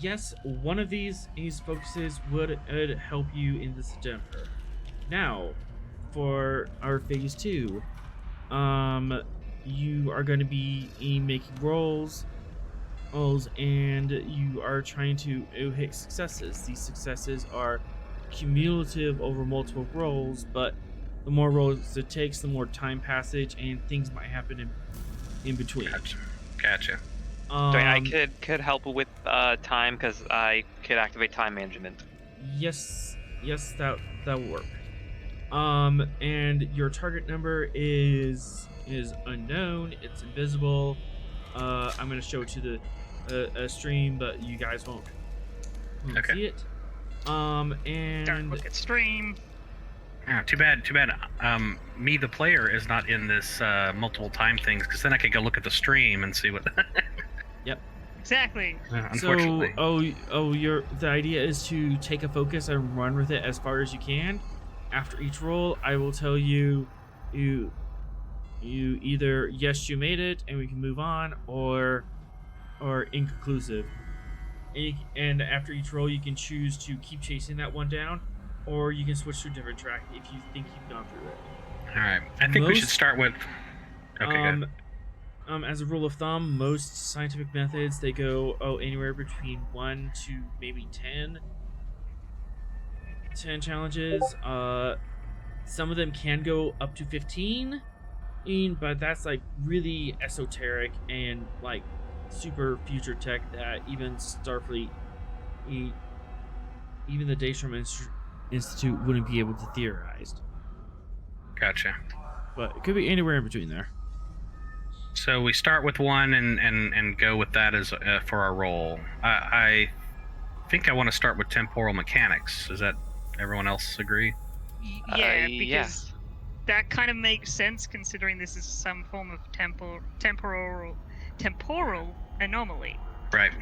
Yes, one of these focuses would help you in this endeavor. Now, for our phase 2, you are going to be making rolls, and you are trying to hit successes. These successes are cumulative over multiple rolls, but the more rolls it takes, the more time passage and things might happen in between. Gotcha. I could help with time because I could activate time management. Yes, that will work. And your target number is unknown. It's invisible. I'm gonna show it to the stream, but you guys won't see it. And Don't look at stream. Yeah, too bad. Me, the player, is not in this multiple time things, because then I could go look at the stream and see what. Yep. Exactly. Unfortunately. So, the idea is to take a focus and run with it as far as you can. After each roll, I will tell you either yes, you made it and we can move on, or inconclusive. And after each roll, you can choose to keep chasing that one down, or you can switch to a different track if you think you've gone through it. All right. I think we should start with. Okay. Good. As a rule of thumb, most scientific methods, they go anywhere between 1 to maybe 10 challenges. Some of them can go up to 15, but that's like really esoteric and like super future tech that even Starfleet, even the Daystrom Institute wouldn't be able to theorize. Gotcha. But it could be anywhere in between there. So we start with one and go with that as for our roll. I think I want to start with temporal mechanics. Does that everyone else agree? Yeah, because that kind of makes sense considering this is some form of temporal anomaly. Right.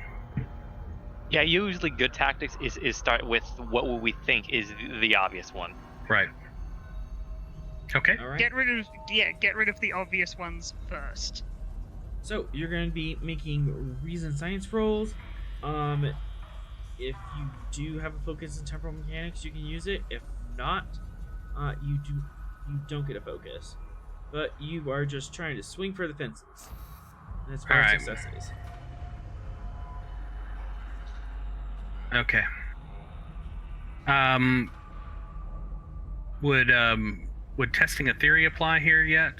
Yeah, usually good tactics is start with what we think is the obvious one. Right. Okay. All right. Get rid of the obvious ones first. So you're going to be making reason science rolls. If you do have a focus in temporal mechanics, you can use it. If not, you don't get a focus. But you are just trying to swing for the fences. That's where success is. Okay. Would testing a theory apply here yet?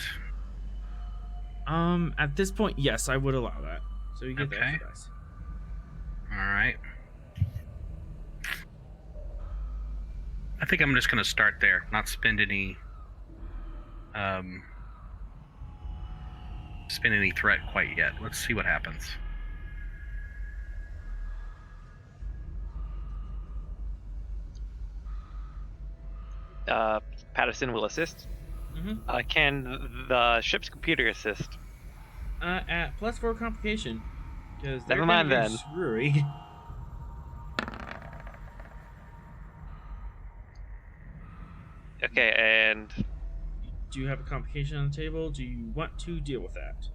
At this point, yes, I would allow that. So you get the extra dice. All right. I think I'm just going to start there, not spend any threat quite yet. Let's see what happens. Patterson will assist. Mm-hmm. Can the ship's computer assist? At +4 complication. Because never mind then. Screwy. Okay, and do you have a complication on the table? Do you want to deal with that?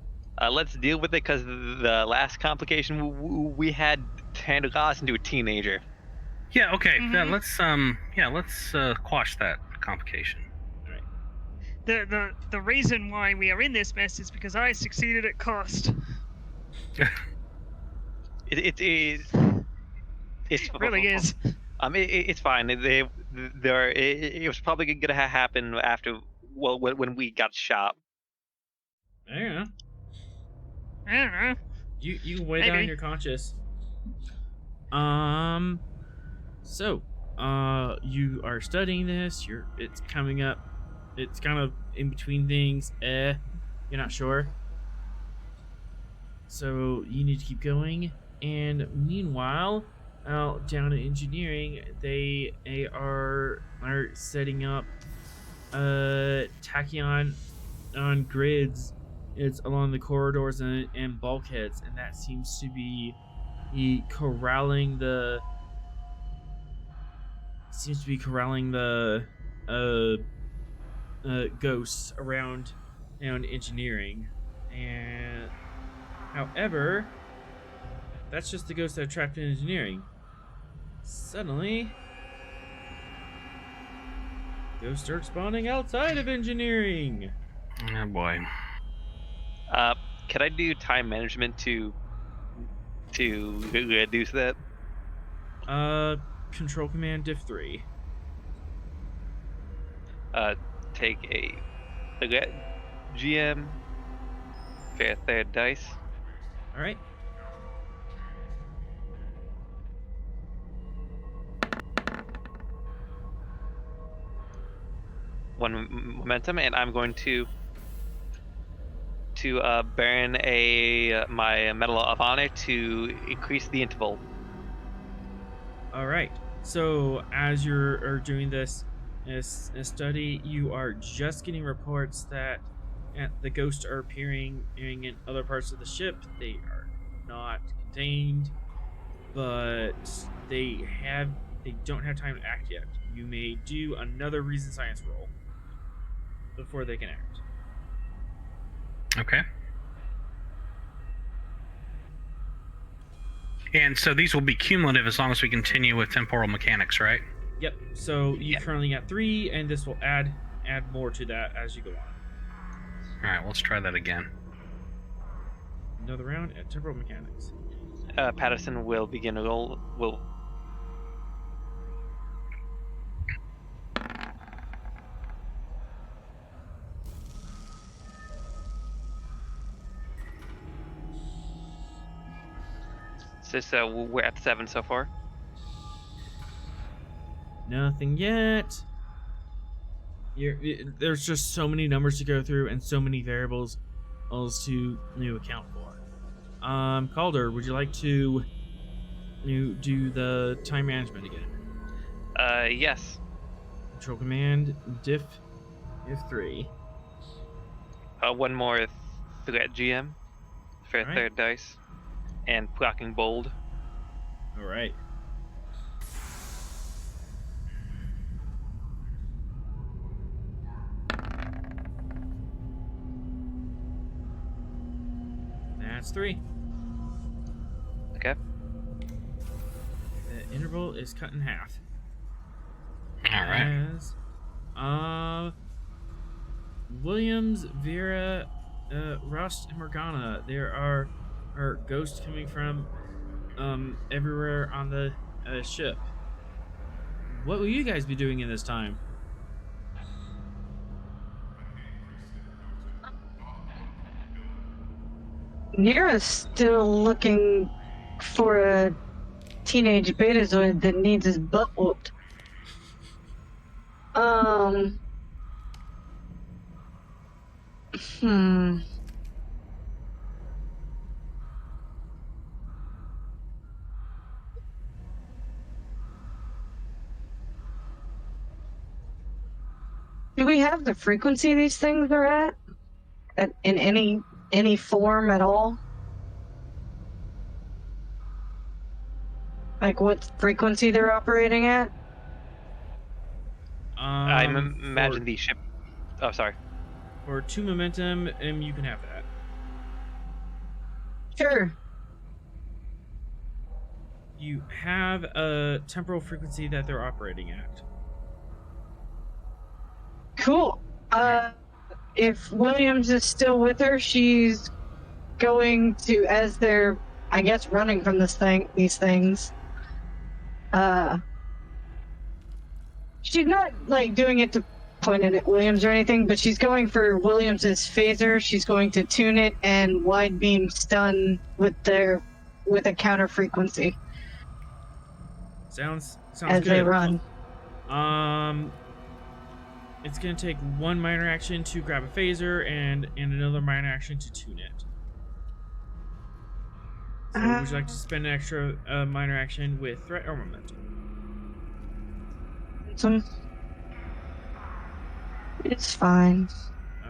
Let's deal with it because the last complication we had turned us into a teenager. Yeah. Okay. Mm-hmm. Let's quash that complication. The reason why we are in this mess is because I succeeded at cost. It really is. It's fine. It was probably gonna happen after when we got shot. I don't know. I don't know. You can weigh down your conscious. So, you are studying this. It's coming up. It's kind of in between things. You're not sure. So you need to keep going. And meanwhile, down in engineering, they are setting up tachyon on grids. It's along the corridors and bulkheads, and that seems to be corralling the ghosts around engineering. And however, that's just the ghosts that are trapped in engineering. Suddenly, ghosts start spawning outside of engineering. Oh boy. Can I do time management to reduce that? Control command diff 3. Take a GM for a third dice. All right. One momentum, and I'm going to burn my Medal of Honor to increase the interval. All right. So as you're doing this study, you are just getting reports that the ghosts are appearing in other parts of the ship. They are not contained, but they don't have time to act yet. You may do another reason science roll before they can act. Okay. And so these will be cumulative as long as we continue with temporal mechanics, right? Yep. So you currently got 3, and this will add more to that as you go on. All right, let's try that again. Another round at temporal mechanics. Patterson will begin a roll. So we're at 7 so far. Nothing yet. There's just so many numbers to go through and so many variables to account for. Calder, would you like to do the time management again? Yes. Control command diff 3. One more threat GM for a third dice, and blocking bold. All right. That's 3. Okay. The interval is cut in half. All right. As, Williams, Vera, Rust, and Morgana. There are ghosts coming from everywhere on the ship. What will you guys be doing in this time? Nira's still looking for a teenage betazoid that needs his butt whooped. Do we have the frequency these things are at in any form at all? Like what frequency they're operating at? I imagine the ship. Oh, sorry. For 2 momentum, you can have that. Sure. You have a temporal frequency that they're operating at. Cool. If Williams is still with her, she's going to, as they're, I guess, running from these things. She's not like doing it to point it at Williams or anything, but she's going for Williams's phaser. She's going to tune it and wide beam stun with a counter frequency. Sounds as good. They run. It's gonna take 1 minor action to grab a phaser and another minor action to tune it. So would you like to spend an extra minor action with threat or momentum? It's fine.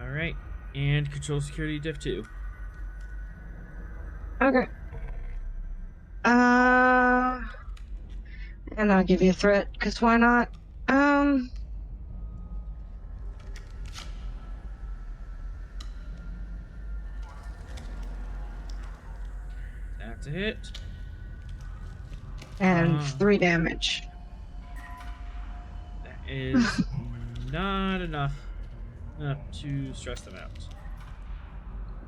All right, and control security diff 2. Okay. And I'll give you a threat, because why not? That's a hit. And 3 damage. That is not enough. to stress them out.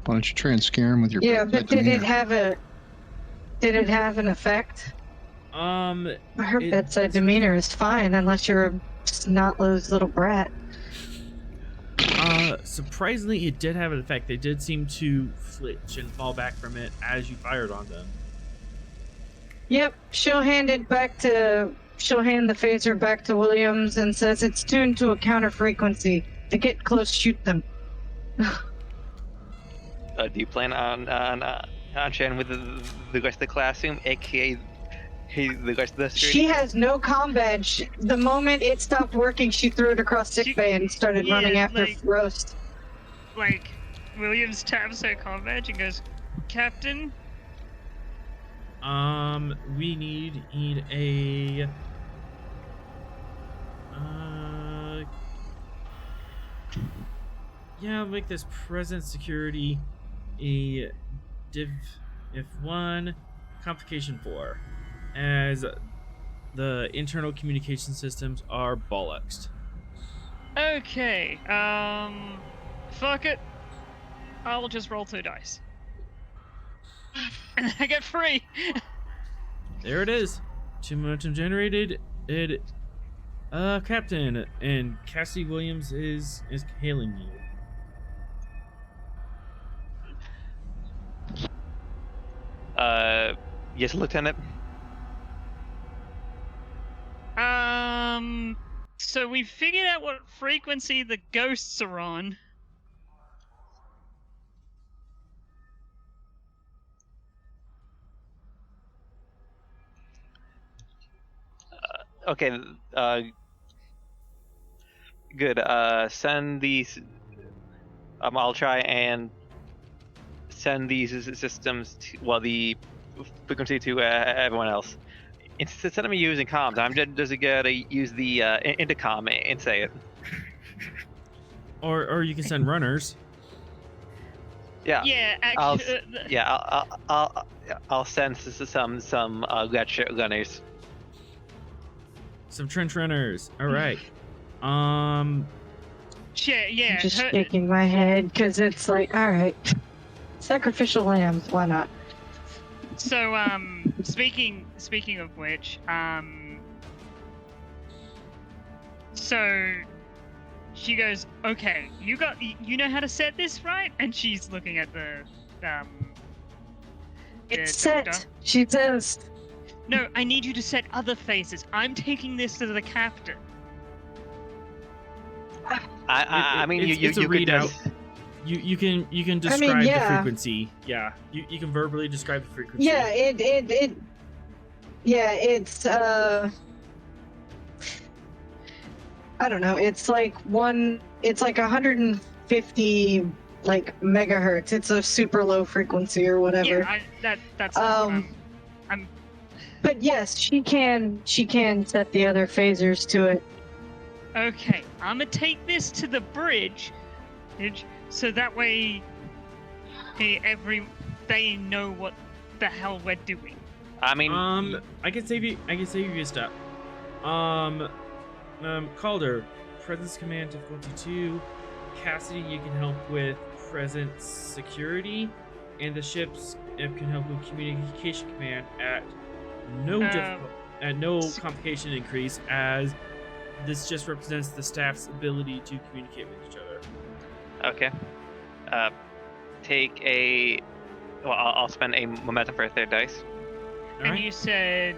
Why don't you try and scare him with your Yeah, bedside but did it demeanor? have an effect? Her It- bedside demeanor is fine unless you're a snot-nosed little brat. Surprisingly, it did have an effect. They did seem to flinch and fall back from it as you fired on them. Yep, she'll hand the phaser back to Williams and says it's tuned to a counter frequency. To get close, shoot them. Do you plan on sharing with the rest of the classroom, aka the rest of the security? She has no comm badge. The moment it stopped working, she threw it across sickbay and started running after Roast. Like, Williams taps her comm badge and goes, Captain? We need a yeah, I'll make this present security a div if1 complication 4, as the internal communication systems are bollocksed. Okay, fuck it. I'll just roll 2 dice. And I get 3! There it is. 2 momentum generated. Captain, and Cassie Williams is hailing you. Yes, Lieutenant. So we figured out what frequency the ghosts are on. Okay. Good. Send these. I'll try and send these systems to, the frequency to everyone else. Instead of me using comms, I'm just gonna use the intercom and say it. Or you can send runners. Yeah. Yeah, I'll actually. I'll send some lecture runners. Some trench runners. All right. I'm Yeah. just shaking my head because it's like, all right, sacrificial lambs, why not? So, speaking of which, so she goes, okay, you know how to set this, right? And she's looking at the It's doctor. set, she says. No, I need you to set other faces. I'm taking this to the captain. I mean, it's a you could readout. just. You can describe the frequency. Yeah, you can verbally describe the frequency. Yeah, it's I don't know, it's like 150 like megahertz. It's a super low frequency or whatever. Yeah, that's what I'm But yes, she can set the other phasers to it. okay. I'm gonna take this to the bridge, so that way, they know what the hell we're doing. I mean, I can save you a step. Calder, presence command difficulty 2. Cassidy, you can help with presence security, and the ships can help with communication command at no complication increase, as this just represents the staff's ability to communicate with each other. okay. Take a. Well, I'll spend a momentum for a 3rd dice. All And right? you said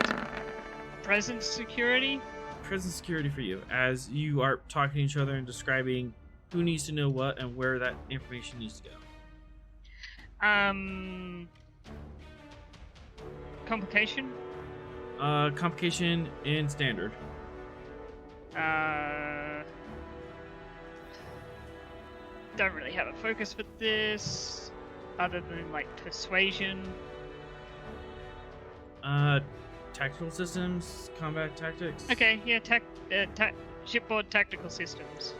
presence security? Presence security for you, as you are talking to each other and describing who needs to know what and where that information needs to go. Complication? Complication in standard. Don't really have a focus for this, other than like persuasion. Tactical systems, combat tactics. Okay, yeah, shipboard tactical systems.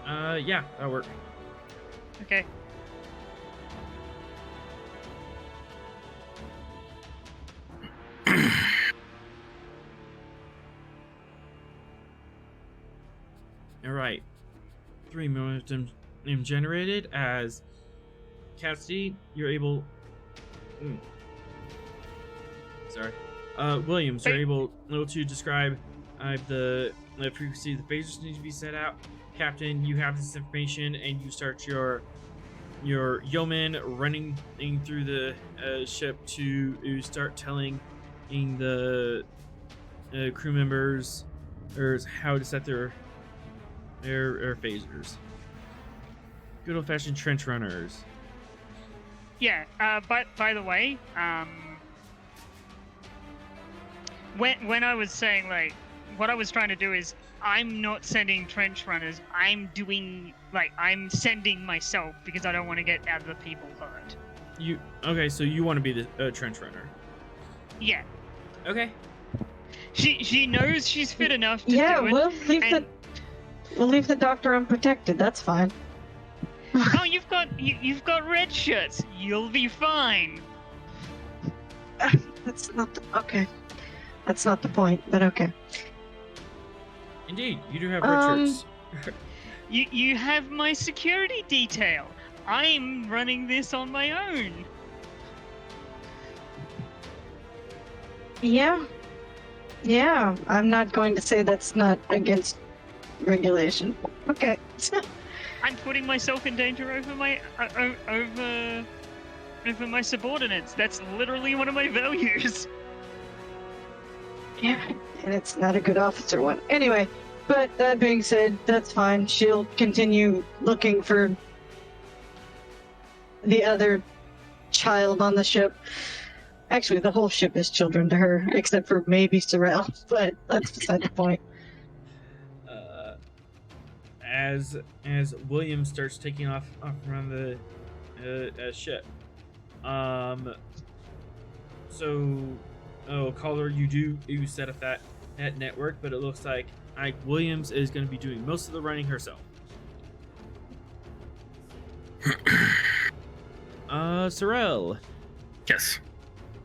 Yeah, that'll work. Okay. All right. 3 momentum generated as Cassidy, you're able. Williams, you're able to describe the frequency the phasers need to be set out. Captain, you have this information, and you start your yeoman running through the ship to start telling the crew members how to set their phasers. Good old-fashioned trench runners. Yeah. But by the way, when I was saying like what I was trying to do is I'm not sending trench runners. I'm sending myself because I don't want to get other people hurt. So you want to be the trench runner? Yeah. Okay. She knows she's fit enough to do it. We'll leave the doctor unprotected. That's fine. Oh, you've got red shirts. You'll be fine. That's not okay. That's not the point, but okay. Indeed, you do have red shirts. You have my security detail. I'm running this on my own. Yeah. I'm not going to say that's not against regulation. Okay. I'm putting myself in danger over my over my subordinates. That's literally one of my values. Yeah, and it's not a good officer one. Anyway, but that being said, that's fine. She'll continue looking for the other child on the ship. Actually, the whole ship is children to her, except for maybe Sorrel, but that's beside the point. As William starts taking off around the ship, Calder, you set up that network, but it looks like Williams is going to be doing most of the running herself. Sorrel. Yes.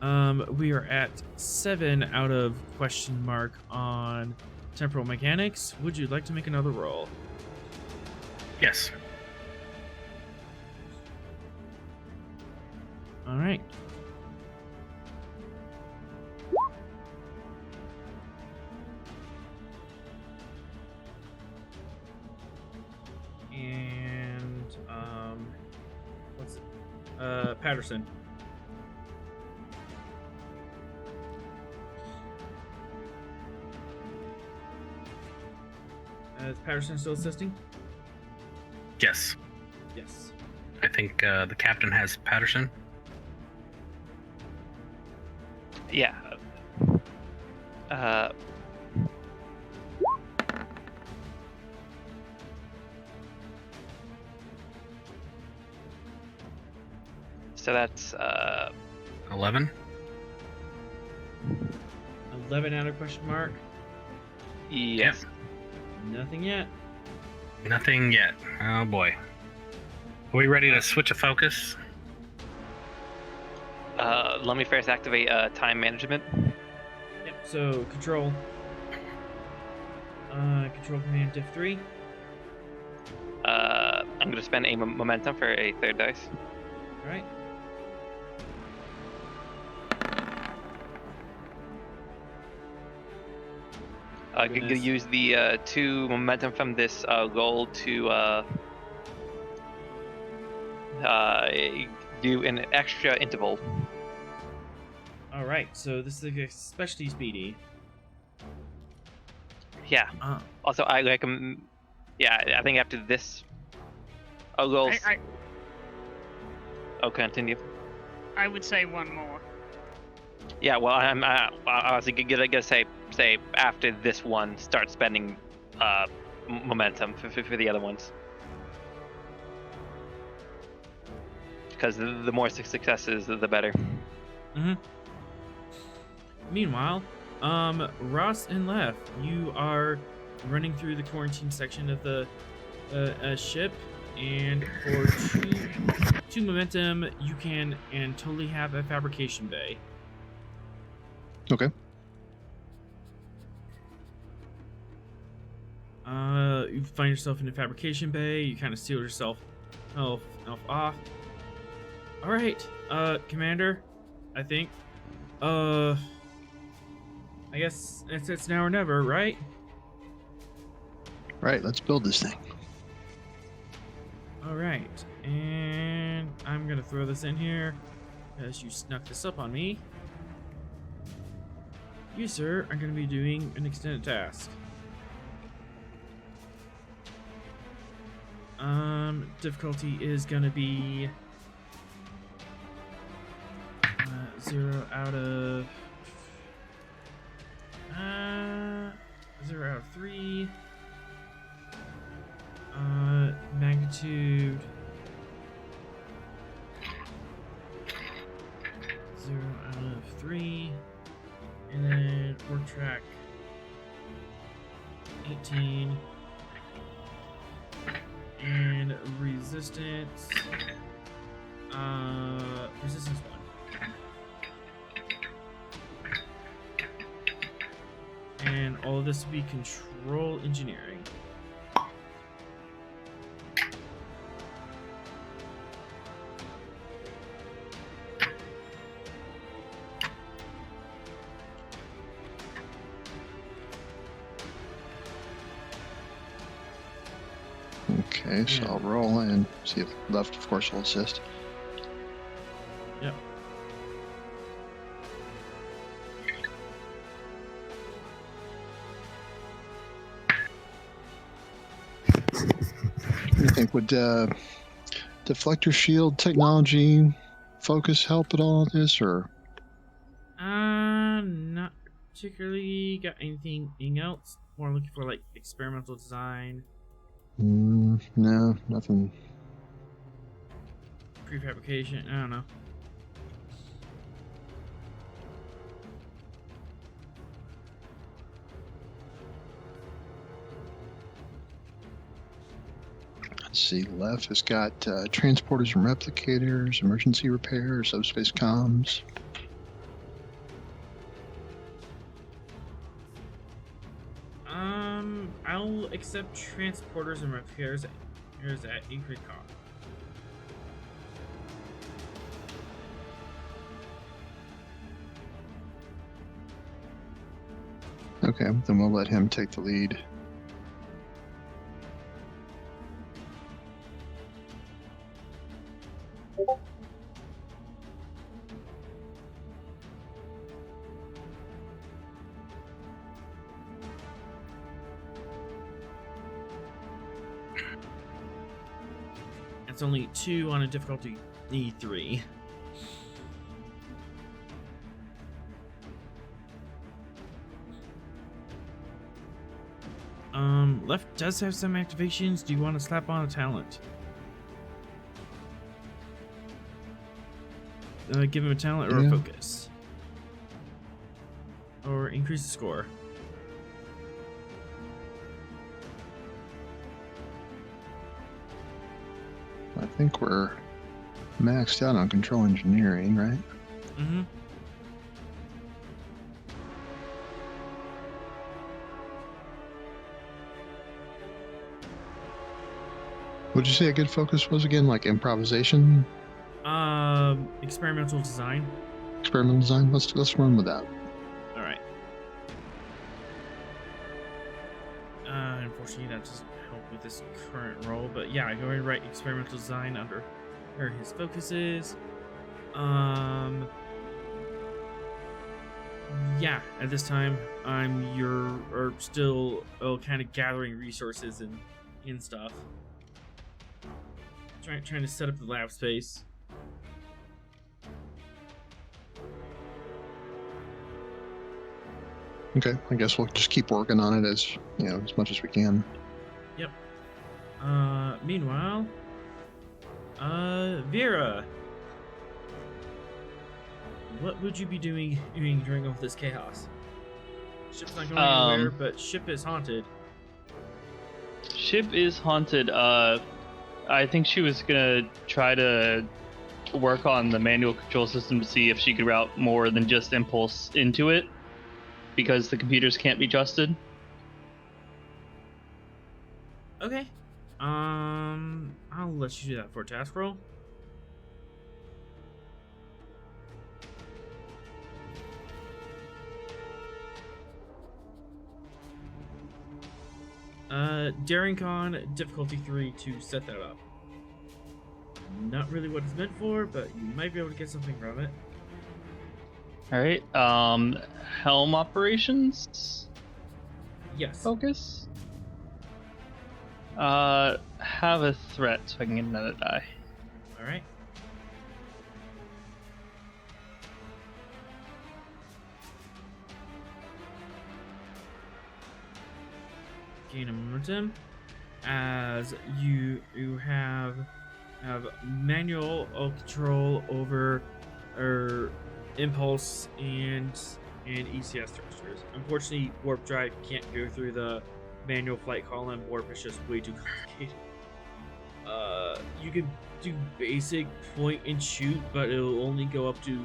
We are at 7 out of question mark on temporal mechanics. Would you like to make another roll? Yes. All right. And what's it? Patterson. Is Patterson still assisting? Yes. Yes. I think the captain has Patterson. Yeah. So that's 11. 11 out of question mark. yes. Nothing yet. Nothing yet. Oh boy. Are we ready to switch a focus? Let me first activate time management. Yep. So control command diff 3. I'm going to spend a momentum for a third dice. All right. I'm going to use the 2 momentum from this goal to do an extra interval. All right. So this is especially speedy. Yeah. Also, I like I think after this, goal. Oh, continue. I would say one more. Yeah. Well, I was gonna say after this one, start spending momentum for the other ones. Because the more successes, the better. Mm-hmm. Meanwhile, Ross and Lef, you are running through the quarantine section of the ship, and for two momentum, you can and totally have a fabrication bay. Okay. You find yourself in a fabrication bay. You kind of seal yourself off. All right, Commander. I think. I guess it's now or never, right? Right, let's build this thing. All right, and I'm gonna throw this in here as you snuck this up on me. You, sir, are gonna be doing an extended task. Difficulty is gonna be 0 out of 0 out of 3. Magnitude 0 out of 3, and then work track 18, and resistance 1. And all of this will be control engineering. Okay, so I'll roll and see if left, of course, will assist. Yep. What do you think? Would deflector shield technology focus help at all in this, or? Not particularly. Got anything else? More looking for like experimental design. No, nothing. Prefabrication. I don't know. Let's see. Left has got transporters and replicators, emergency repair, subspace comms. I'll accept transporters and repairs at increased cost. Okay, then we'll let him take the lead. It's only 2 on a difficulty E3. Left does have some activations. Do you want to slap on a talent? Give him a talent or a focus. Or increase the score. I think we're maxed out on control engineering, right? Mm-hmm. Would you say a good focus was again, like improvisation? Experimental design. Experimental design? Let's run with that. All right. Unfortunately, that doesn't help with this current role, but yeah, go ahead and write experimental design under where his focus is. Yeah, at this time, I'm still kind of gathering resources and stuff. Trying to set up the lab space. Okay, I guess we'll just keep working on it as much as we can. Yep. Meanwhile, Vera, what would you be doing during all this chaos? Ship's not going anywhere, but ship is haunted. Ship is haunted. I think she was gonna try to work on the manual control system to see if she could route more than just impulse into it, because the computers can't be trusted. Okay. I'll let you do that for a task roll. Daring Con, difficulty 3 to set that up. Not really what it's meant for, but you might be able to get something from it. All right. Helm operations Yes. focus. Have a threat so I can get another die. Alright. Gain a momentum as you have manual control over impulse and ECS thrusters. Unfortunately, warp drive can't go through the manual flight column. Warp is just way too complicated. You can do basic point and shoot, but it'll only go up to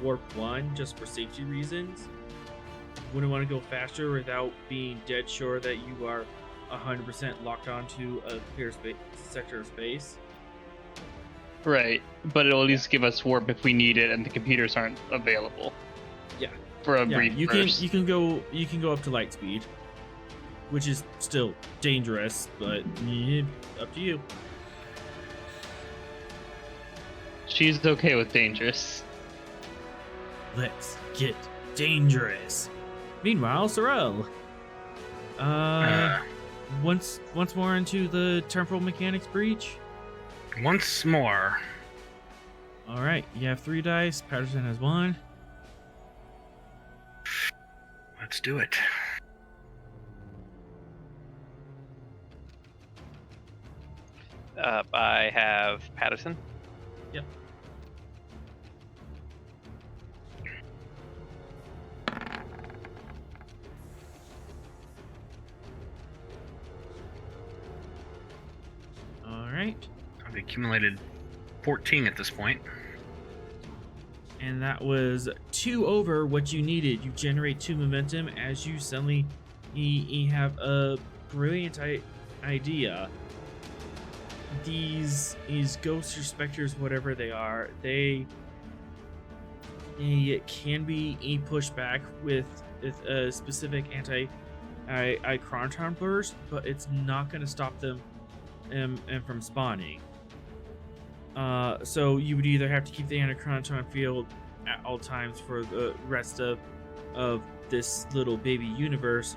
warp 1 just for safety reasons. Wouldn't want to go faster without being dead sure that you are 100% locked onto a clear sector of space. Right, but it'll at least give us warp if we need it, and the computers aren't available. Yeah. For a brief burst. You can go up to light speed, which is still dangerous, but up to you. She's okay with dangerous. Let's get dangerous. Meanwhile, Sorrel. Once more into the temporal mechanics breach. Once more. All right, you have 3 dice. Patterson has 1. Let's do it. I have Patterson. Yep. All right. I've accumulated 14 at this point. And that was 2 over what you needed. You generate 2 momentum as you suddenly you have a brilliant idea. These ghosts or specters, whatever they are, they can be pushed back with a specific anti-chronoton burst, but it's not going to stop them from spawning. So you would either have to keep the anti-chronoton field at all times for the rest of this little baby universe,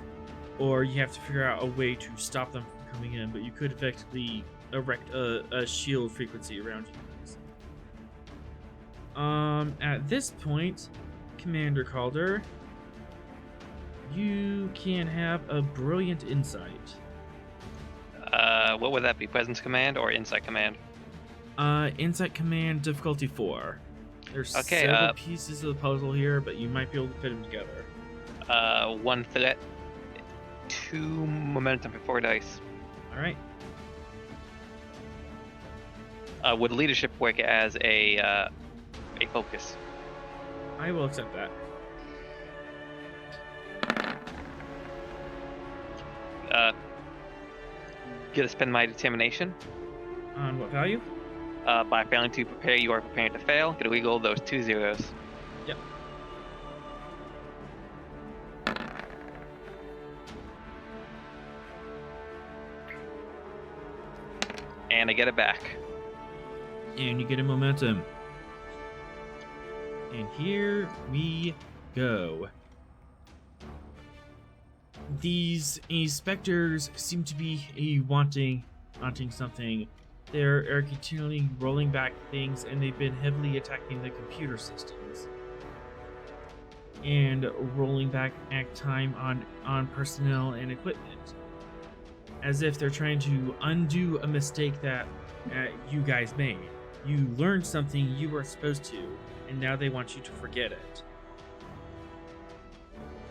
or you have to figure out a way to stop them from coming in, but you could effectively erect a shield frequency around you. At this point, Commander Calder, you can have a brilliant insight. What would that be? Presence command or insight command? Insight command difficulty 4. There's several pieces of the puzzle here, but you might be able to fit them together. 1 threat, 2 momentum for 4 dice. All right. Would leadership work as a focus? I will accept that. Get to spend my determination. On what value? By failing to prepare, you are preparing to fail. Get a reroll those 2 zeros. Yep. And I get it back. And you get a momentum. And here we go. These specters seem to be wanting something. They're continually rolling back things, and they've been heavily attacking the computer systems. And rolling back act time on personnel and equipment. As if they're trying to undo a mistake that you guys made. You learned something you were supposed to, and now they want you to forget it.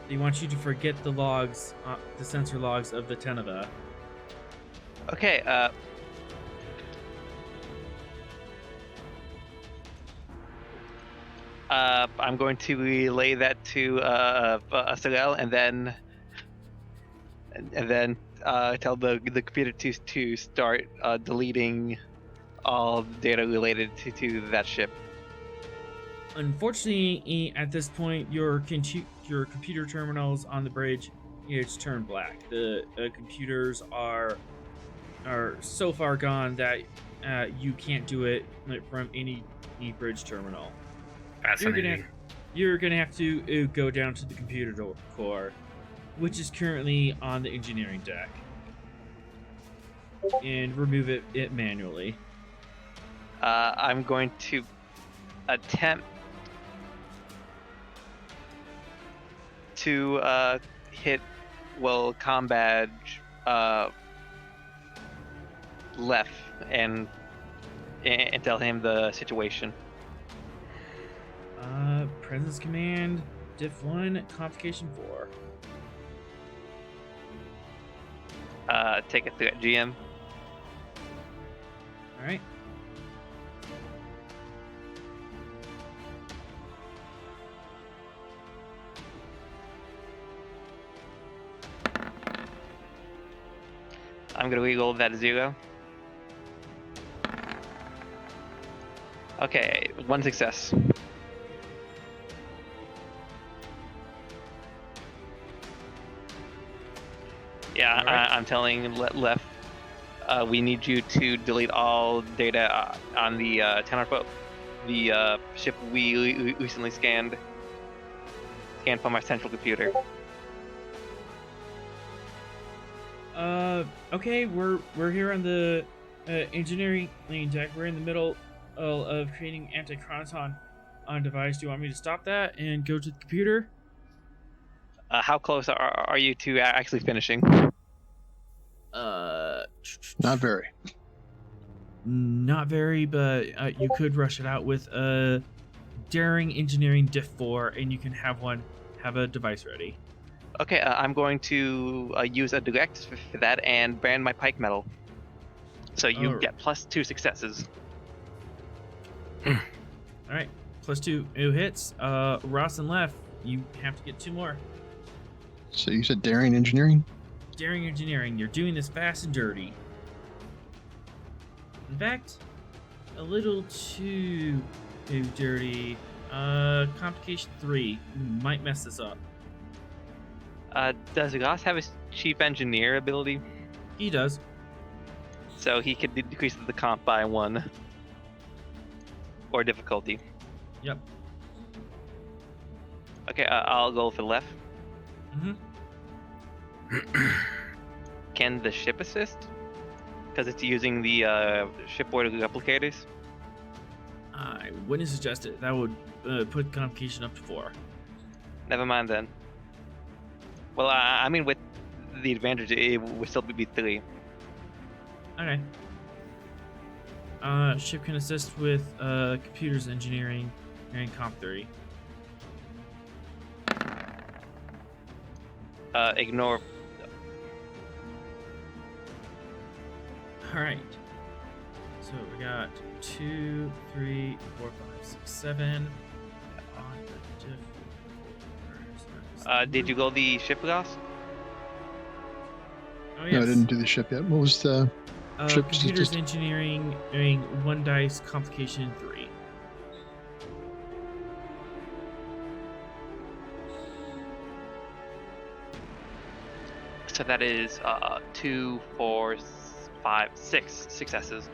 They want you to forget the logs, the sensor logs of the Teneva. Okay, I'm going to relay that to Sorrel, and then tell the computer to start deleting all data related to that ship. Unfortunately, at this point, your computer terminals on the bridge, it's turned black. The computers are so far gone that you can't do it from any bridge terminal. Fascinating. You're gonna have to go down to the computer core, which is currently on the engineering deck, and remove it manually. I'm going to attempt to hit combat left and tell him the situation. Presence command, diff 1, complication 4. Take it through at GM. All right. I'm gonna reroll that 0. Okay, 1 success. Yeah, Alright. I'm telling left. We need you to delete all data on the Tanner boat, the ship we recently scanned from our central computer. Okay, we're here on the engineering deck. We're in the middle of creating anti-chronoton on device. Do you want me to stop that and go to the computer? How close are you to actually finishing? Not very. Not very, but you could rush it out with daring engineering diff 4, and you can have a device ready. Okay, I'm going to use a direct for that and brand my pike metal. So you get +2 successes. All right, +2 hits. Ross and Left, you have to get 2 more. So you said daring engineering? Daring engineering, you're doing this fast and dirty. In fact, a little too dirty. Complication 3 might mess this up. Does Ross have his chief engineer ability? He does. So he could decrease the comp by 1. Or difficulty. Yep. Okay, I'll go for left. Mm-hmm. Can the ship assist? Because it's using the shipboard replicators. I wouldn't suggest it. That would put complication up to 4. Never mind then. Well, I mean, with the advantage, it would still be 3. Okay. Ship can assist with computers engineering and comp 3. Ignore. All right. So we got 2, 3, 4, 5, 6, 7. On the diff. Did you go the ship, Ross? Oh yes. No, I didn't do the ship yet. What was the ship computers statistic? engineering, 1 dice, complication 3. So that is 2, 4, 5, 6 successes.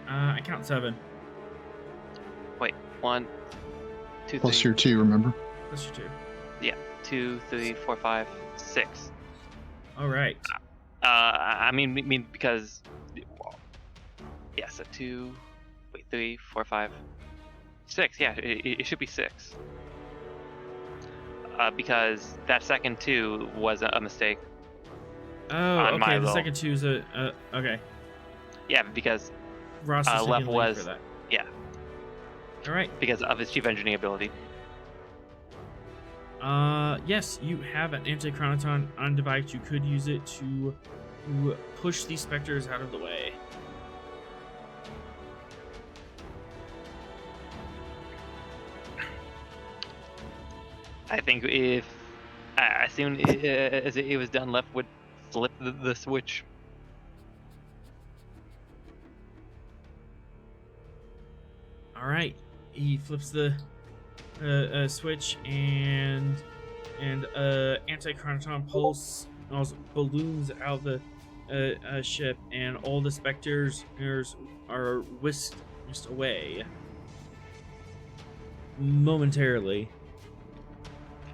I count 7. Wait, 1, 2, Plus 3. your 2, remember? Plus your 2. Yeah, 2, 3, 4, 5, 6. All right. I mean because. Yeah, so 2, wait, 3, 4, 5, 6. Yeah, it should be 6. Because that second 2 was a mistake. Oh, on my okay. The roll. second 2 is okay. Yeah, because Ross is left taking lead was for that. yeah, All right. because of his chief engineering ability. Yes, you have an anti-chronoton on device. You could use it to push these specters out of the way. I think if as soon as it was done, left would flip the switch. All right, he flips the switch, and anti-chronoton pulse balloons out the ship, and all the specters are whisked away momentarily.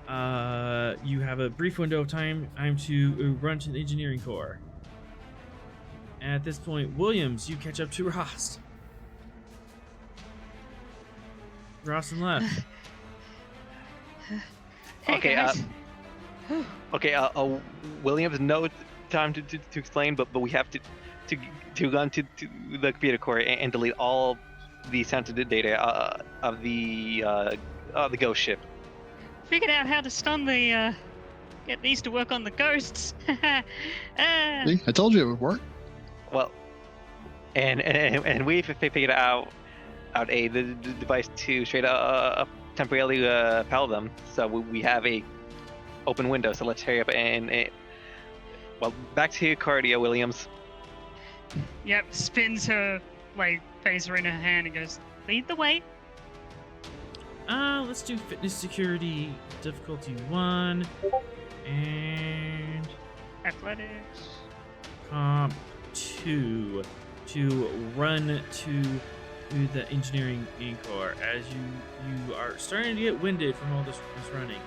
You have a brief window of time to run to the engineering core. At this point, Williams, you catch up to Rost. Rost and left. Hey, Okay, guys. Williams, no time to explain, but we have to run to the computer core and delete all the sensitive data of the ghost ship. Figured out how to stun the get these to work on the ghosts. See, I told you it would work. Well, and we figured out a device to straight up temporarily repel them. So we have a open window. So let's hurry up and well, back to your cardio, Williams. Yep, spins her like phaser in her hand and goes, "Lead the way." Let's do fitness security difficulty 1 and Athletics. comp 2 to run to the engineering core as you are starting to get winded from all this running.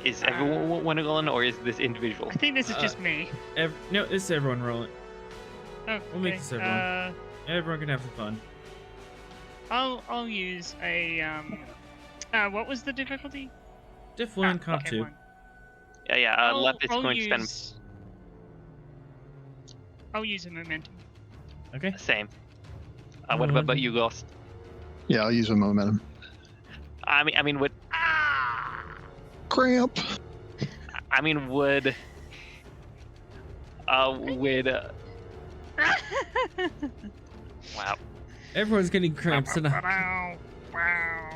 Is everyone rolling, or is this individual? I think this is just me. No, this is everyone rolling. Oh, We'll make this everyone. Everyone can have some fun. I'll use a what was the difficulty? Diff 1, comp okay, 2. 1. Yeah. Left is going to spend I'll use a momentum. Okay. same. What about you, Ghost? Yeah, I'll use a momentum. I mean, would Cramp. I mean would wow. Everyone's getting cramps tonight. Wow.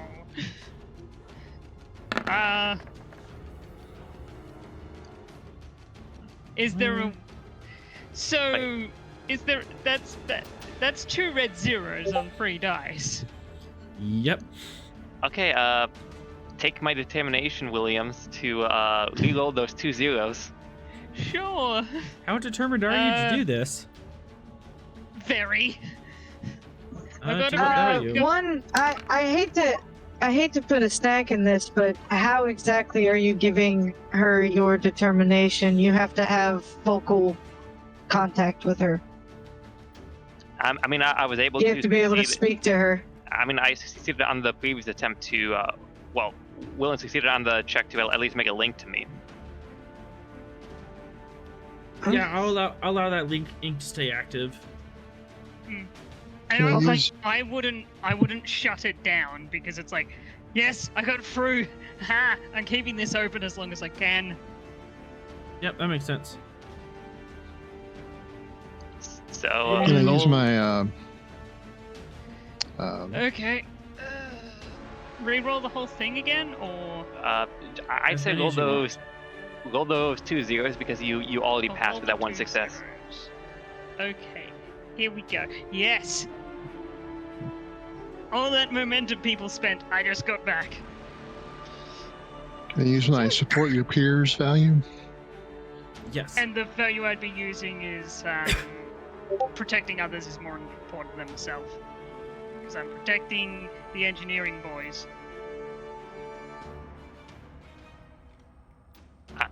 Is there a so is there that's 2 red zeros on 3 dice. Yep. Okay, take my determination, Williams, to reload those 2 zeros. Sure. How determined are you to do this? Very. To what value? One, I hate to put a stack in this, but how exactly are you giving her your determination? You have to have vocal contact with her. I mean, I was able You to. have to be able to succeed- speak to her. I mean, I succeeded on the previous attempt to, Williams succeeded on the check to at least make a link to me. Yeah, I'll allow that ink to stay active. And Can I also, use- I wouldn't shut it down because it's like, yes, I got through. Ha! I'm keeping this open as long as I can. Yep, that makes sense. So, Can I use roll- my Okay. Reroll the whole thing again, or I'd As say many roll as you want. those 2 zeros because you already I'll passed roll with that the 1 2 success. zeros. Okay, here we go. Yes. All that momentum people spent, I just got back. can I use my support your peers value? Yes. And the value I'd be using is protecting others is more important than myself. Because I'm protecting the engineering boys.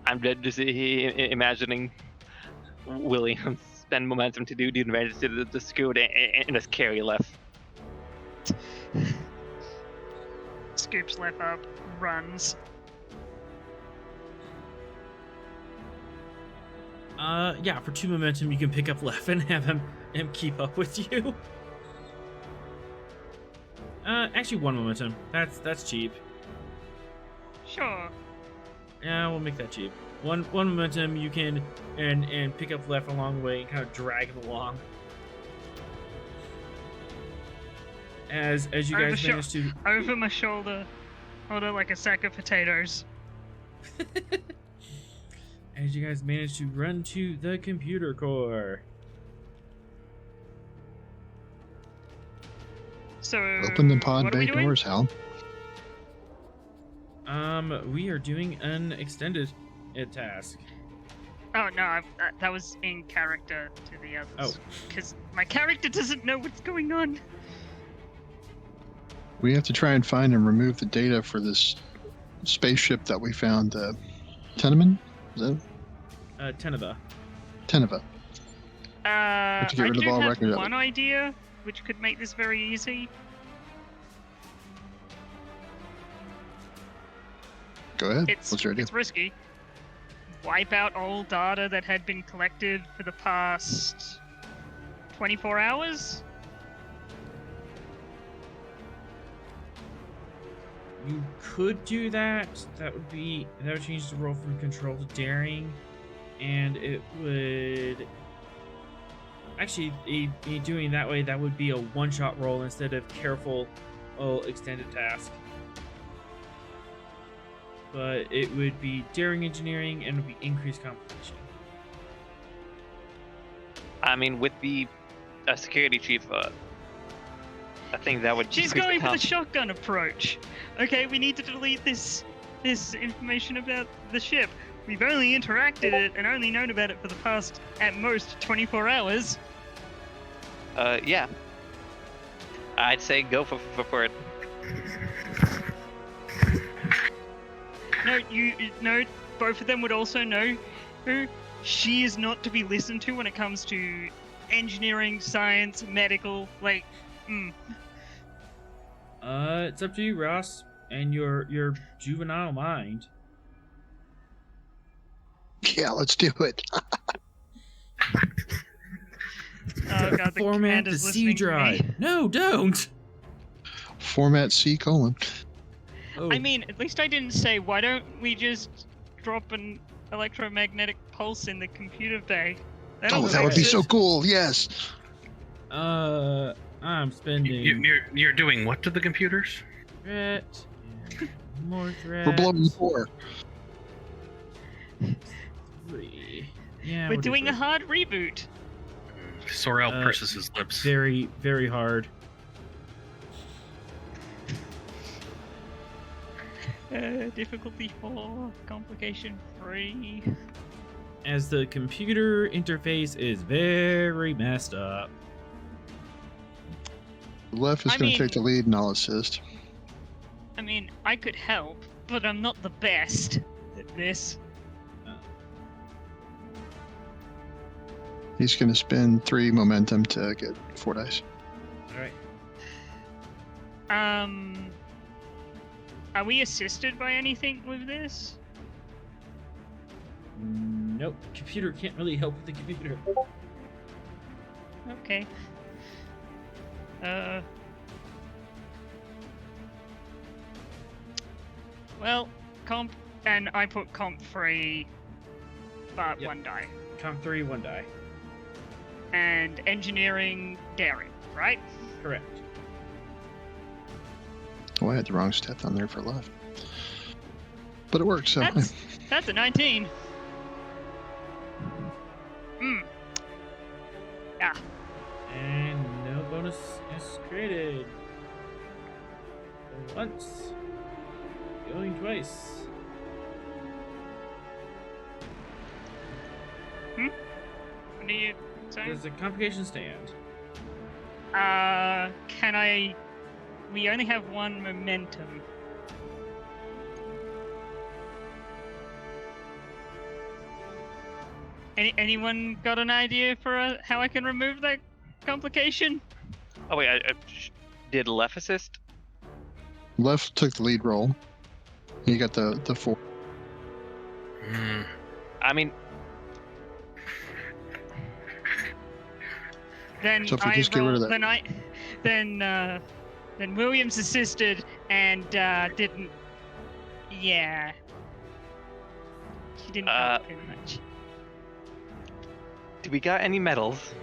I'm just imagining Williams spend momentum to do the advantage to the scoot and just carry left. Scoops left up, runs. Yeah, for 2 momentum, you can pick up left and have him keep up with you. Actually, 1 momentum. That's cheap. Sure. Yeah, we'll make that cheap. One momentum, you can and pick up left along the way and kind of drag him along. As you Over guys the manage to Over my shoulder. Hold it like a sack of potatoes. as you guys manage to run to the computer core. So Open the pod what are we bay doing? doors, Hal. We are doing an extended task. Oh no, that was in character to the others. Oh. Because my character doesn't know what's going on. We have to try and find and remove the data for this spaceship that we found. Tenement? Is that Teneva. Teneva? I to get rid of do all have record of one idea, which could make this very easy. Go ahead. It's What's your idea? it's risky. Wipe out all data that had been collected for the past 24 hours. You could do that. That would change the roll from control to daring, and it would actually doing that way. That would be a one-shot roll instead of careful, extended task. But it would be daring engineering and it would be increased competition. I mean, with the security chief, I think that would. She's increase going for the comp- shotgun approach. Okay, we need to delete this information about the ship. We've only interacted it and only known about it for the past, at most, 24 hours. Yeah. I'd say go for it. No, both of them would also know she is not to be listened to when it comes to engineering, science, medical, It's up to you, Ross, and your juvenile mind. Yeah, let's do it. Oh god, the Format the commander's C listening to me. drive. No, don't. Format C : Oh. I mean, at least I didn't say, why don't we just drop an electromagnetic pulse in the computer bay? Oh, that would be so cool. Yes. I'm spending You're doing what to the computers? threat and more threat. We're blowing the door. 3. Yeah, We're we'll do doing a 3. hard reboot. Sorrel purses his lips. Very, very hard. Difficulty 4, complication 3. As the computer interface is very messed up. Left is I going mean- to take the lead and I'll assist. I mean, I could help, but I'm not the best at this. He's going to spend 3 momentum to get 4 dice. Alright. Are we assisted by anything with this? Nope. Computer can't really help with the computer. Okay. Well, comp, and I put comp 3, but Yep. 1 die. Comp 3, 1 die. And engineering, daring, right? Correct. Oh, I had the wrong stat on there for left. But it worked, so. That's a 19. Yeah. And no bonus is created. Going once. Going twice. What are you saying? Does the complication stand? Can I... We only have 1 momentum. Anyone got an idea for how I can remove that complication? Oh wait, did Left assist? Left took the lead roll. You got the 4. I mean, Then So if we I just get rid of rolled- that- Then Williams assisted and didn't. Yeah. She didn't help too much. do we got any medals?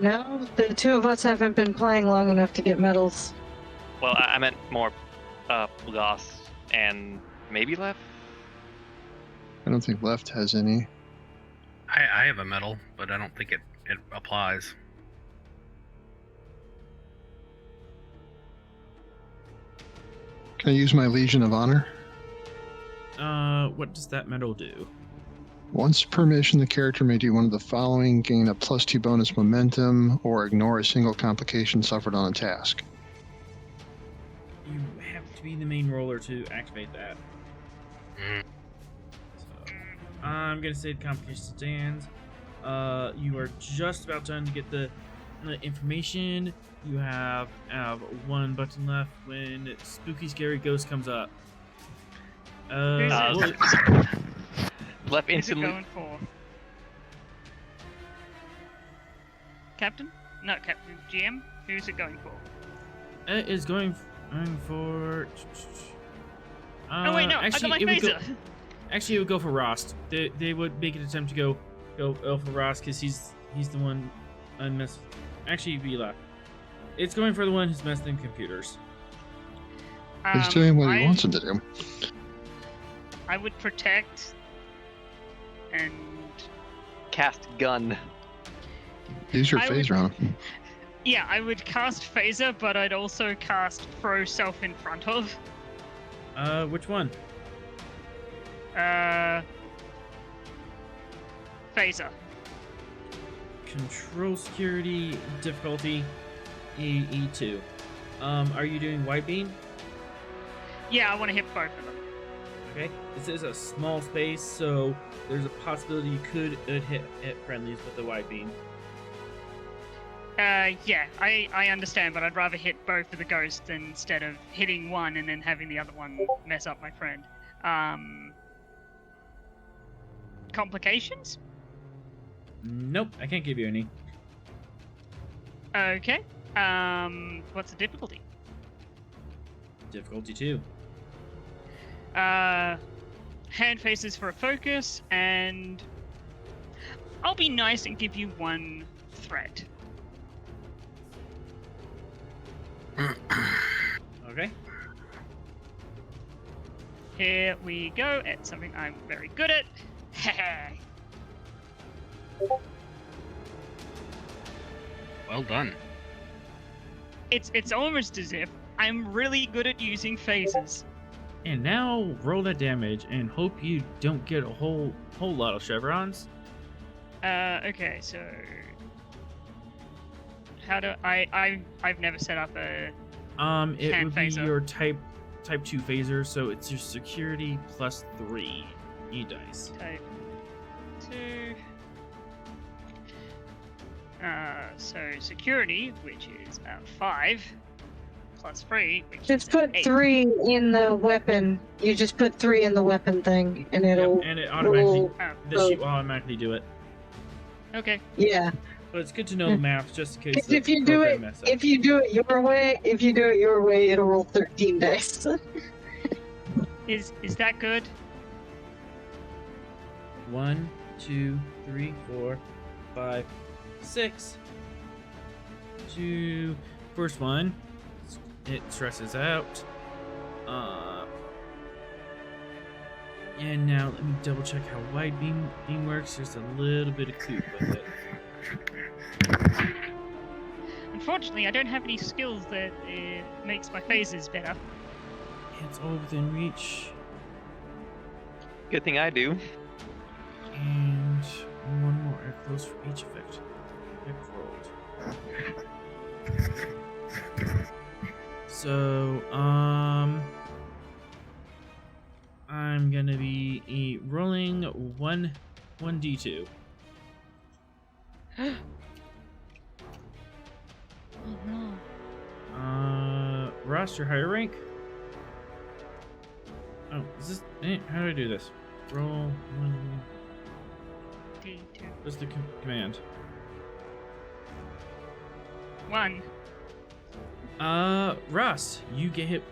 No, the 2 of us haven't been playing long enough to get medals. Well, I meant more Bloss and maybe Left. I don't think left has any. I have a medal, but I don't think it applies. Can I use my Legion of Honor? What does that medal do? Once per mission, the character may do one of the following: gain a +2 bonus momentum, or ignore a single complication suffered on a task. You have to be the main roller to activate that. So, I'm gonna say the complication stands. You are just about done to get the information. You have one button left when spooky scary ghost comes up. Who's it? Left Who's it instantly. going for? Captain? Not Captain. GM? Who's it going for? It is going for. Oh wait, no! I got my phaser. Actually, it would go for Rost. They would make an attempt to go for Rost because he's the one unmessed. Actually, be left. It's going for the one who's messing in computers. He's doing what he wants him to do. I would protect and Cast gun. Use your I would- phaser on him. yeah, I would cast phaser, but I'd also cast throw self in front of. Which one? Phaser. Control security difficulty E2. Are you doing wide beam? Yeah, I want to hit both of them. Okay. This is a small space, so there's a possibility you could hit friendlies with the wide beam. Yeah, I understand, but I'd rather hit both of the ghosts instead of hitting one and then having the other one mess up my friend. Complications? Nope, I can't give you any. Okay. What's the difficulty? Difficulty 2. Hand faces for a focus, and I'll be nice and give you one threat. Okay. Here we go. It's something I'm very good at. Well done. It's almost as if I'm really good at using phases. And now roll that damage and hope you don't get a whole lot of chevrons. Okay, so how do I've never set up a It Hand would be phaser. your type 2 phaser, so it's your security plus 3 e-dice. type 2. So security, which is 5, plus 3, which Just is put 8. 3 in the weapon. You just put 3 in the weapon thing, and it'll. Yep, and it automatically roll- the sheet will automatically do it. Okay. Yeah. But it's good to know the maps just in case. Because the if you do program it, mess up. if you do it your way, it'll roll 13 dice. Is that good? 1, 2, 3, 4, 5, 6. First one, it stresses out. And now let me double check how wide beam works. There's a little bit of coop with it. Unfortunately, I don't have any skills that makes my phases better. It's all within reach. Good thing I do. And one more air close for each effect. Effect rolled. So, I'm gonna be rolling 1d2. Oh no. Ross, your higher rank? Oh, is this? How do I do this? Roll 1. D2. What's the command? 1. Ross, you get hit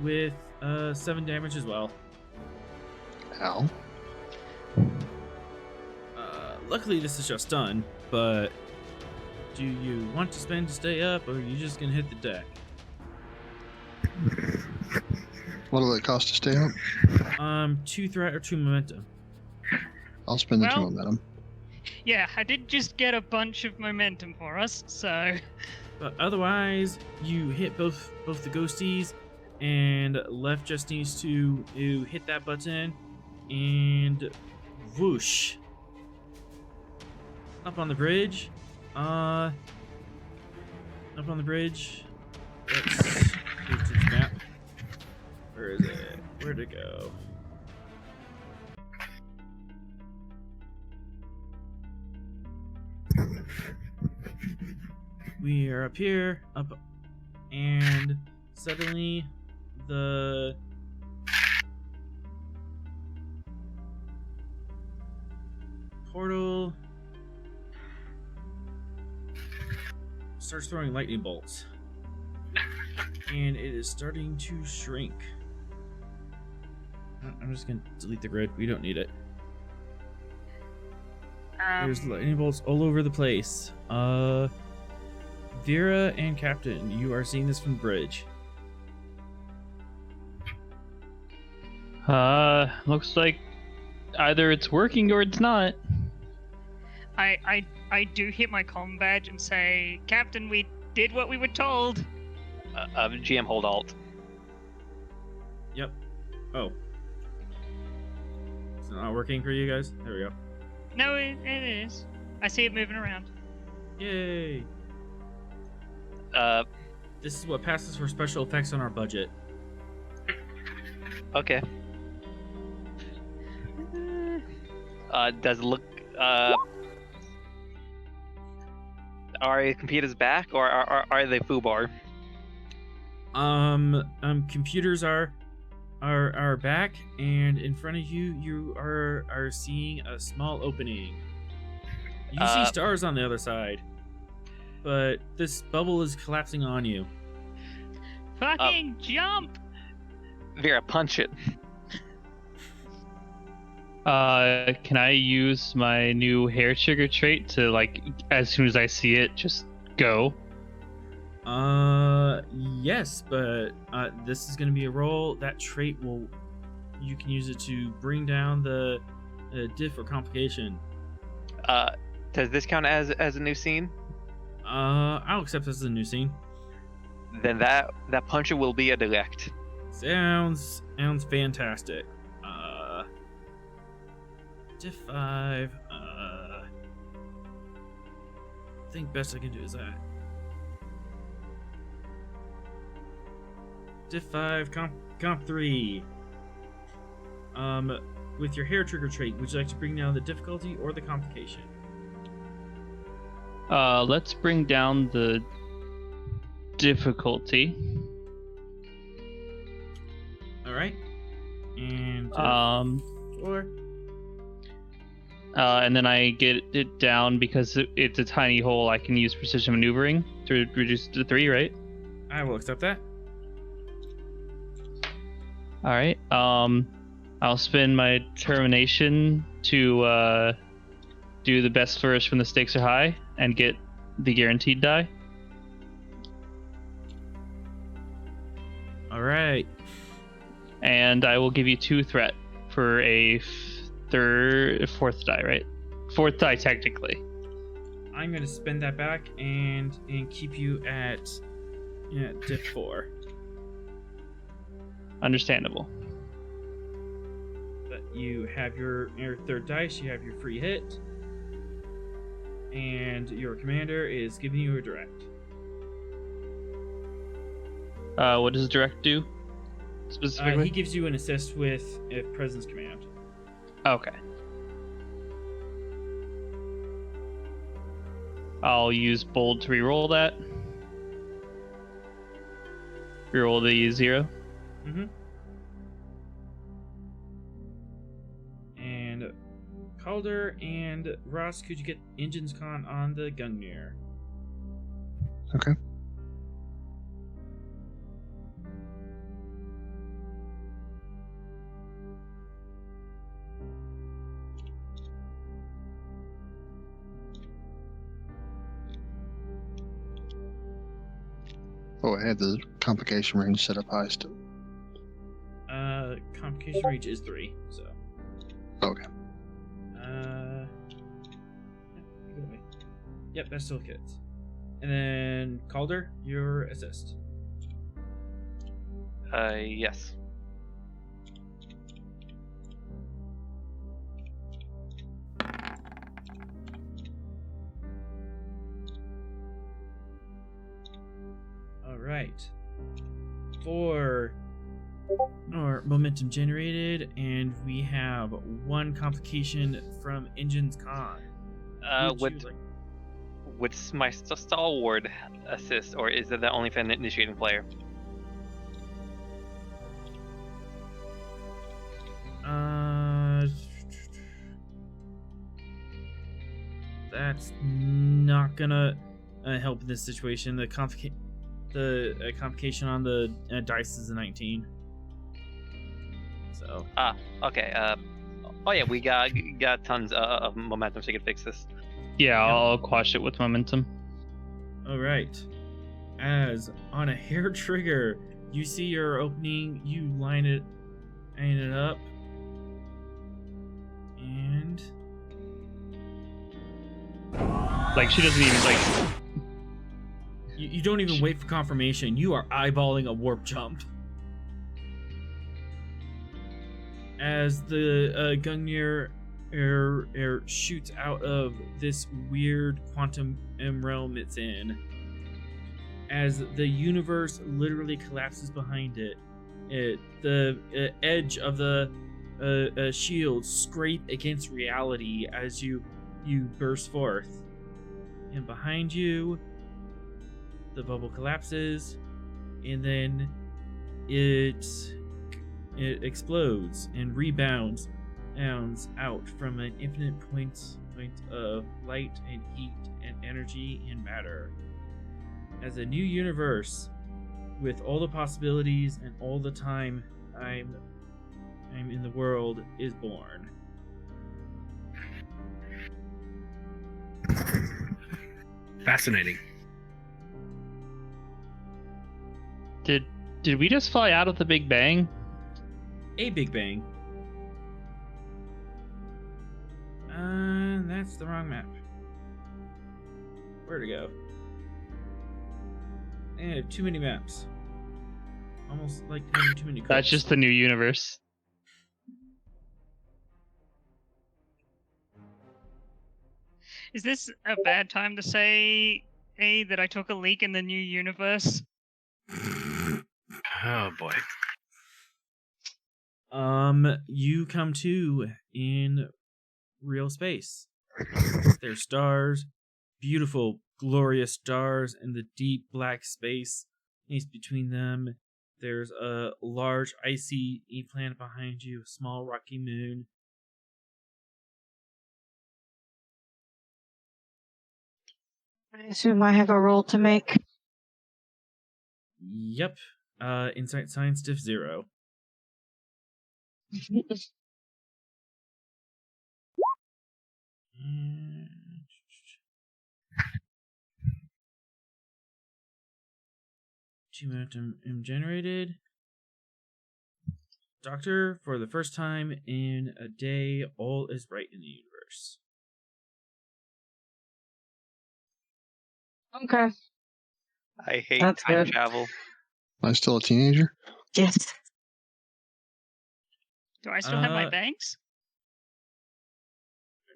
with 7 damage as well. Ow. Luckily this is just done, but do you want to spend to stay up, or are you just gonna hit the deck? What'll it cost to stay up? 2 threat or 2 momentum. I'll spend the 2 Well- momentum. Yeah, I did just get a bunch of momentum for us, so But otherwise, you hit both the ghosties, and left just needs to hit that button, and whoosh. Up on the bridge. Up on the bridge. Let's go to the map. Where is it? Where'd it go? We are up here, and suddenly the portal starts throwing lightning bolts, and it is starting to shrink. I'm just gonna delete the grid. We don't need it. There's lightning bolts all over the place. Vera and Captain, you are seeing this from the bridge. Looks like either it's working or it's not. I do hit my comm badge and say, Captain, we did what we were told. GM hold alt. Yep. Oh. Is it not working for you guys? There we go. No, it is. I see it moving around. Yay! This is what passes for special effects on our budget. Okay. Does it look? Are computers back, or are they foobar? Computers are back, and in front of you, you are seeing a small opening. You see stars on the other side, but this bubble is collapsing on you. Fucking jump! Vera, punch it. Can I use my new hair trigger trait to, like, as soon as I see it, just go? Yes, but this is going to be a roll. That trait you can use it to bring down the diff or complication. Does this count as a new scene? I'll accept this as a new scene. Then that puncher will be a direct. Sounds fantastic. Diff 5. I think best I can do is that. Diff 5, comp 3. With your hair trigger trait, would you like to bring down the difficulty or the complication? Let's bring down the difficulty. All right. And 4. And then I get it down because it's a tiny hole. I can use precision maneuvering to reduce it to 3, right? I will accept that. All right. I'll spend my termination to do the best flourish when the stakes are high and get the guaranteed die. All right. And I will give you 2 threat for a 4th die, right? 4th die technically. I'm going to spend that back and keep you at diff 4. Understandable. But you have your 3rd dice, you have your free hit, and your commander is giving you a direct. What does direct do specifically? He gives you an assist with a presence command. Okay. I'll use bold to reroll that. Reroll the 0. Mm-hmm. And Calder and Ross, could you get engines con on the Gungnir? Okay. Oh, I had the complication range set up high still. Complication range is 3, so. Okay. Yep, that still hits. And then Calder, your assist. Yes. All right. 4 or momentum generated, and we have 1 complication from Engine's Con. With my stalwart assist, or is it the only for the initiating player? That's not gonna help in this situation. The complication on the dice is a 19. So. Okay. Oh yeah, we got tons of momentum, so you can fix this. Yeah, I'll quash it with momentum. All right. As on a hair trigger, you see your opening. You line it up, and like she doesn't even like. You don't even wait for confirmation. You are eyeballing a warp jump. As the Gungnir air shoots out of this weird quantum realm it's in, as the universe literally collapses behind it, the edge of the shield scrape against reality as you burst forth, and behind you, the bubble collapses, and then it explodes and rebounds out from an infinite point of light and heat and energy and matter, as a new universe with all the possibilities and all the time I'm in the world is born. Fascinating. Did we just fly out of the Big Bang? A Big Bang. That's the wrong map. Where to go? Too many maps. Almost like having too many cooks. That's just the new universe. Is this a bad time to say, that I took a leak in the new universe? Oh boy. You come to in real space. There's stars, beautiful, glorious stars, and the deep black space is between them. There's a large icy planet behind you, a small rocky moon. I assume I have a roll to make. Yep. Insight Science Diff 0. Two momentum generated. Doctor, for the first time in a day, all is right in the universe. Okay. I hate That's time good. travel. Am I still a teenager? Yes. Do I still have my banks?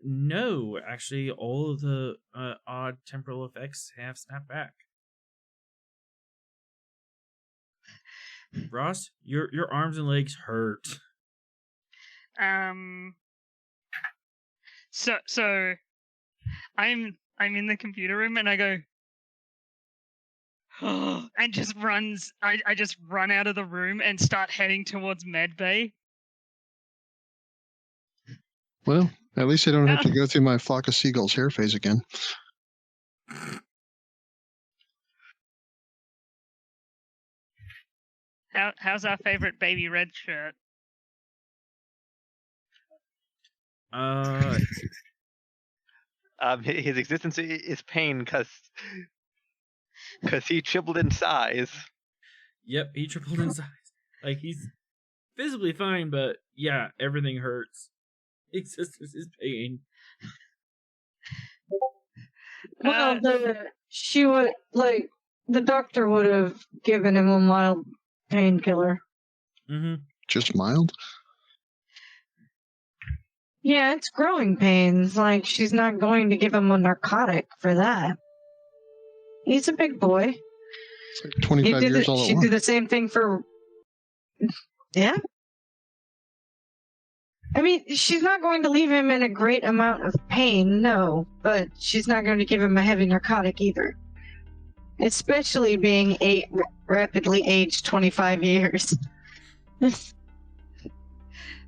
No, actually, all of the odd temporal effects have snapped back. Ross, your arms and legs hurt. So I'm in the computer room and I go and just runs. I just run out of the room and start heading towards medbay. Well, at least I don't have to go through my flock of seagulls hair phase again. How's our favorite baby red shirt? His existence is pain because he tripled in size. Yep, he tripled in size. Like, he's physically fine, but yeah, everything hurts. Existence is pain. Well, the doctor would have given him a mild painkiller. Mm-hmm. Just mild? Yeah, it's growing pains. Like, she's not going to give him a narcotic for that. He's a big boy. It's like 25 years all at She'd once. do the same thing for... Yeah? I mean, she's not going to leave him in a great amount of pain, no. But she's not going to give him a heavy narcotic either. Especially being rapidly aged 25 years.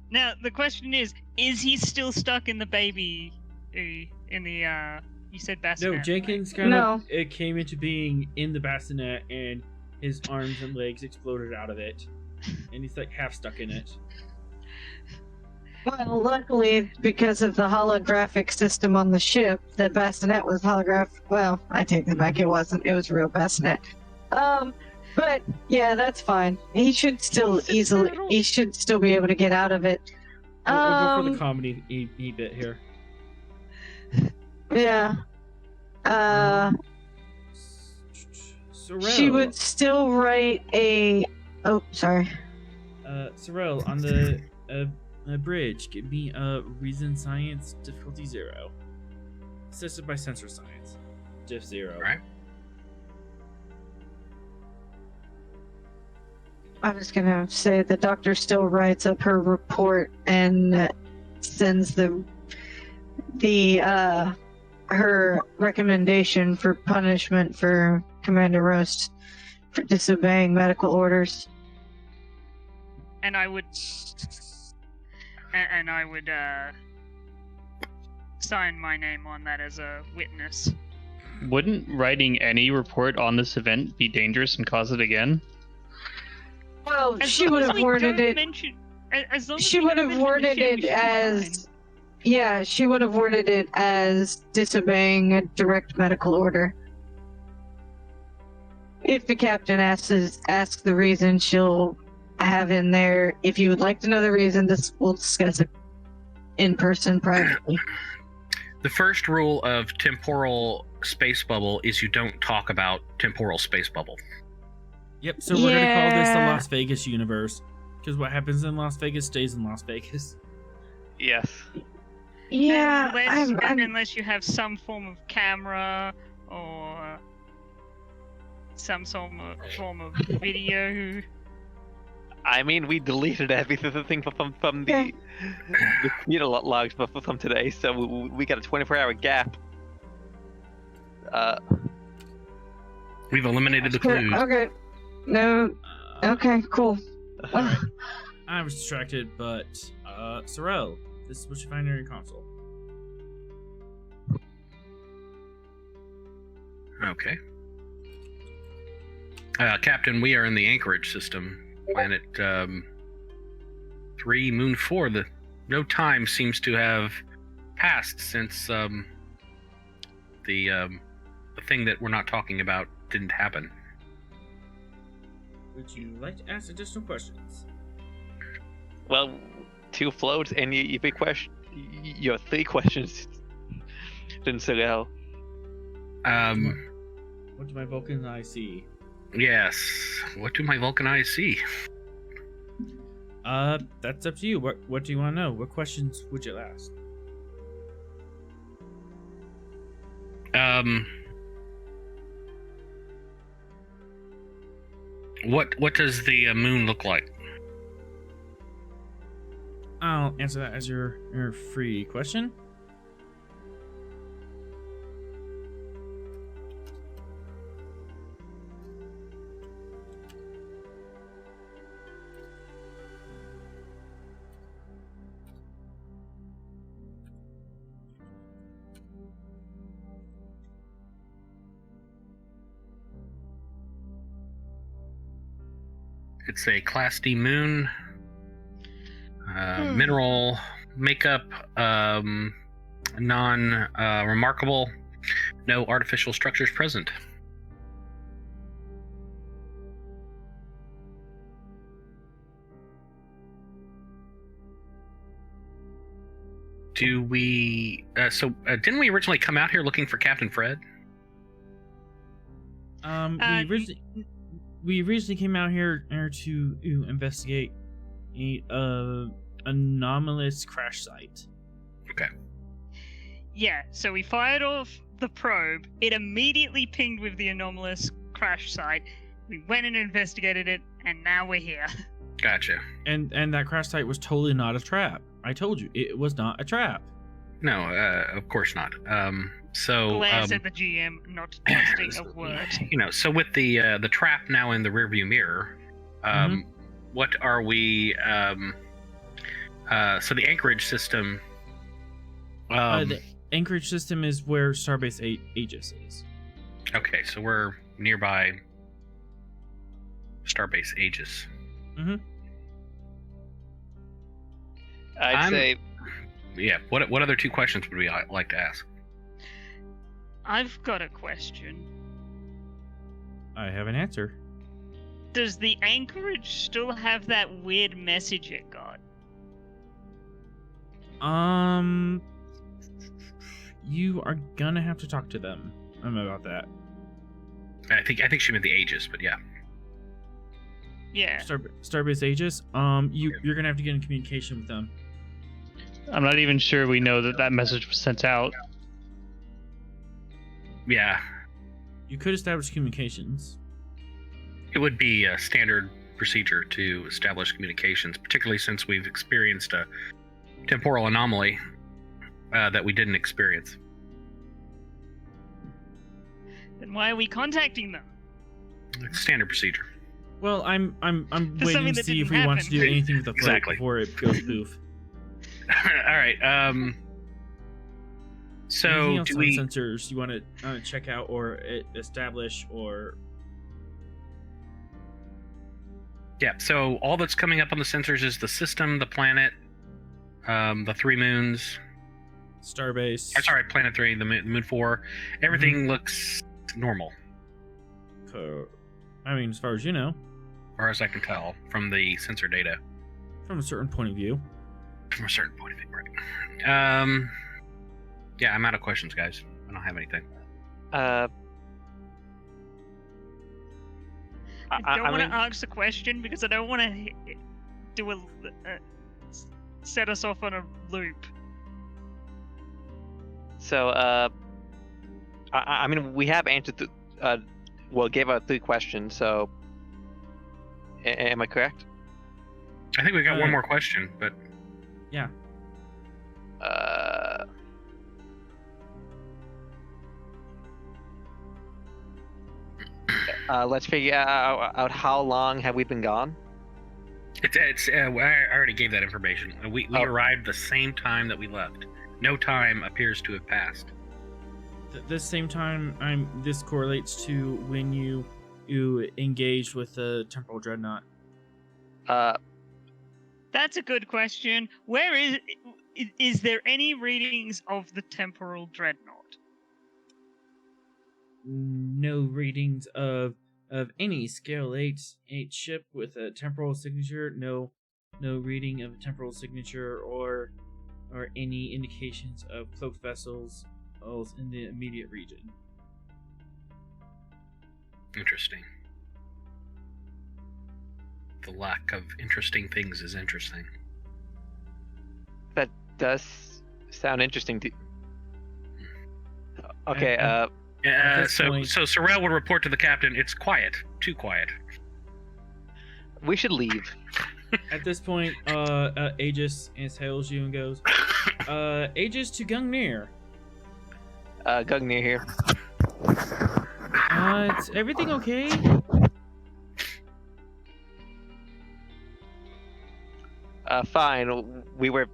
Now, the question is he still stuck in the baby, in the, you said bassinet? No, Jenkins kind of it came into being in the bassinet, and his arms and legs exploded out of it, and he's like half stuck in it. Well, luckily, because of the holographic system on the ship, the bassinet was holographic. Well, I take that back, it wasn't. It was a real bassinet. But yeah, that's fine. He should still he should still be able to get out of it. We'll go for the comedy bit here. Yeah. Sorrel. She would still write a... Oh, sorry. Sorrel, on the bridge, give me a reason science difficulty 0. Assisted by sensor science. Diff 0. All right. I was gonna say the doctor still writes up her report and sends her recommendation for punishment for Commander Roast for disobeying medical orders. And I would sign my name on that as a witness. Wouldn't writing any report on this event be dangerous and cause it again? Well, she would have worded it. She would have worded it as. Yeah, she would have worded it as disobeying a direct medical order. If the captain asks the reason, she'll have in there. If you would like to know the reason, we'll discuss it in person privately. The first rule of temporal space bubble is you don't talk about temporal space bubble. Yep, so we're gonna call this the Las Vegas universe, because what happens in Las Vegas stays in Las Vegas. Yes. Yeah, unless you have some form of camera or some form of video. I mean, we deleted everything from the logs from today, so we got a 24-hour gap. We've eliminated the clues. Okay. No. Okay, cool. I was distracted, but Sorrel, this is what you find in your console. Okay. Captain, we are in the Anchorage system. Planet 3, Moon 4. No time seems to have passed since the thing that we're not talking about didn't happen. Would you like to ask additional questions? Well, 2 floats and you big question. You have 3 questions. Didn't say well. What do my Vulcan eyes see? Yes. What do my Vulcan eyes see? That's up to you. What do you want to know? What questions would you ask? What does the moon look like? I'll answer that as your free question. It's a Class D moon. Mineral makeup, non-remarkable. No artificial structures present. Do we? Didn't we originally come out here looking for Captain Fred? We originally came out here to investigate a anomalous crash site. Okay. Yeah, so we fired off the probe. It immediately pinged with the anomalous crash site. We went and investigated it, and now we're here. Gotcha. And that crash site was totally not a trap. I told you, it was not a trap. No, of course not. Glares at the GM, not trusting a word. So with the trap now in the rearview mirror, what are we? So the Anchorage system. The Anchorage system is where Starbase Aegis is. Okay, so we're nearby Starbase Aegis. I'd say. Yeah. What other two questions would we like to ask? I've got a question. I have an answer. Does the Anchorage still have that weird message it got? You are gonna have to talk to them about that. I think she meant the Aegis, but yeah. Yeah. Starbase Aegis. You're gonna have to get in communication with them. I'm not even sure we know that message was sent out. Yeah. You could establish communications. It would be a standard procedure to establish communications, particularly since we've experienced a temporal anomaly that we didn't experience. Then why are we contacting them? It's standard procedure. Well, I'm For waiting something to that see if didn't we want to do happen. anything with the float Exactly. before it goes poof. All right. So Anything else do on we? sensors you want to check out or establish or? Yeah. So all that's coming up on the sensors is the system, the planet, the 3 moons. Starbase. Or, sorry, Planet 3, the Moon 4. Everything looks normal, I mean, as far as you know, as far as I can tell from the sensor data. from a certain point of view. From a certain point of view, right? Yeah, I'm out of questions, guys. I don't have anything. I don't I want mean, to ask the question because I don't want to do set us off on a loop. So, I mean, we have answered gave out 3 questions. So, am I correct? I think we got one more question, but Yeah. Let's figure out how long have we been gone. it's I already gave that information. We arrived the same time that we left. No time appears to have passed. This same time, this correlates to when you engaged with the temporal dreadnought. That's a good question. Where is there any readings of the temporal dreadnought? No readings of any scale 8 ship with a temporal signature. No reading of a temporal signature or any indications of cloaked vessels in the immediate region. Interesting. The lack of interesting things is interesting. That does sound interesting to. Okay. At this So point- Sorrel would report to the captain. It's quiet. Too quiet. We should leave. At this point, Aegis hails you and goes, Aegis to Gungnir. Gungnir here. Is everything okay? Fine. We were.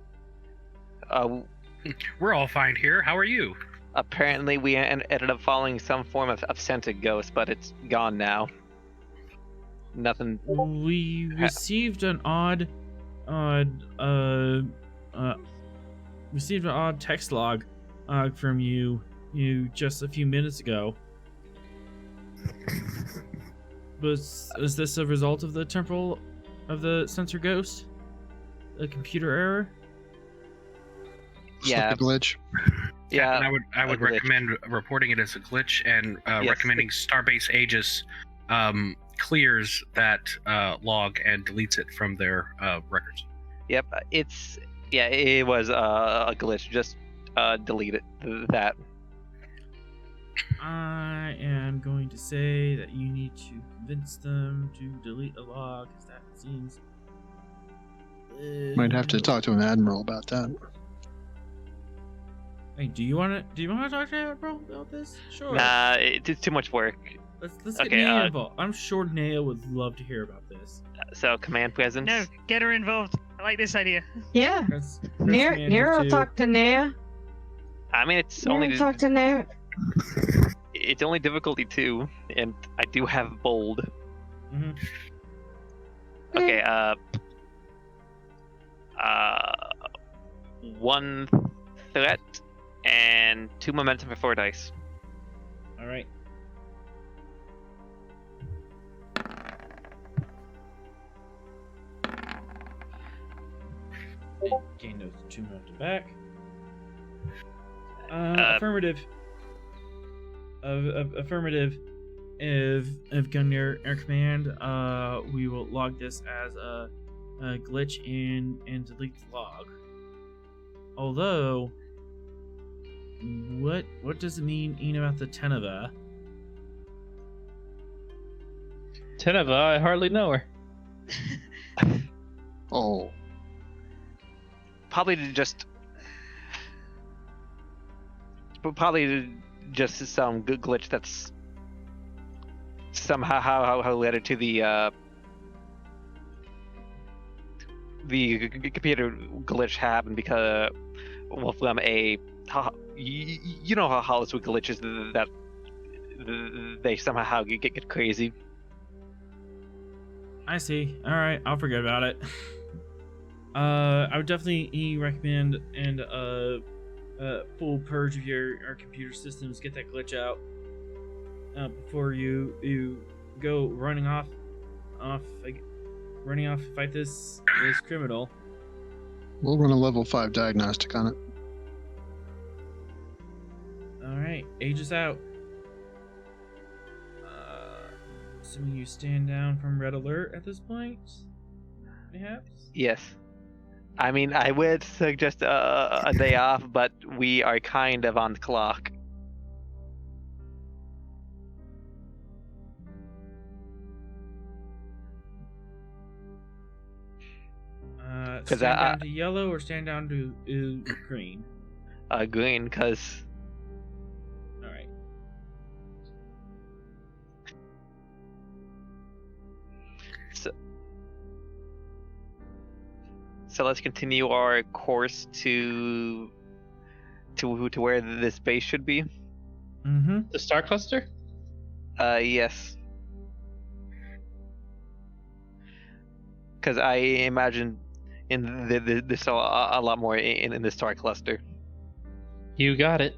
We're all fine here. How are you? Apparently, we ended up following some form of scented ghost, but it's gone now. Nothing. We received an odd text log from you just a few minutes ago. Is this a result of the sensor ghost? A computer error? Yeah. Like a glitch. Yeah. And I would a glitch. recommend reporting it as a glitch and Yes. recommending Starbase Aegis clears that log and deletes it from their records. Yep. It was a glitch. Just delete it. That. I am going to say that you need to convince them to delete a log, because that seems. Might have to talk to an admiral about that. Hey, do you want to talk to Admiral about this? Sure. Nah, it's too much work. Let's Okay, get Naya involved. I'm sure Naya would love to hear about this. So command presence. No, get her involved. I like this idea. Yeah. Press Nero Command talk to Nea. I mean, it's Nero only talk to Nea. it's only difficulty 2, and I do have bold. Mhm. Okay. 1 threat and 2 momentum for 4 dice. All right. Gain those 2 momentum back. Affirmative. Affirmative. If Gungnir Air Command, we will log this as a glitch and delete the log. Although, what does it mean about the Teneva? Teneva, I hardly know her. Oh, Probably just some good glitch that's somehow related to the computer glitch happened because from you know how this with glitches that they somehow get crazy. I see. All right, I'll forget about it. I would definitely recommend full purge of your computer systems. Get that glitch out before you go running off to fight this criminal. we'll run a level 5 diagnostic on it. All right, Aegis out. Assuming you stand down from red alert at this point, perhaps. Yes. I mean, I would suggest a day off, but we are kind of on the clock. Stand down to yellow or stand down to green? Green, because All right. So let's continue our course to where this base should be. Mm-hmm. The star cluster? Yes. Because I imagine in this a lot more in the star cluster. You got it.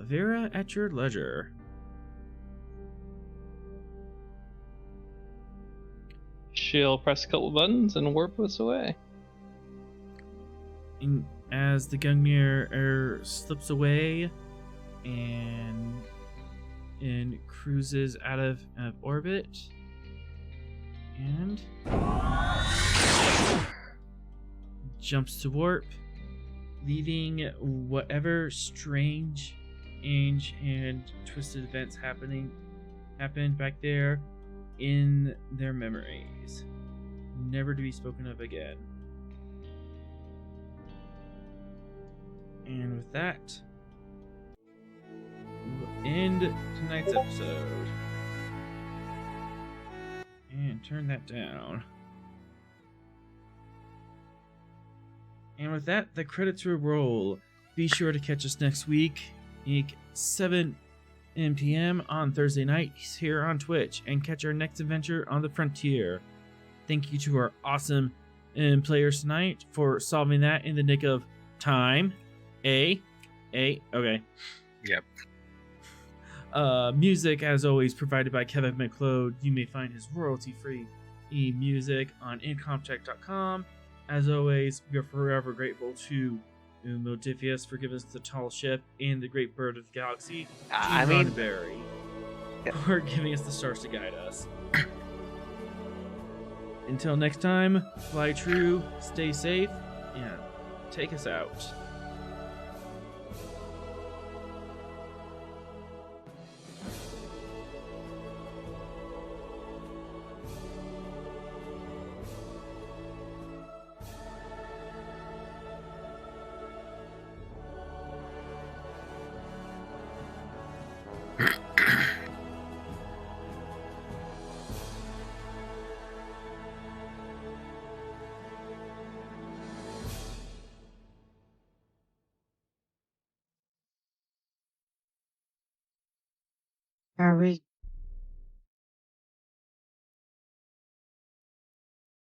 Vera, at your leisure. She'll press a couple buttons and warp us away. As the Gungnir slips away and cruises out of orbit and jumps to warp, leaving whatever strange and twisted events happened back there in their memories, never to be spoken of again. And with that, we'll end tonight's episode. And turn that down. And with that, the credits will roll. Be sure to catch us next week, 7 p.m. on Thursday nights here on Twitch, and catch our next adventure on the Frontier. Thank you to our awesome players tonight for solving that in the nick of time. Okay. Yep. Music, as always, provided by Kevin McLeod. You may find his royalty-free music on incomptech.com. As always, we are forever grateful to Modifius for giving us the tall ship and the great bird of the galaxy, I mean, Roddenberry, Yeah. for giving us the stars to guide us. Until next time, fly true, stay safe, and take us out. Are we